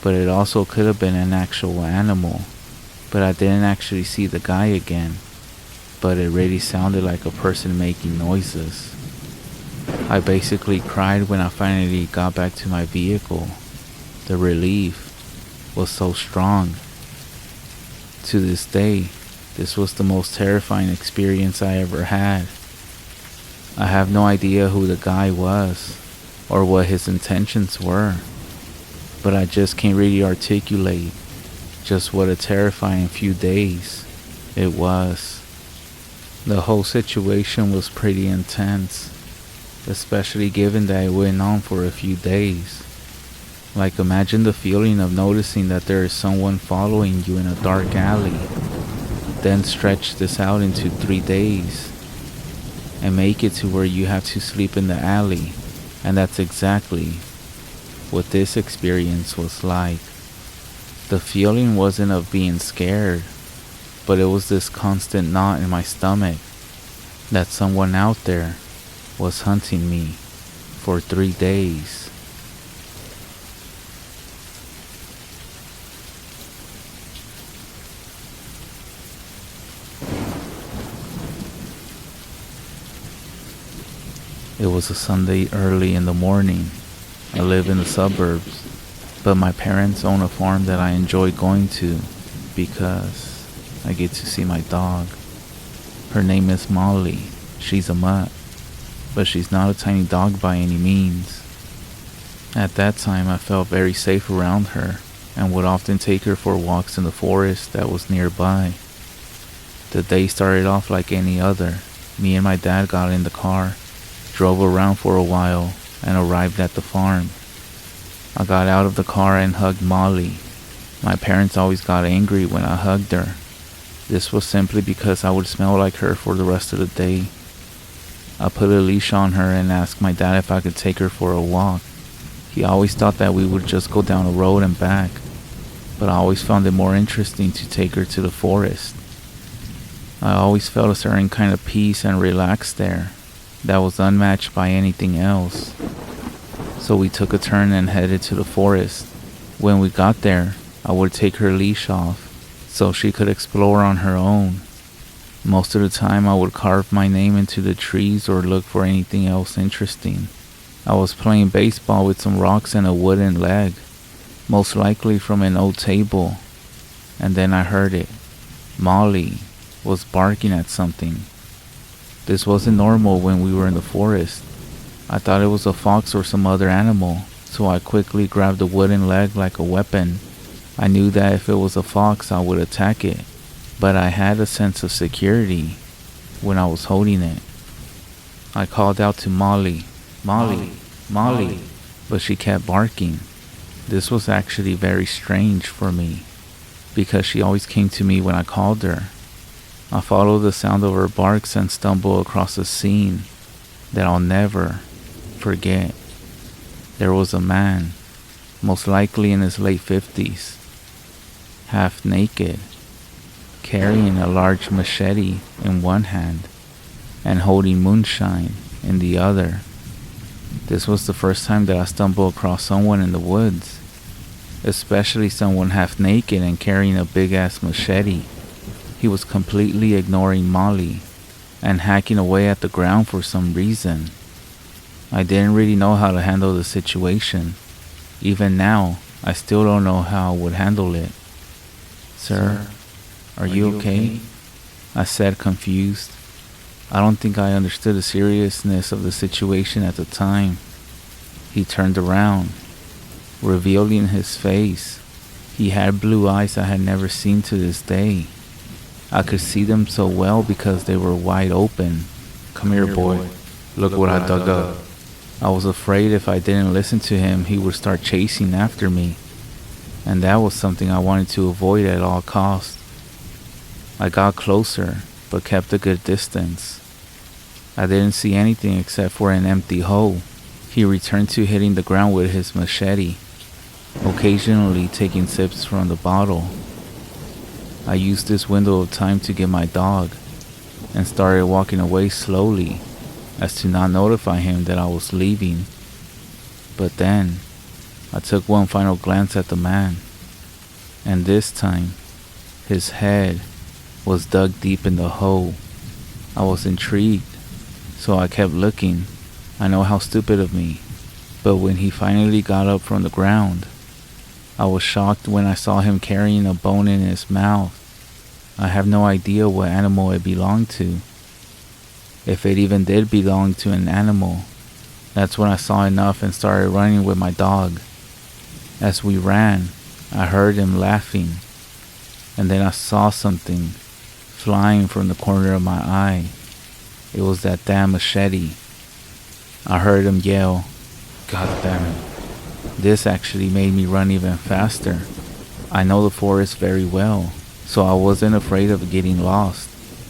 But it also could have been an actual animal, but I didn't actually see the guy again, but it really sounded like a person making noises. I basically cried when I finally got back to my vehicle. The relief was so strong. To this day, this was the most terrifying experience I ever had. I have no idea who the guy was or what his intentions were, but I just can't really articulate just what a terrifying few days it was. The whole situation was pretty intense, especially given that it went on for a few days. Like, imagine the feeling of noticing that there is someone following you in a dark alley, then stretch this out into 3 days, and make it to where you have to sleep in the alley, and that's exactly what this experience was like. The feeling wasn't of being scared, but it was this constant knot in my stomach that someone out there was hunting me for 3 days. It was a Sunday early in the morning. I live in the suburbs, but my parents own a farm that I enjoy going to because I get to see my dog. Her name is Molly. She's a mutt, but she's not a tiny dog by any means. At that time, I felt very safe around her and would often take her for walks in the forest that was nearby. The day started off like any other. Me and my dad got in the car, drove around for a while, and arrived at the farm. I got out of the car and hugged Molly. My parents always got angry when I hugged her. This was simply because I would smell like her for the rest of the day. I put a leash on her and asked my dad if I could take her for a walk. He always thought that we would just go down a road and back, but I always found it more interesting to take her to the forest. I always felt a certain kind of peace and relax there that was unmatched by anything else. So we took a turn and headed to the forest. When we got there, I would take her leash off so she could explore on her own. Most of the time I would carve my name into the trees or look for anything else interesting. I was playing baseball with some rocks and a wooden leg, most likely from an old table, and then I heard it. Molly was barking at something. This wasn't normal when we were in the forest. I thought it was a fox or some other animal, so I quickly grabbed the wooden leg like a weapon. I knew that if it was a fox, I would attack it, but I had a sense of security when I was holding it. I called out to Molly, Molly, Molly, but she kept barking. This was actually very strange for me, because she always came to me when I called her. I followed the sound of her barks and stumbled across a scene that I'll never forget. There was a man, most likely in his late 50s, half naked, carrying a large machete in one hand and holding moonshine in the other. This was the first time that I stumbled across someone in the woods, especially someone half naked and carrying a big-ass machete. He was completely ignoring Molly and hacking away at the ground for some reason. I didn't really know how to handle the situation. Even now, I still don't know how I would handle it. Sir, are you okay? I said, confused. I don't think I understood the seriousness of the situation at the time. He turned around, revealing his face. He had blue eyes I had never seen to this day. I could see them so well because they were wide open. Come here, boy. Look what I dug up. I was afraid if I didn't listen to him, he would start chasing after me, and that was something I wanted to avoid at all costs. I got closer, but kept a good distance. I didn't see anything except for an empty hole. He returned to hitting the ground with his machete, occasionally taking sips from the bottle. I used this window of time to get my dog, and started walking away slowly, as to not notify him that I was leaving. But then, I took one final glance at the man, and this time, his head was dug deep in the hole. I was intrigued, so I kept looking. I know how stupid of me, but when he finally got up from the ground, I was shocked when I saw him carrying a bone in his mouth. I have no idea what animal it belonged to. If it even did belong to an animal. That's when I saw enough and started running with my dog. As we ran, I heard him laughing, and then I saw something flying from the corner of my eye. It was that damn machete. I heard him yell, "God damn it." This actually made me run even faster. I know the forest very well, so I wasn't afraid of getting lost.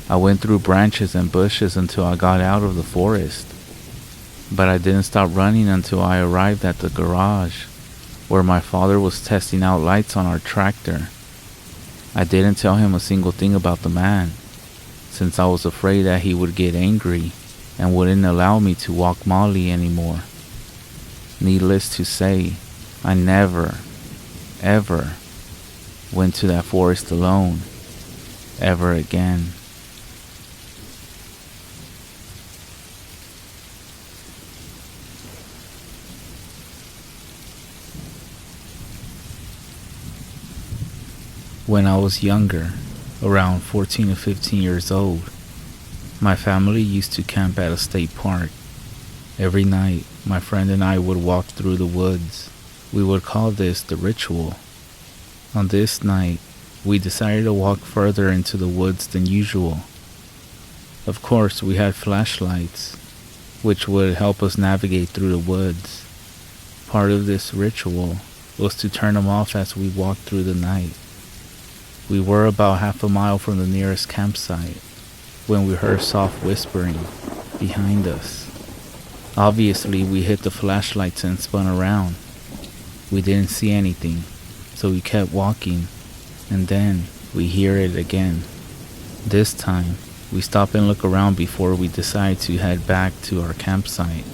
I went through branches and bushes until I got out of the forest. But I didn't stop running until I arrived at the garage, where my father was testing out lights on our tractor. I didn't tell him a single thing about the man, since I was afraid that he would get angry and wouldn't allow me to walk Molly anymore. Needless to say, I never, ever went to that forest alone, ever again. When I was younger, around 14 or 15 years old, my family used to camp at a state park. Every night, my friend and I would walk through the woods. We would call this the ritual. On this night, we decided to walk further into the woods than usual. Of course, we had flashlights, which would help us navigate through the woods. Part of this ritual was to turn them off as we walked through the night. We were about half a mile from the nearest campsite when we heard soft whispering behind us. Obviously, we hit the flashlights and spun around. We didn't see anything, so we kept walking, and then we hear it again. This time, we stop and look around before we decide to head back to our campsite.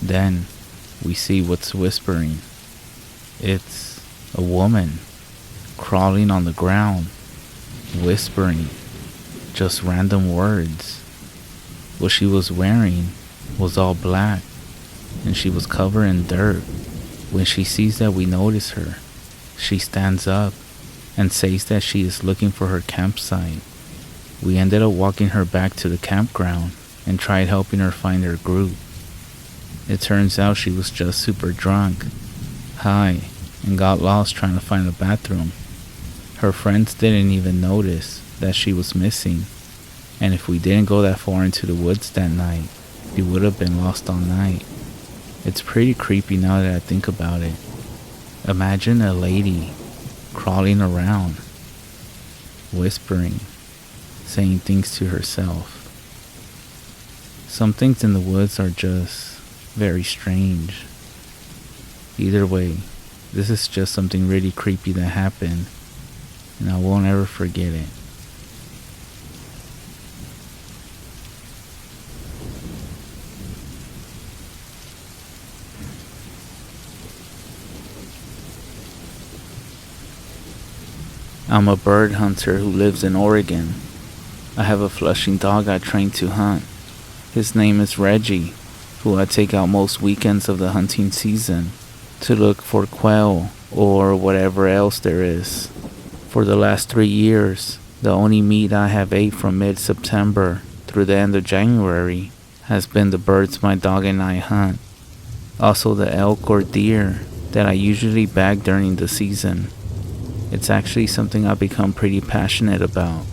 Then, we see what's whispering. It's a woman crawling on the ground, whispering just random words. What she was wearing was all black, and she was covered in dirt. When she sees that we notice her, she stands up and says that she is looking for her campsite. We ended up walking her back to the campground and tried helping her find her group. It turns out she was just super drunk, high, and got lost trying to find a bathroom. Her friends didn't even notice that she was missing, and if we didn't go that far into the woods that night, we would have been lost all night. It's pretty creepy now that I think about it. Imagine a lady crawling around, whispering, saying things to herself. Some things in the woods are just very strange. Either way, this is just something really creepy that happened, and I won't ever forget it. I'm a bird hunter who lives in Oregon. I have a Flushing dog I train to hunt. His name is Reggie, who I take out most weekends of the hunting season to look for quail or whatever else there is. For the last 3 years, the only meat I have ate from mid-September through the end of January has been the birds my dog and I hunt. Also the elk or deer that I usually bag during the season. It's actually something I've become pretty passionate about.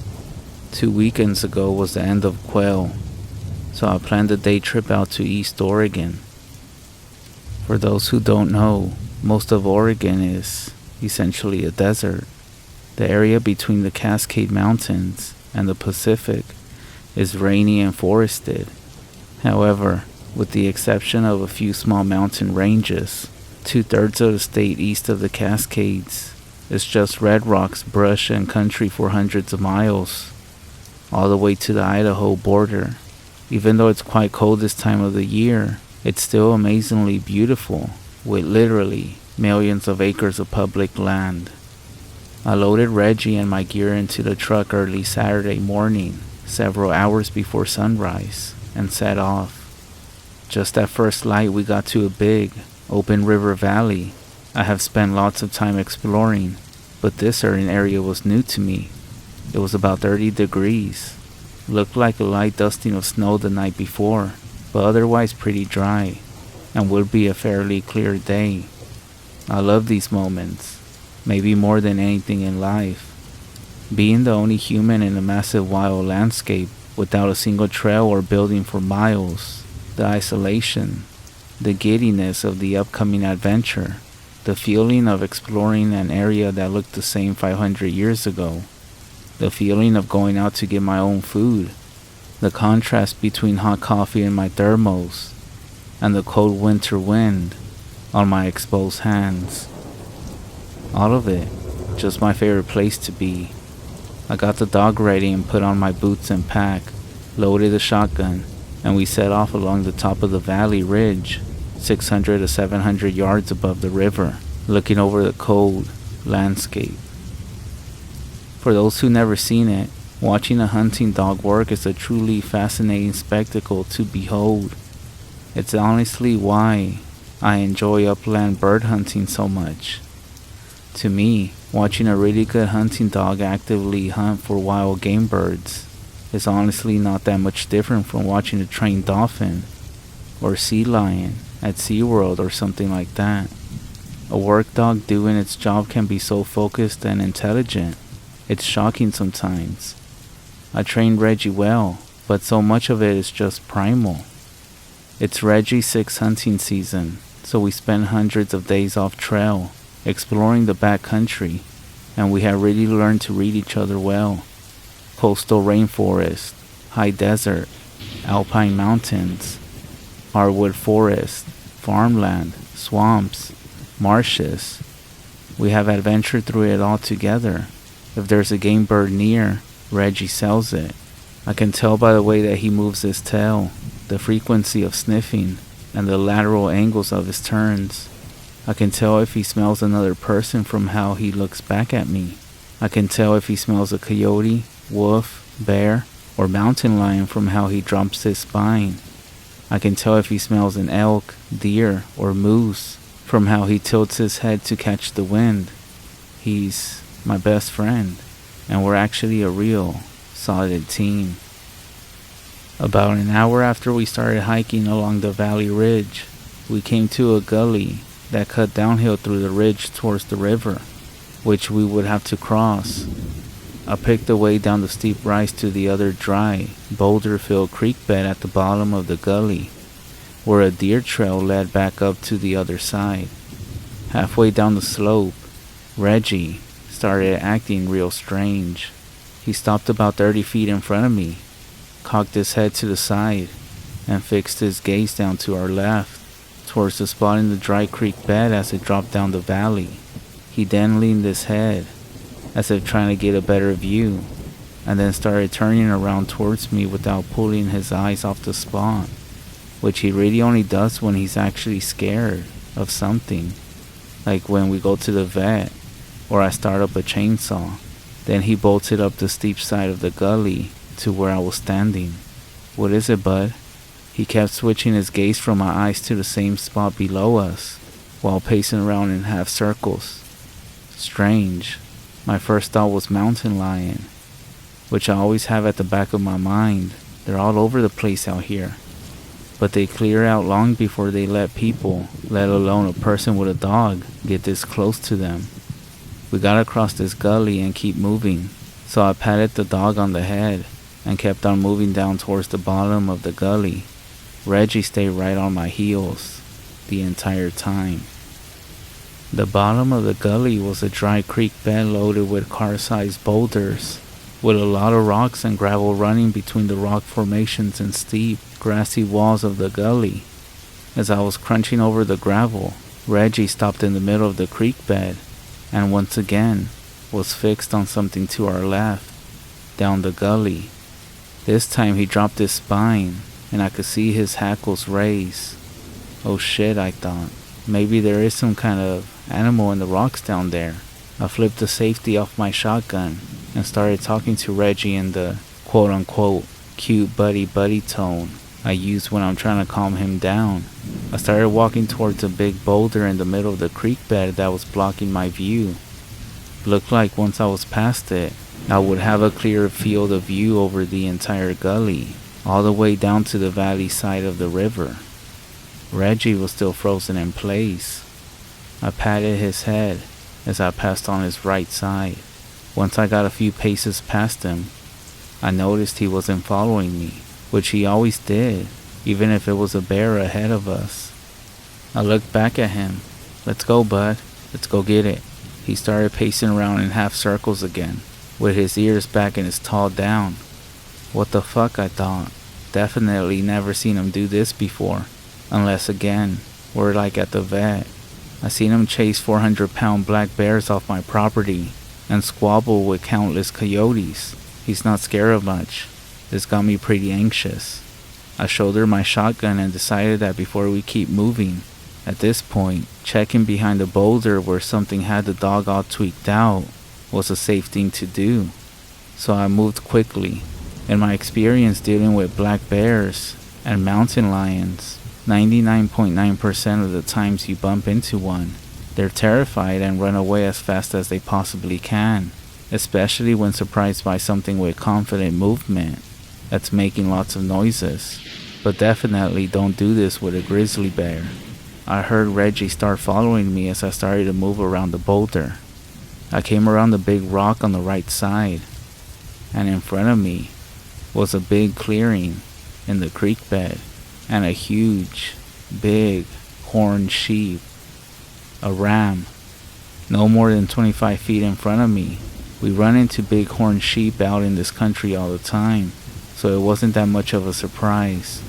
2 weekends ago was the end of quail, so I planned a day trip out to East Oregon. For those who don't know, most of Oregon is essentially a desert. The area between the Cascade Mountains and the Pacific is rainy and forested. However, with the exception of a few small mountain ranges, 2/3 of the state east of the Cascades is just red rocks, brush, and country for hundreds of miles, all the way to the Idaho border. Even though it's quite cold this time of the year, it's still amazingly beautiful, with literally millions of acres of public land. I loaded Reggie and my gear into the truck early Saturday morning, several hours before sunrise, and set off. Just at first light, we got to a big, open river valley. I have spent lots of time exploring, but this certain area was new to me. It was about 30 degrees. Looked like a light dusting of snow the night before, but otherwise pretty dry, and would be a fairly clear day. I love these moments, maybe more than anything in life. Being the only human in a massive wild landscape without a single trail or building for miles, the isolation, the giddiness of the upcoming adventure, the feeling of exploring an area that looked the same 500 years ago, the feeling of going out to get my own food, the contrast between hot coffee in my thermos and the cold winter wind on my exposed hands. All of it, just my favorite place to be. I got the dog ready and put on my boots and pack, loaded the shotgun, and we set off along the top of the valley ridge, 600 to 700 yards above the river, looking over the cold landscape. For those who never seen it, watching a hunting dog work is a truly fascinating spectacle to behold. It's honestly why I enjoy upland bird hunting so much. To me, watching a really good hunting dog actively hunt for wild game birds is honestly not that much different from watching a trained dolphin or sea lion at SeaWorld or something like that. A work dog doing its job can be so focused and intelligent. It's shocking sometimes. I trained Reggie well, but so much of it is just primal. It's Reggie's 6th hunting season, so we spend hundreds of days off trail, exploring the backcountry, and we have really learned to read each other well. Coastal rainforest, high desert, alpine mountains, hardwood forest, farmland, swamps, marshes. We have adventured through it all together. If there's a game bird near, Reggie sells it. I can tell by the way that he moves his tail, the frequency of sniffing, and the lateral angles of his turns. I can tell if he smells another person from how he looks back at me. I can tell if he smells a coyote, wolf, bear, or mountain lion from how he drops his spine. I can tell if he smells an elk, deer, or moose from how he tilts his head to catch the wind. He's my best friend, and we're actually a real, solid team. About an hour after we started hiking along the valley ridge, we came to a gully that cut downhill through the ridge towards the river, which we would have to cross. I picked the way down the steep rise to the other dry, boulder-filled creek bed at the bottom of the gully, where a deer trail led back up to the other side. Halfway down the slope, Reggie started acting real strange. He stopped about 30 feet in front of me, cocked his head to the side, and fixed his gaze down to our left, towards the spot in the dry creek bed as it dropped down the valley. He then leaned his head, as if trying to get a better view, and then started turning around towards me without pulling his eyes off the spot, which he really only does when he's actually scared of something, like when we go to the vet, or I start up a chainsaw. Then he bolted up the steep side of the gully to where I was standing. "What is it, bud?" He kept switching his gaze from my eyes to the same spot below us, while pacing around in half circles. Strange. My first thought was mountain lion, which I always have at the back of my mind. They're all over the place out here, but they clear out long before they let people, let alone a person with a dog, get this close to them. We got across this gully and keep moving, so I patted the dog on the head and kept on moving down towards the bottom of the gully. Reggie stayed right on my heels the entire time. The bottom of the gully was a dry creek bed loaded with car-sized boulders, with a lot of rocks and gravel running between the rock formations and steep, grassy walls of the gully. As I was crunching over the gravel, Reggie stopped in the middle of the creek bed and once again was fixed on something to our left, down the gully. This time he dropped his spine, and I could see his hackles raise. Oh shit, I thought. Maybe there is some kind of animal in the rocks down there. I flipped the safety off my shotgun and started talking to Reggie in the quote-unquote cute buddy tone I use when I'm trying to calm him down. I started walking towards a big boulder in the middle of the creek bed that was blocking my view. Looked like once I was past it, I would have a clear field of view over the entire gully, all the way down to the valley side of the river. Reggie was still frozen in place. I patted his head as I passed on his right side. Once I got a few paces past him, I noticed he wasn't following me, which he always did, even if it was a bear ahead of us. I looked back at him. "Let's go, bud. Let's go get it." He started pacing around in half circles again, with his ears back and his tail down. What the fuck, I thought. Definitely never seen him do this before. Unless again, we're like at the vet. I seen him chase 400-pound black bears off my property and squabble with countless coyotes. He's not scared of much. This got me pretty anxious. I shouldered my shotgun and decided that before we keep moving, at this point, checking behind the boulder where something had the dog all tweaked out was a safe thing to do. So I moved quickly. In my experience dealing with black bears and mountain lions, 99.9% of the times you bump into one, They're terrified and run away as fast as they possibly can, especially when surprised by something with confident movement that's making lots of noises. But definitely don't do this with a grizzly bear. I heard Reggie start following me as I started to move around the boulder. I came around the big rock on the right side, and in front of me was a big clearing in the creek bed and a huge, big, horned sheep, a ram, no more than 25 feet in front of me. We run into big horned sheep out in this country all the time, so it wasn't that much of a surprise.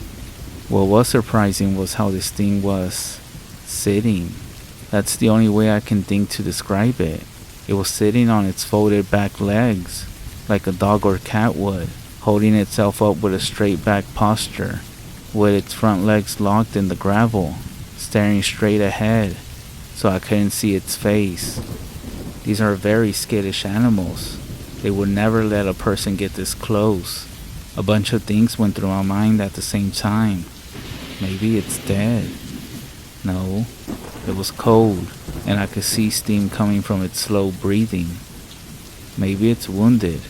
What was surprising was how this thing was sitting. That's the only way I can think to describe it. It was sitting on its folded back legs, like a dog or cat would, holding itself up with a straight back posture, with its front legs locked in the gravel, staring straight ahead, so I couldn't see its face. These are very skittish animals. They would never let a person get this close. A bunch of things went through my mind at the same time. Maybe it's dead. No, it was cold, and I could see steam coming from its slow breathing. Maybe it's wounded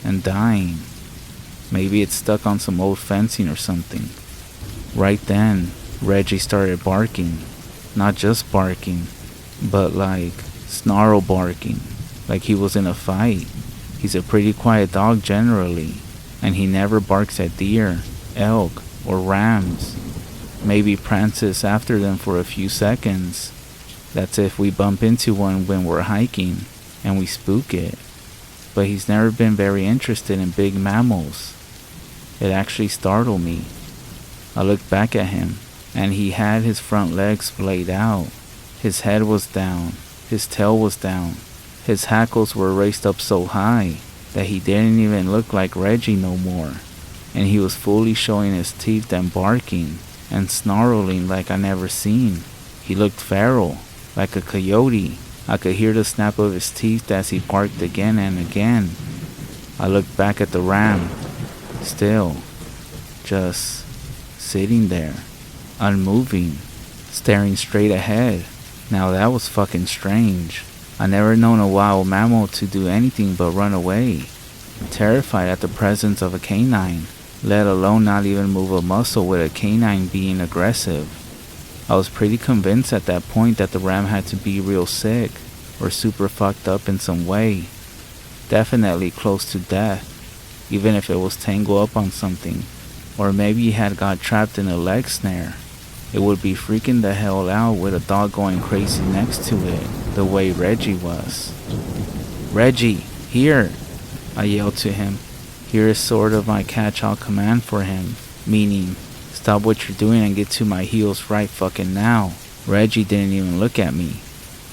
and dying. Maybe it's stuck on some old fencing or something. Right then, Reggie started barking. Not just barking, but like snarl barking, like he was in a fight. He's a pretty quiet dog generally, and he never barks at deer, elk, or rams. Maybe prances after them for a few seconds. That's if we bump into one when we're hiking and we spook it. But he's never been very interested in big mammals. It actually startled me. I looked back at him, and he had his front legs splayed out. His head was down, his tail was down, his hackles were raised up so high that he didn't even look like Reggie no more, and he was fully showing his teeth and barking and snarling like I never seen. He looked feral, like a coyote. I could hear the snap of his teeth as he barked again and again. I looked back at the ram, still, just sitting there, unmoving, staring straight ahead. Now that was fucking strange. I never known a wild mammal to do anything but run away, terrified at the presence of a canine, let alone not even move a muscle with a canine being aggressive. I was pretty convinced at that point that the ram had to be real sick or super fucked up in some way. Definitely close to death, even if it was tangled up on something, or maybe he had got trapped in a leg snare. It would be freaking the hell out with a dog going crazy next to it, the way Reggie was. "Reggie, here!" I yelled to him. Here is sort of my catch-all command for him, meaning, stop what you're doing and get to my heels right fucking now. Reggie didn't even look at me.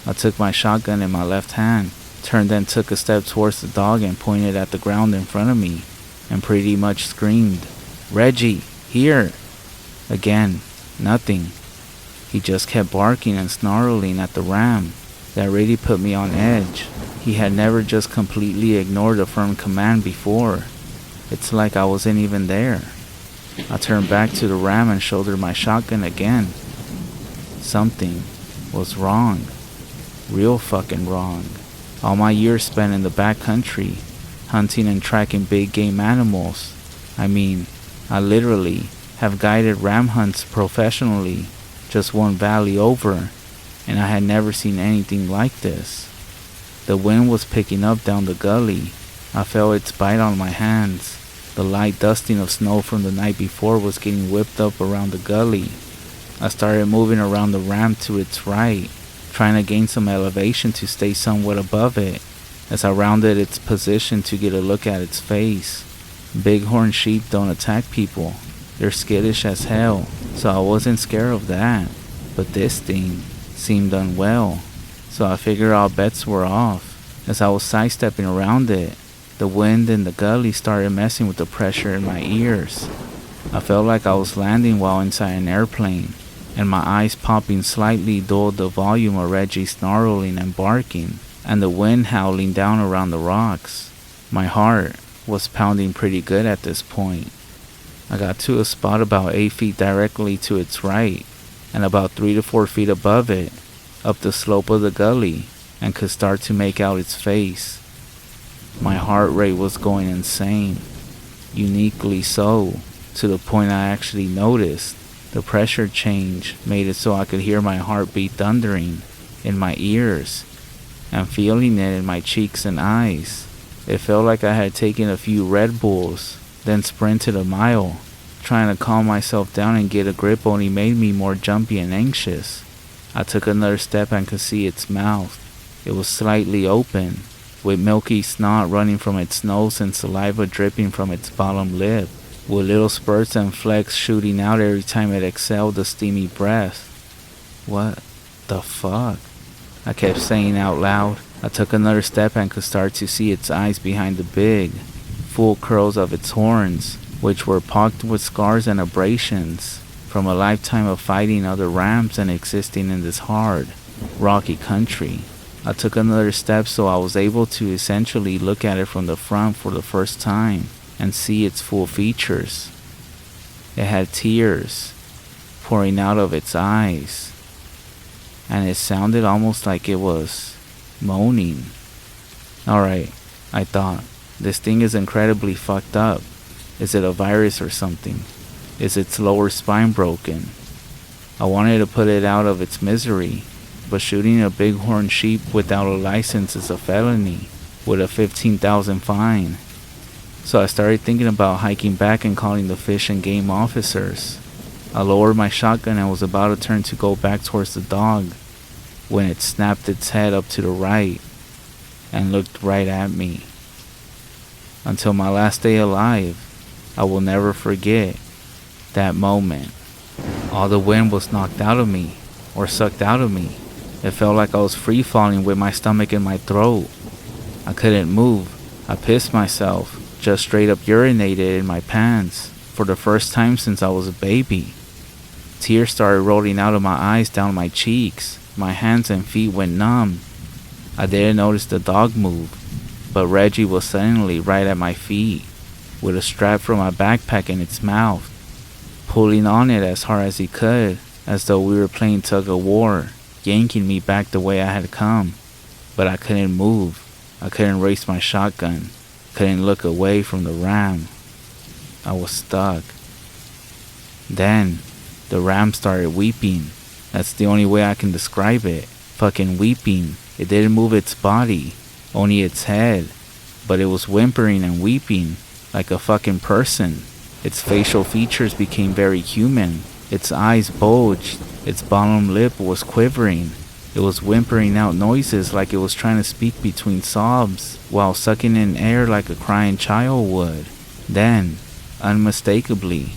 I took my shotgun in my left hand, turned and took a step towards the dog and pointed at the ground in front of me, and pretty much screamed, "Reggie, here!" Again, nothing. He just kept barking and snarling at the ram. That really put me on edge. He had never just completely ignored a firm command before. It's like I wasn't even there. I turned back to the ram and shouldered my shotgun again. Something was wrong. Real fucking wrong. All my years spent in the backcountry, hunting and tracking big game animals. I mean, I literally have guided ram hunts professionally, just one valley over, and I had never seen anything like this. The wind was picking up down the gully. I felt its bite on my hands. The light dusting of snow from the night before was getting whipped up around the gully. I started moving around the ram to its right, trying to gain some elevation to stay somewhat above it, as I rounded its position to get a look at its face. Bighorn sheep don't attack people. They're skittish as hell, so I wasn't scared of that. But this thing seemed unwell, so I figured all bets were off. As I was sidestepping around it, the wind in the gully started messing with the pressure in my ears. I felt like I was landing while inside an airplane, and my eyes popping slightly dulled the volume of Reggie snarling and barking, and the wind howling down around the rocks. My heart was pounding pretty good at this point. I got to a spot about 8 feet directly to its right, and about 3 to 4 feet above it, up the slope of the gully and could start to make out its face. My heart rate was going insane, uniquely so, to the point I actually noticed the pressure change made it so I could hear my heartbeat thundering in my ears and feeling it in my cheeks and eyes. It felt like I had taken a few Red Bulls, then sprinted a mile. Trying to calm myself down and get a grip only made me more jumpy and anxious. I took another step and could see its mouth. It was slightly open, with milky snot running from its nose and saliva dripping from its bottom lip, with little spurts and flecks shooting out every time it exhaled a steamy breath. What the fuck? I kept saying out loud. I took another step and could start to see its eyes behind the big, full curls of its horns, which were pocked with scars and abrasions from a lifetime of fighting other rams and existing in this hard, rocky country. I took another step so I was able to essentially look at it from the front for the first time and see its full features. It had tears pouring out of its eyes, and it sounded almost like it was moaning. Alright, I thought, this thing is incredibly fucked up. Is it a virus or something? Is its lower spine broken? I wanted to put it out of its misery, but shooting a bighorn sheep without a license is a felony with a 15,000 fine. So I started thinking about hiking back and calling the fish and game officers. I lowered my shotgun and was about to turn to go back towards the dog when it snapped its head up to the right and looked right at me. Until my last day alive, I will never forget that moment. All the wind was knocked out of me, or sucked out of me. It felt like I was free falling with my stomach in my throat. I couldn't move. I pissed myself, just straight up urinated in my pants, for the first time since I was a baby. Tears started rolling out of my eyes down my cheeks. My hands and feet went numb. I didn't notice the dog move, but Reggie was suddenly right at my feet, with a strap from my backpack in its mouth, pulling on it as hard as he could, as though we were playing tug of war, yanking me back the way I had come. But I couldn't move. I couldn't raise my shotgun. Couldn't look away from the ram. I was stuck. Then, the ram started weeping. That's the only way I can describe it. Fucking weeping. It didn't move its body, only its head. But it was whimpering and weeping, like a fucking person. Its facial features became very human. Its eyes bulged. Its bottom lip was quivering. It was whimpering out noises like it was trying to speak between sobs, while sucking in air like a crying child would. Then, unmistakably,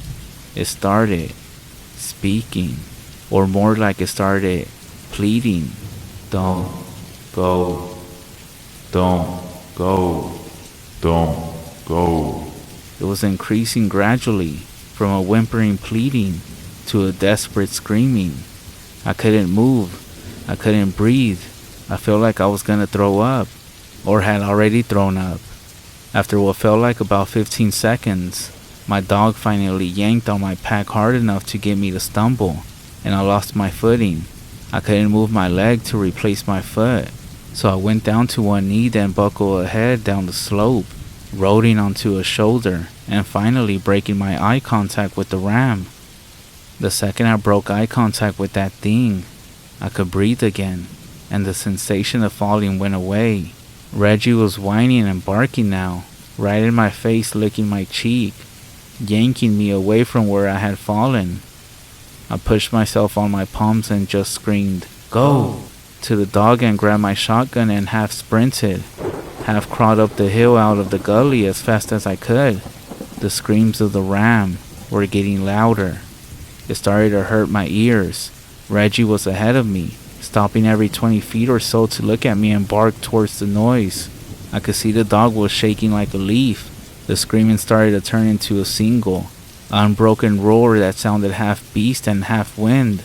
it started speaking. Or more like it started pleading. Don't go. Don't go. Don't go. It was increasing gradually, from a whimpering pleading to a desperate screaming. I couldn't move. I couldn't breathe. I felt like I was gonna throw up, or had already thrown up. After what felt like about 15 seconds, my dog finally yanked on my pack hard enough to get me to stumble, and I lost my footing. I couldn't move my leg to replace my foot, so I went down to one knee, then buckled ahead down the slope, rolling onto a shoulder, and finally breaking my eye contact with the ram. The second I broke eye contact with that thing, I could breathe again, and the sensation of falling went away. Reggie was whining and barking now, right in my face, licking my cheek, yanking me away from where I had fallen. I pushed myself on my palms and just screamed, "Go!" to the dog and grabbed my shotgun and half sprinted, half crawled up the hill out of the gully as fast as I could. The screams of the ram were getting louder. It started to hurt my ears. Reggie was ahead of me, stopping every 20 feet or so to look at me and bark towards the noise. I could see the dog was shaking like a leaf. The screaming started to turn into a single, unbroken roar that sounded half beast and half wind.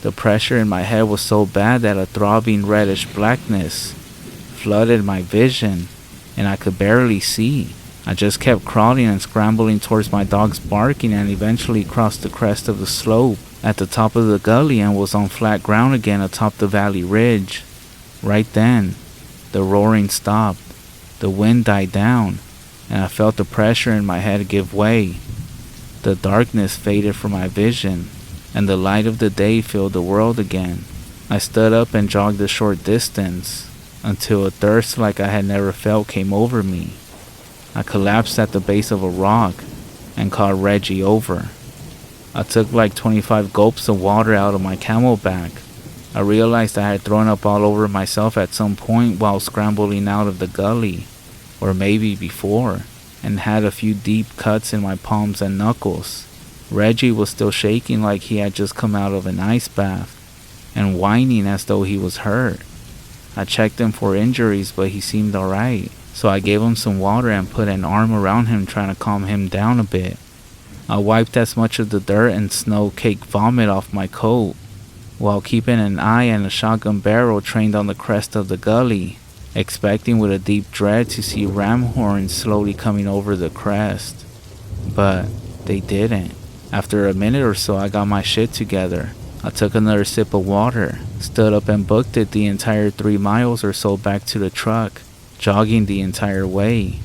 The pressure in my head was so bad that a throbbing reddish blackness flooded my vision, and I could barely see. I just kept crawling and scrambling towards my dogs barking and eventually crossed the crest of the slope at the top of the gully and was on flat ground again atop the valley ridge. Right then, the roaring stopped, the wind died down, and I felt the pressure in my head give way. The darkness faded from my vision, and the light of the day filled the world again. I stood up and jogged a short distance, until a thirst like I had never felt came over me. I collapsed at the base of a rock, and called Reggie over. I took like 25 gulps of water out of my camelback. I realized I had thrown up all over myself at some point while scrambling out of the gully, or maybe before, and had a few deep cuts in my palms and knuckles. Reggie was still shaking like he had just come out of an ice bath, and whining as though he was hurt. I checked him for injuries, but he seemed alright, so I gave him some water and put an arm around him trying to calm him down a bit. I wiped as much of the dirt and snow-caked vomit off my coat, while keeping an eye and a shotgun barrel trained on the crest of the gully, expecting with a deep dread to see ram horns slowly coming over the crest. But they didn't. After a minute or so, I got my shit together. I took another sip of water, stood up and booked it the entire 3 miles or so back to the truck, jogging the entire way.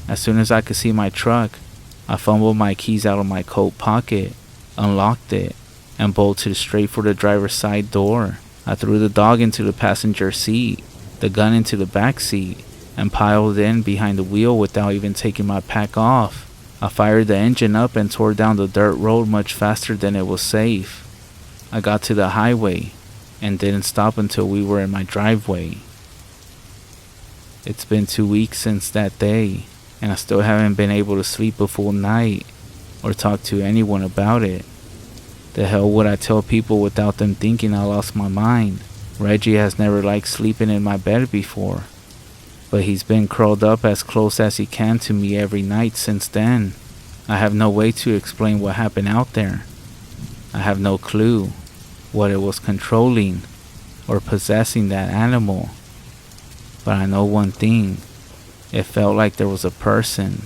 As soon as I could see my truck, I fumbled my keys out of my coat pocket, unlocked it, and bolted straight for the driver's side door. I threw the dog into the passenger seat, the gun into the back seat, and piled in behind the wheel without even taking my pack off. I fired the engine up and tore down the dirt road much faster than it was safe. I got to the highway and didn't stop until we were in my driveway. It's been 2 weeks since that day, and I still haven't been able to sleep a full night or talk to anyone about it. The hell would I tell people without them thinking I lost my mind? Reggie has never liked sleeping in my bed before, but he's been curled up as close as he can to me every night since then. I have no way to explain what happened out there. I have no clue what it was controlling or possessing that animal. But I know one thing. It felt like there was a person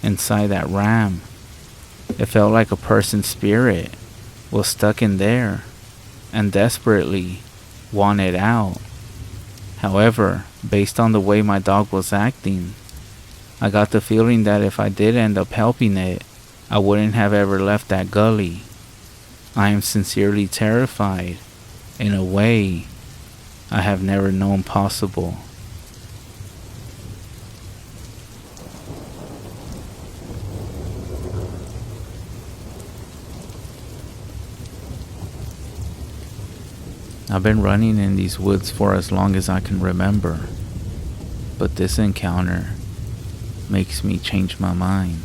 inside that ram. It felt like a person's spirit was stuck in there and desperately wanted out. However, based on the way my dog was acting, I got the feeling that if I did end up helping it, I wouldn't have ever left that gully. I am sincerely terrified in a way I have never known possible. I've been running in these woods for as long as I can remember, but this encounter makes me change my mind.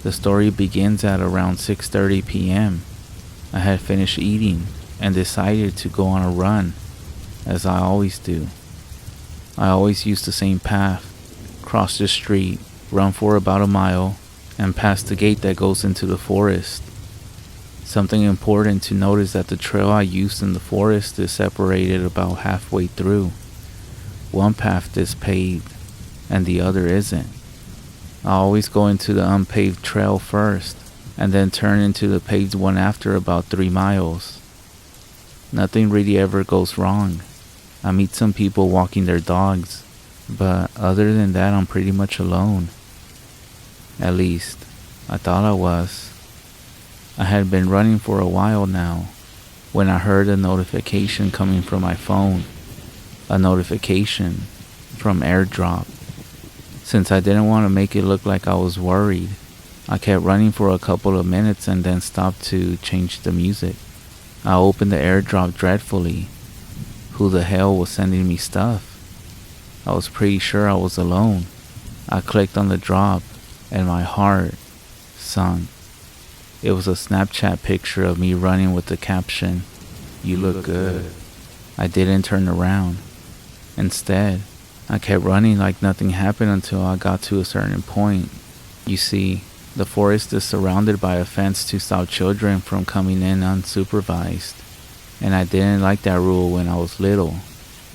The story begins at around 6:30 p.m. I had finished eating and decided to go on a run, as I always do. I always use the same path, cross the street, run for about a mile, and pass the gate that goes into the forest. Something important to note is that the trail I used in the forest is separated about halfway through. One path is paved and the other isn't. I always go into the unpaved trail first and then turn into the paved one after about 3 miles. Nothing really ever goes wrong. I meet some people walking their dogs, but other than that I'm pretty much alone. At least, I thought I was. I had been running for a while now when I heard a notification coming from my phone. A notification from AirDrop. Since I didn't want to make it look like I was worried, I kept running for a couple of minutes and then stopped to change the music. I opened the AirDrop dreadfully. Who the hell was sending me stuff? I was pretty sure I was alone. I clicked on the drop and my heart sunk. It was a Snapchat picture of me running with the caption, "You look good." I didn't turn around. Instead, I kept running like nothing happened until I got to a certain point. You see, the forest is surrounded by a fence to stop children from coming in unsupervised, and I didn't like that rule when I was little,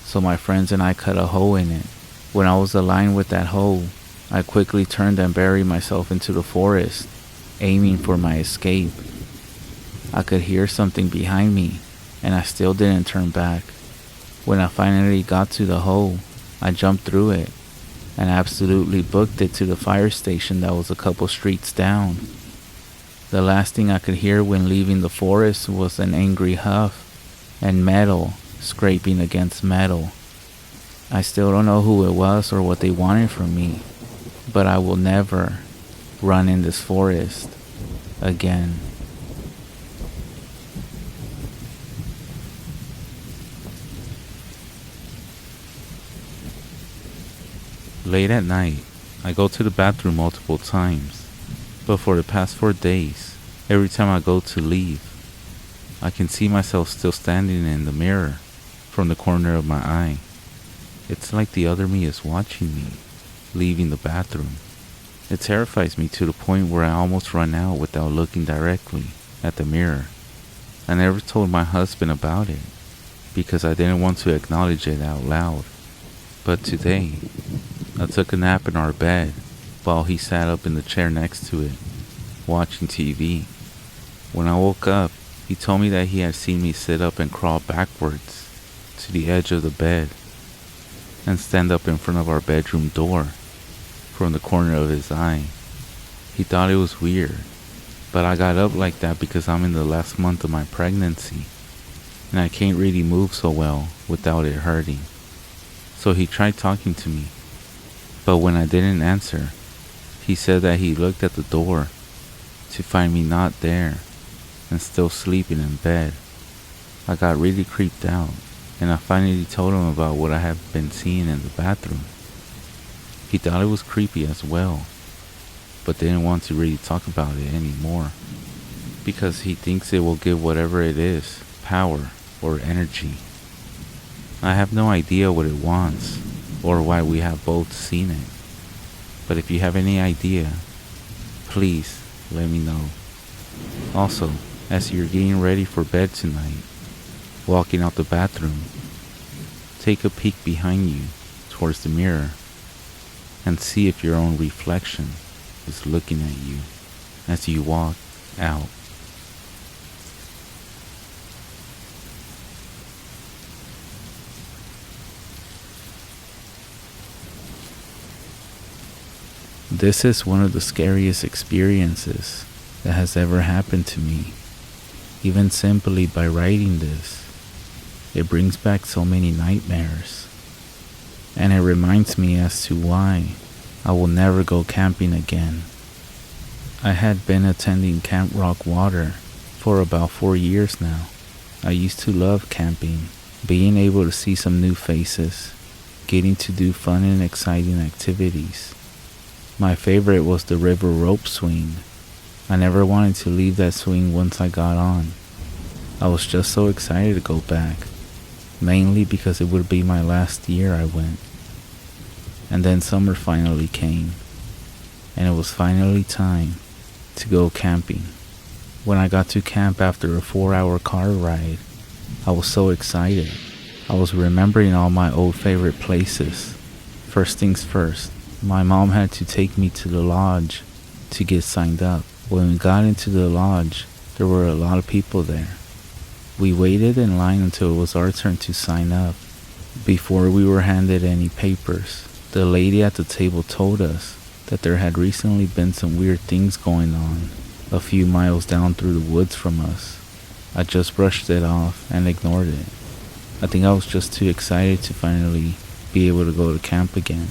so my friends and I cut a hole in it. When I was aligned with that hole, I quickly turned and buried myself into the forest, aiming for my escape. I could hear something behind me, and I still didn't turn back. When I finally got to the hole, I jumped through it, and absolutely booked it to the fire station that was a couple streets down. The last thing I could hear when leaving the forest was an angry huff, and metal scraping against metal. I still don't know who it was or what they wanted from me, but I will never run in this forest again. Late at night, I go to the bathroom multiple times, but for the past 4 days, every time I go to leave, I can see myself still standing in the mirror from the corner of my eye. It's like the other me is watching me, leaving the bathroom. It terrifies me to the point where I almost run out without looking directly at the mirror. I never told my husband about it, because I didn't want to acknowledge it out loud. But today, I took a nap in our bed while he sat up in the chair next to it, watching TV. When I woke up, he told me that he had seen me sit up and crawl backwards to the edge of the bed and stand up in front of our bedroom door from the corner of his eye. He thought it was weird, but I got up like that because I'm in the last month of my pregnancy and I can't really move so well without it hurting. So he tried talking to me, but when I didn't answer, he said that he looked at the door to find me not there and still sleeping in bed. I got really creeped out, and I finally told him about what I had been seeing in the bathroom. He thought it was creepy as well, but didn't want to really talk about it anymore, because he thinks it will give whatever it is power or energy. I have no idea what it wants, or why we have both seen it, but if you have any idea, please let me know. Also, as you're getting ready for bed tonight, walking out the bathroom, take a peek behind you towards the mirror and see if your own reflection is looking at you as you walk out. This is one of the scariest experiences that has ever happened to me. Even simply by writing this, it brings back so many nightmares. And it reminds me as to why I will never go camping again. I had been attending Camp Rock Water for about 4 years now. I used to love camping, being able to see some new faces, getting to do fun and exciting activities. My favorite was the river rope swing. I never wanted to leave that swing once I got on. I was just so excited to go back, mainly because it would be my last year I went. And then summer finally came, and it was finally time to go camping. When I got to camp after a 4-hour car ride, I was so excited. I was remembering all my old favorite places. First things first, my mom had to take me to the lodge to get signed up. When we got into the lodge, there were a lot of people there. We waited in line until it was our turn to sign up. Before we were handed any papers, the lady at the table told us that there had recently been some weird things going on a few miles down through the woods from us. I just brushed it off and ignored it. I think I was just too excited to finally be able to go to camp again.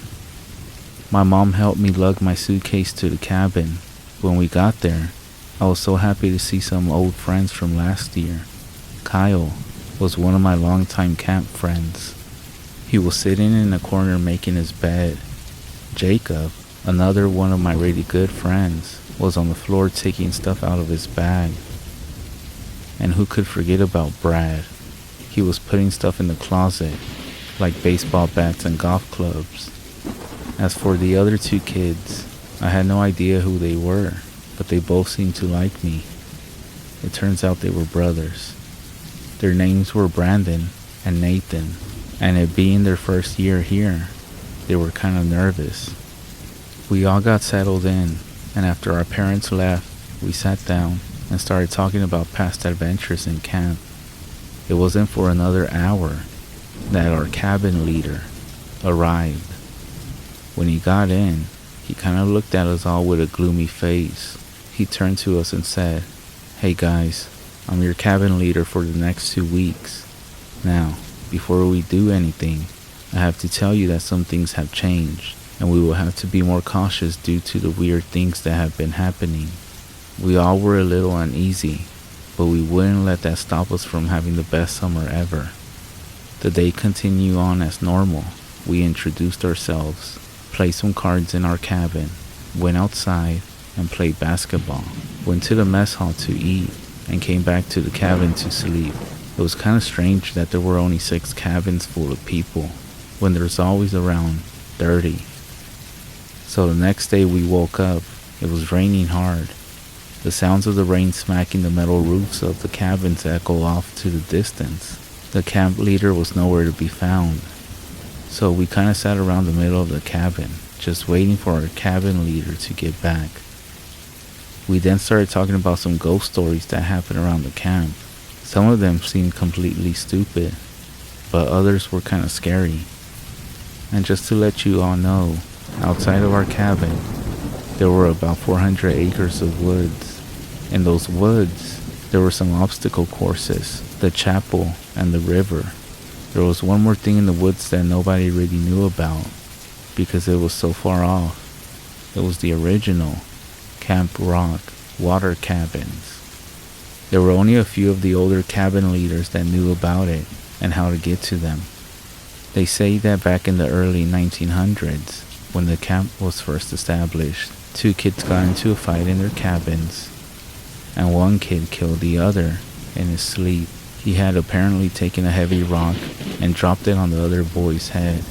My mom helped me lug my suitcase to the cabin. When we got there, I was so happy to see some old friends from last year. Kyle was one of my longtime camp friends. He was sitting in a corner making his bed. Jacob, another one of my really good friends, was on the floor taking stuff out of his bag. And who could forget about Brad? He was putting stuff in the closet, like baseball bats and golf clubs. As for the other 2 kids, I had no idea who they were, but they both seemed to like me. It turns out they were brothers. Their names were Brandon and Nathan, and it being their first year here, they were kind of nervous. We all got settled in, and after our parents left, we sat down and started talking about past adventures in camp. It wasn't for another hour that our cabin leader arrived. When he got in, he kind of looked at us all with a gloomy face. He turned to us and said, "Hey guys, I'm your cabin leader for the next 2 weeks. Now, before we do anything, I have to tell you that some things have changed, and we will have to be more cautious due to the weird things that have been happening." We all were a little uneasy, but we wouldn't let that stop us from having the best summer ever. The day continued on as normal. We introduced ourselves, played some cards in our cabin, went outside and played basketball, went to the mess hall to eat, and came back to the cabin to sleep. It was kind of strange that there were only 6 cabins full of people, when there's always around 30. So the next day we woke up. It was raining hard. The sounds of the rain smacking the metal roofs of the cabins echo off to the distance. The camp leader was nowhere to be found. So we kind of sat around the middle of the cabin, just waiting for our cabin leader to get back. We then started talking about some ghost stories that happened around the camp. Some of them seemed completely stupid, but others were kind of scary. And just to let you all know, outside of our cabin, there were about 400 acres of woods. In those woods, there were some obstacle courses, the chapel, and the river. There was one more thing in the woods that nobody really knew about, because it was so far off. It was the original Camp Rock water cabins. There were only a few of the older cabin leaders that knew about it and how to get to them. They say that back in the early 1900s, when the camp was first established, 2 kids got into a fight in their cabins, and one kid killed the other in his sleep. He had apparently taken a heavy rock and dropped it on the other boy's head.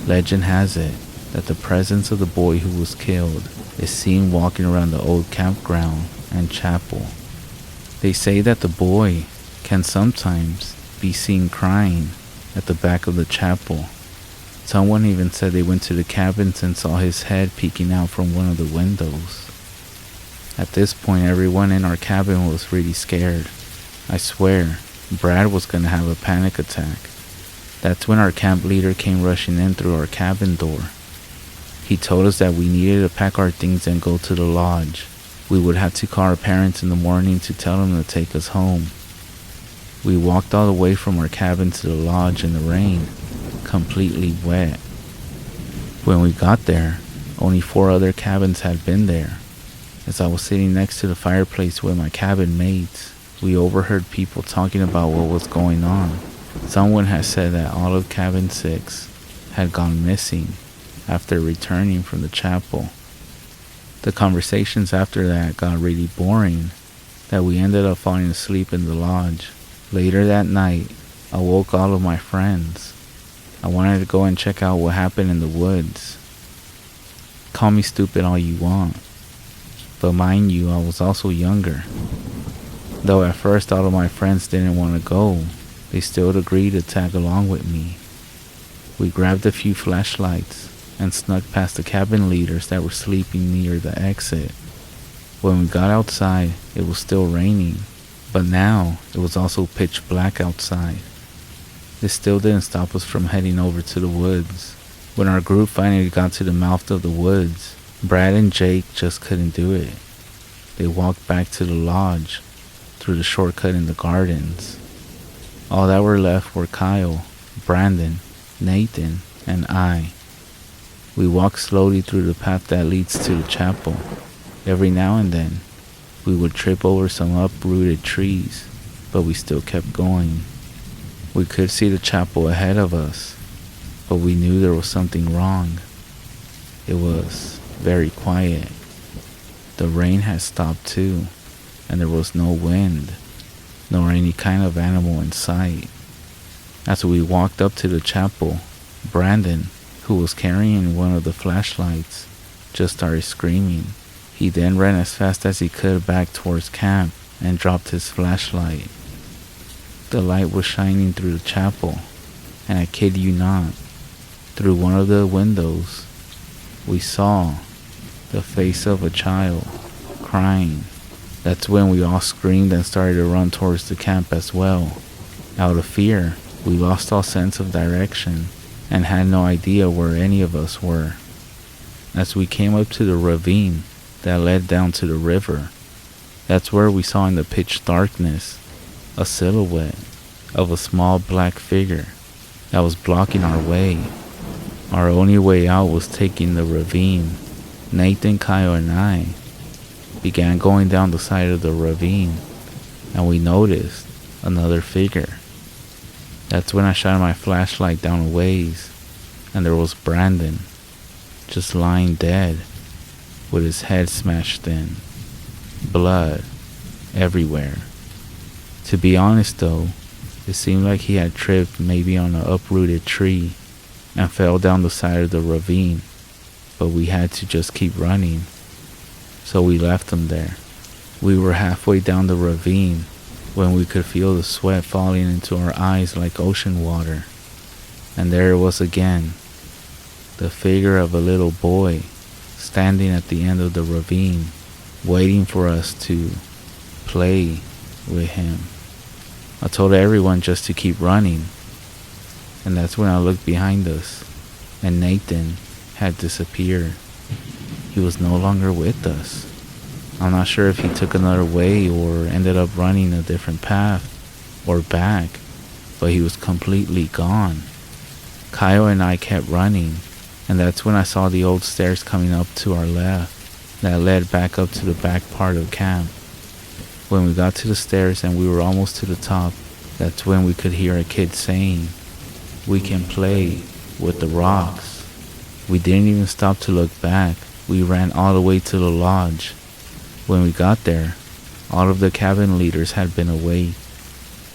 Legend has it that the presence of the boy who was killed is seen walking around the old campground and chapel. They say that the boy can sometimes be seen crying at the back of the chapel. Someone even said they went to the cabins and saw his head peeking out from one of the windows. At this point, everyone in our cabin was really scared. I swear, Brad was gonna have a panic attack. That's when our camp leader came rushing in through our cabin door. He told us that we needed to pack our things and go to the lodge. We would have to call our parents in the morning to tell them to take us home. We walked all the way from our cabin to the lodge in the rain, completely wet. When we got there, only 4 other cabins had been there. As I was sitting next to the fireplace with my cabin mates, we overheard people talking about what was going on. Someone had said that all of cabin 6 had gone missing after returning from the chapel. The conversations after that got really boring, that we ended up falling asleep in the lodge. Later that night, I woke all of my friends. I wanted to go and check out what happened in the woods. Call me stupid all you want, but mind you, I was also younger. Though at first all of my friends didn't want to go, they still agreed to tag along with me. We grabbed a few flashlights and snuck past the cabin leaders that were sleeping near the exit. When we got outside, it was still raining, but now it was also pitch black outside. This still didn't stop us from heading over to the woods. When our group finally got to the mouth of the woods, Brad and Jake just couldn't do it. They walked back to the lodge through the shortcut in the gardens. All that were left were Kyle, Brandon, Nathan, and I. We walked slowly through the path that leads to the chapel. Every now and then, we would trip over some uprooted trees, but we still kept going. We could see the chapel ahead of us, but we knew there was something wrong. It was very quiet. The rain had stopped too, and there was no wind, nor any kind of animal in sight. As we walked up to the chapel, Brandon, who was carrying one of the flashlights, just started screaming. He then ran as fast as he could back towards camp and dropped his flashlight. The light was shining through the chapel, and I kid you not, through one of the windows, we saw the face of a child, crying. That's when we all screamed and started to run towards the camp as well. Out of fear, we lost all sense of direction and had no idea where any of us were. As we came up to the ravine that led down to the river, that's where we saw in the pitch darkness a silhouette of a small black figure that was blocking our way. Our only way out was taking the ravine. Nathan, Kyle, and I began going down the side of the ravine, and we noticed another figure. That's when I shined my flashlight down a ways, and there was Brandon, just lying dead, with his head smashed in, blood everywhere. To be honest though, it seemed like he had tripped maybe on an uprooted tree and fell down the side of the ravine, but we had to just keep running, so we left him there. We were halfway down the ravine when we could feel the sweat falling into our eyes like ocean water, and there it was again, the figure of a little boy standing at the end of the ravine, waiting for us to play with him. I told everyone just to keep running, and that's when I looked behind us, and Nathan had disappeared. He was no longer with us. I'm not sure if he took another way or ended up running a different path or back, but he was completely gone. Kyle and I kept running, and that's when I saw the old stairs coming up to our left that led back up to the back part of camp. When we got to the stairs and we were almost to the top, that's when we could hear a kid saying, "We can play with the rocks." We didn't even stop to look back. We ran all the way to the lodge. When we got there, all of the cabin leaders had been away.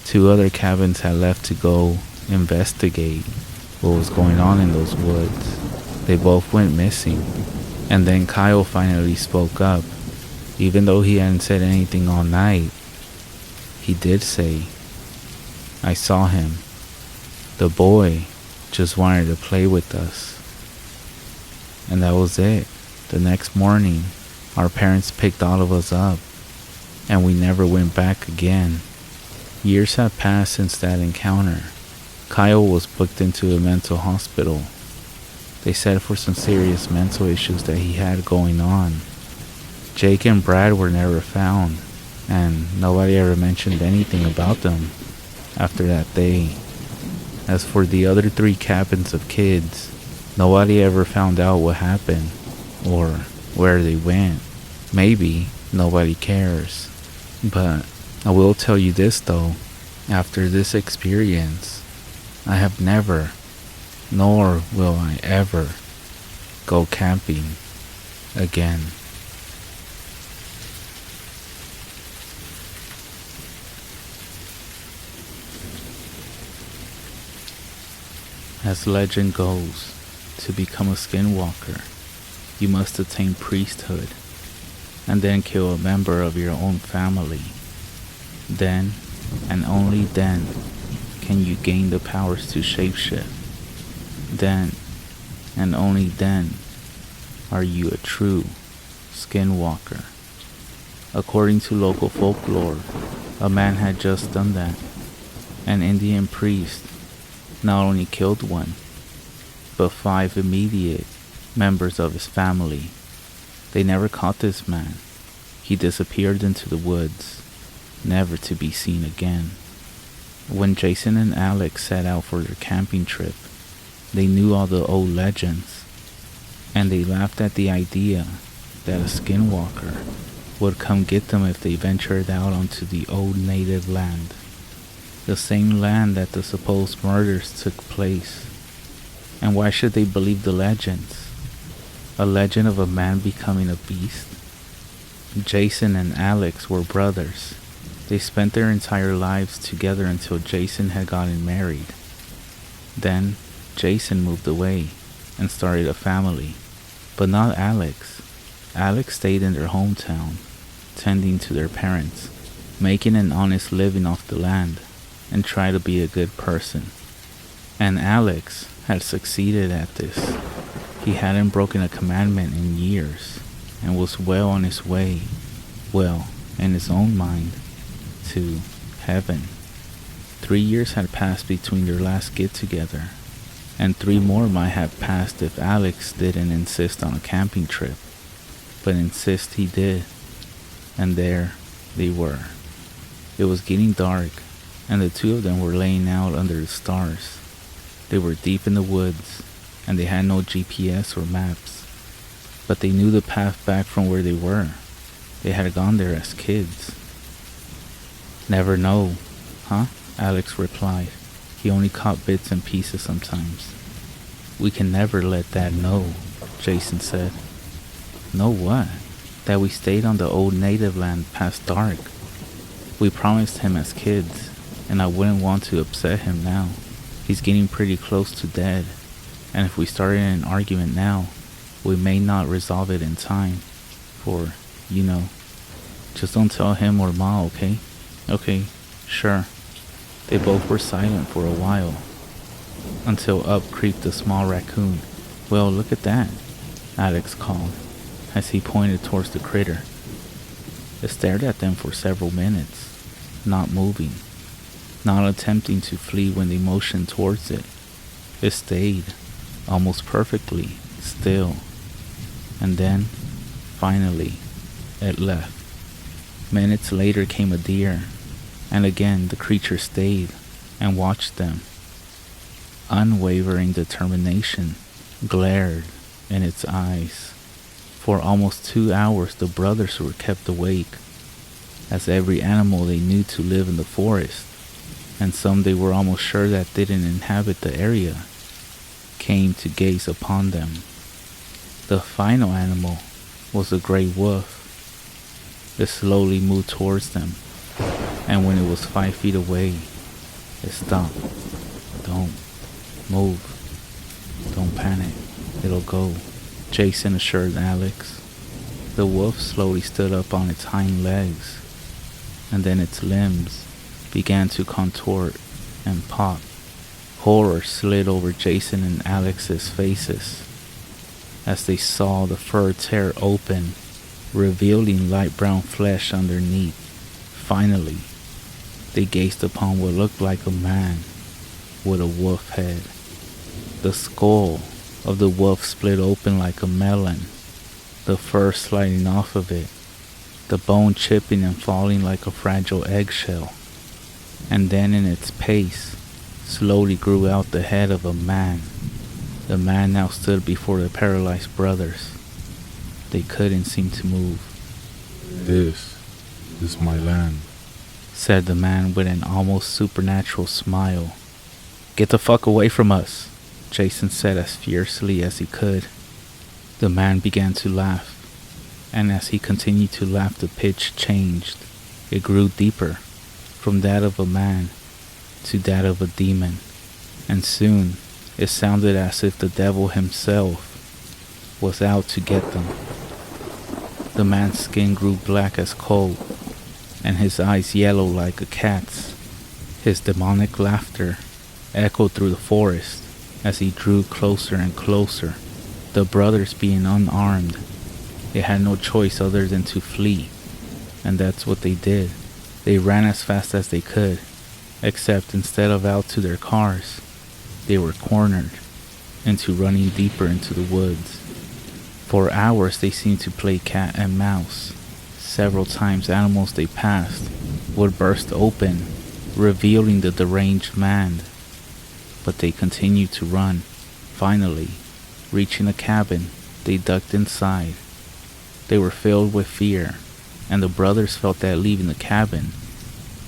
2 other cabins had left to go investigate what was going on in those woods. They both went missing, and then Kyle finally spoke up. Even though he hadn't said anything all night, he did say, "I saw him. The boy just wanted to play with us." And that was it. The next morning, our parents picked all of us up, and we never went back again. Years have passed since that encounter. Kyle was booked into a mental hospital. They said for some serious mental issues that he had going on. Jake and Brad were never found, and nobody ever mentioned anything about them after that day. As for the other 3 cabins of kids, nobody ever found out what happened or where they went. Maybe nobody cares. But I will tell you this though, after this experience, I have never, nor will I ever, go camping again. As legend goes, to become a skinwalker, you must attain priesthood, and then kill a member of your own family. Then, and only then, can you gain the powers to shapeshift. Then, and only then, are you a true skinwalker. According to local folklore, a man had just done that. An Indian priest not only killed one, but 5 immediate members of his family. They never caught this man. He disappeared into the woods, never to be seen again. When Jason and Alex set out for their camping trip, they knew all the old legends, and they laughed at the idea that a skinwalker would come get them if they ventured out onto the old native land. The same land that the supposed murders took place. And why should they believe the legends? A legend of a man becoming a beast? Jason and Alex were brothers. They spent their entire lives together until Jason had gotten married. Then, Jason moved away and started a family. But not Alex. Alex stayed in their hometown, tending to their parents, making an honest living off the land, and try to be a good person. And Alex had succeeded at this. He hadn't broken a commandment in years. and was well on his way, well, in his own mind, to heaven. 3 years had passed between their last get-together, and 3 more might have passed if Alex didn't insist on a camping trip. But insist he did, and there they were. It was getting dark, and the two of them were laying out under the stars. They were deep in the woods, and they had no GPS or maps, but they knew the path back from where they were. They had gone there as kids. Never know, huh? Alex replied. He only caught bits and pieces sometimes. We can never let Dad know, Jason said. Know what? That we stayed on the old native land past dark. We promised him as kids, and I wouldn't want to upset him now. He's getting pretty close to dead, and if we started an argument now, we may not resolve it in time. For, just don't tell him or Ma, okay? Okay, sure. They both were silent for a while, until up creeped a small raccoon. Well, look at that, Alex called, as he pointed towards the critter. It stared at them for several minutes, not moving, not attempting to flee when they motioned towards it. It stayed, almost perfectly, still. And then, finally, it left. Minutes later came a deer, and again the creature stayed and watched them. Unwavering determination glared in its eyes. For almost 2 hours the brothers were kept awake, as every animal they knew to live in the forest, and some they were almost sure that didn't inhabit the area, came to gaze upon them. The final animal was a gray wolf. It slowly moved towards them, and when it was 5 feet away, it stopped. Don't move. Don't panic. It'll go, Jason assured Alex. The wolf slowly stood up on its hind legs, and then its limbs began to contort and pop. Horror slid over Jason and Alex's faces as they saw the fur tear open, revealing light brown flesh underneath. Finally, they gazed upon what looked like a man with a wolf head. The skull of the wolf split open like a melon, the fur sliding off of it, the bone chipping and falling like a fragile eggshell. And then in its pace, slowly grew out the head of a man. The man now stood before the paralyzed brothers. They couldn't seem to move. This is my land, said the man with an almost supernatural smile. Get the fuck away from us, Jason said as fiercely as he could. The man began to laugh, and as he continued to laugh the pitch changed. It grew deeper, from that of a man to that of a demon, and soon it sounded as if the devil himself was out to get them. The man's skin grew black as coal, and his eyes yellow like a cat's. His demonic laughter echoed through the forest as he drew closer and closer. The brothers being unarmed, they had no choice other than to flee, and that's what they did. They ran as fast as they could, except instead of out to their cars, they were cornered into running deeper into the woods. For hours they seemed to play cat and mouse. Several times animals they passed would burst open, revealing the deranged man, but they continued to run. Finally, reaching a cabin, they ducked inside. They were filled with fear, and the brothers felt that leaving the cabin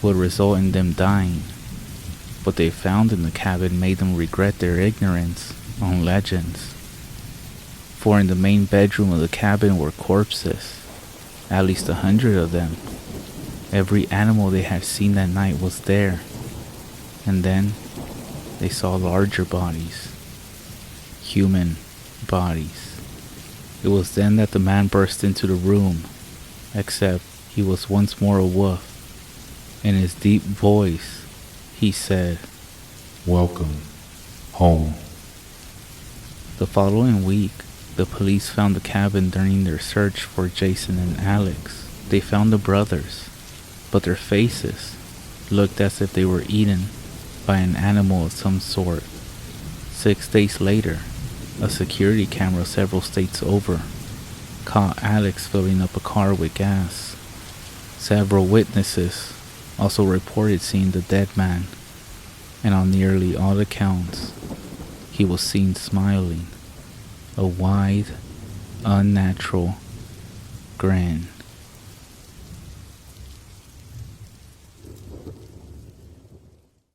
would result in them dying. What they found in the cabin made them regret their ignorance on legends. For in the main bedroom of the cabin were corpses, at least 100 of them. Every animal they had seen that night was there. And then they saw larger bodies, human bodies. It was then that the man burst into the room, except he was once more a wolf. In his deep voice, he said, "Welcome home." The following week, The police found the cabin during their search for Jason and Alex. They found the brothers, but their faces looked as if they were eaten by an animal of some sort. 6 days later, a security camera several states over caught Alex filling up a car with gas. Several witnesses also reported seeing the dead man, and on nearly all accounts, he was seen smiling, a wide, unnatural grin.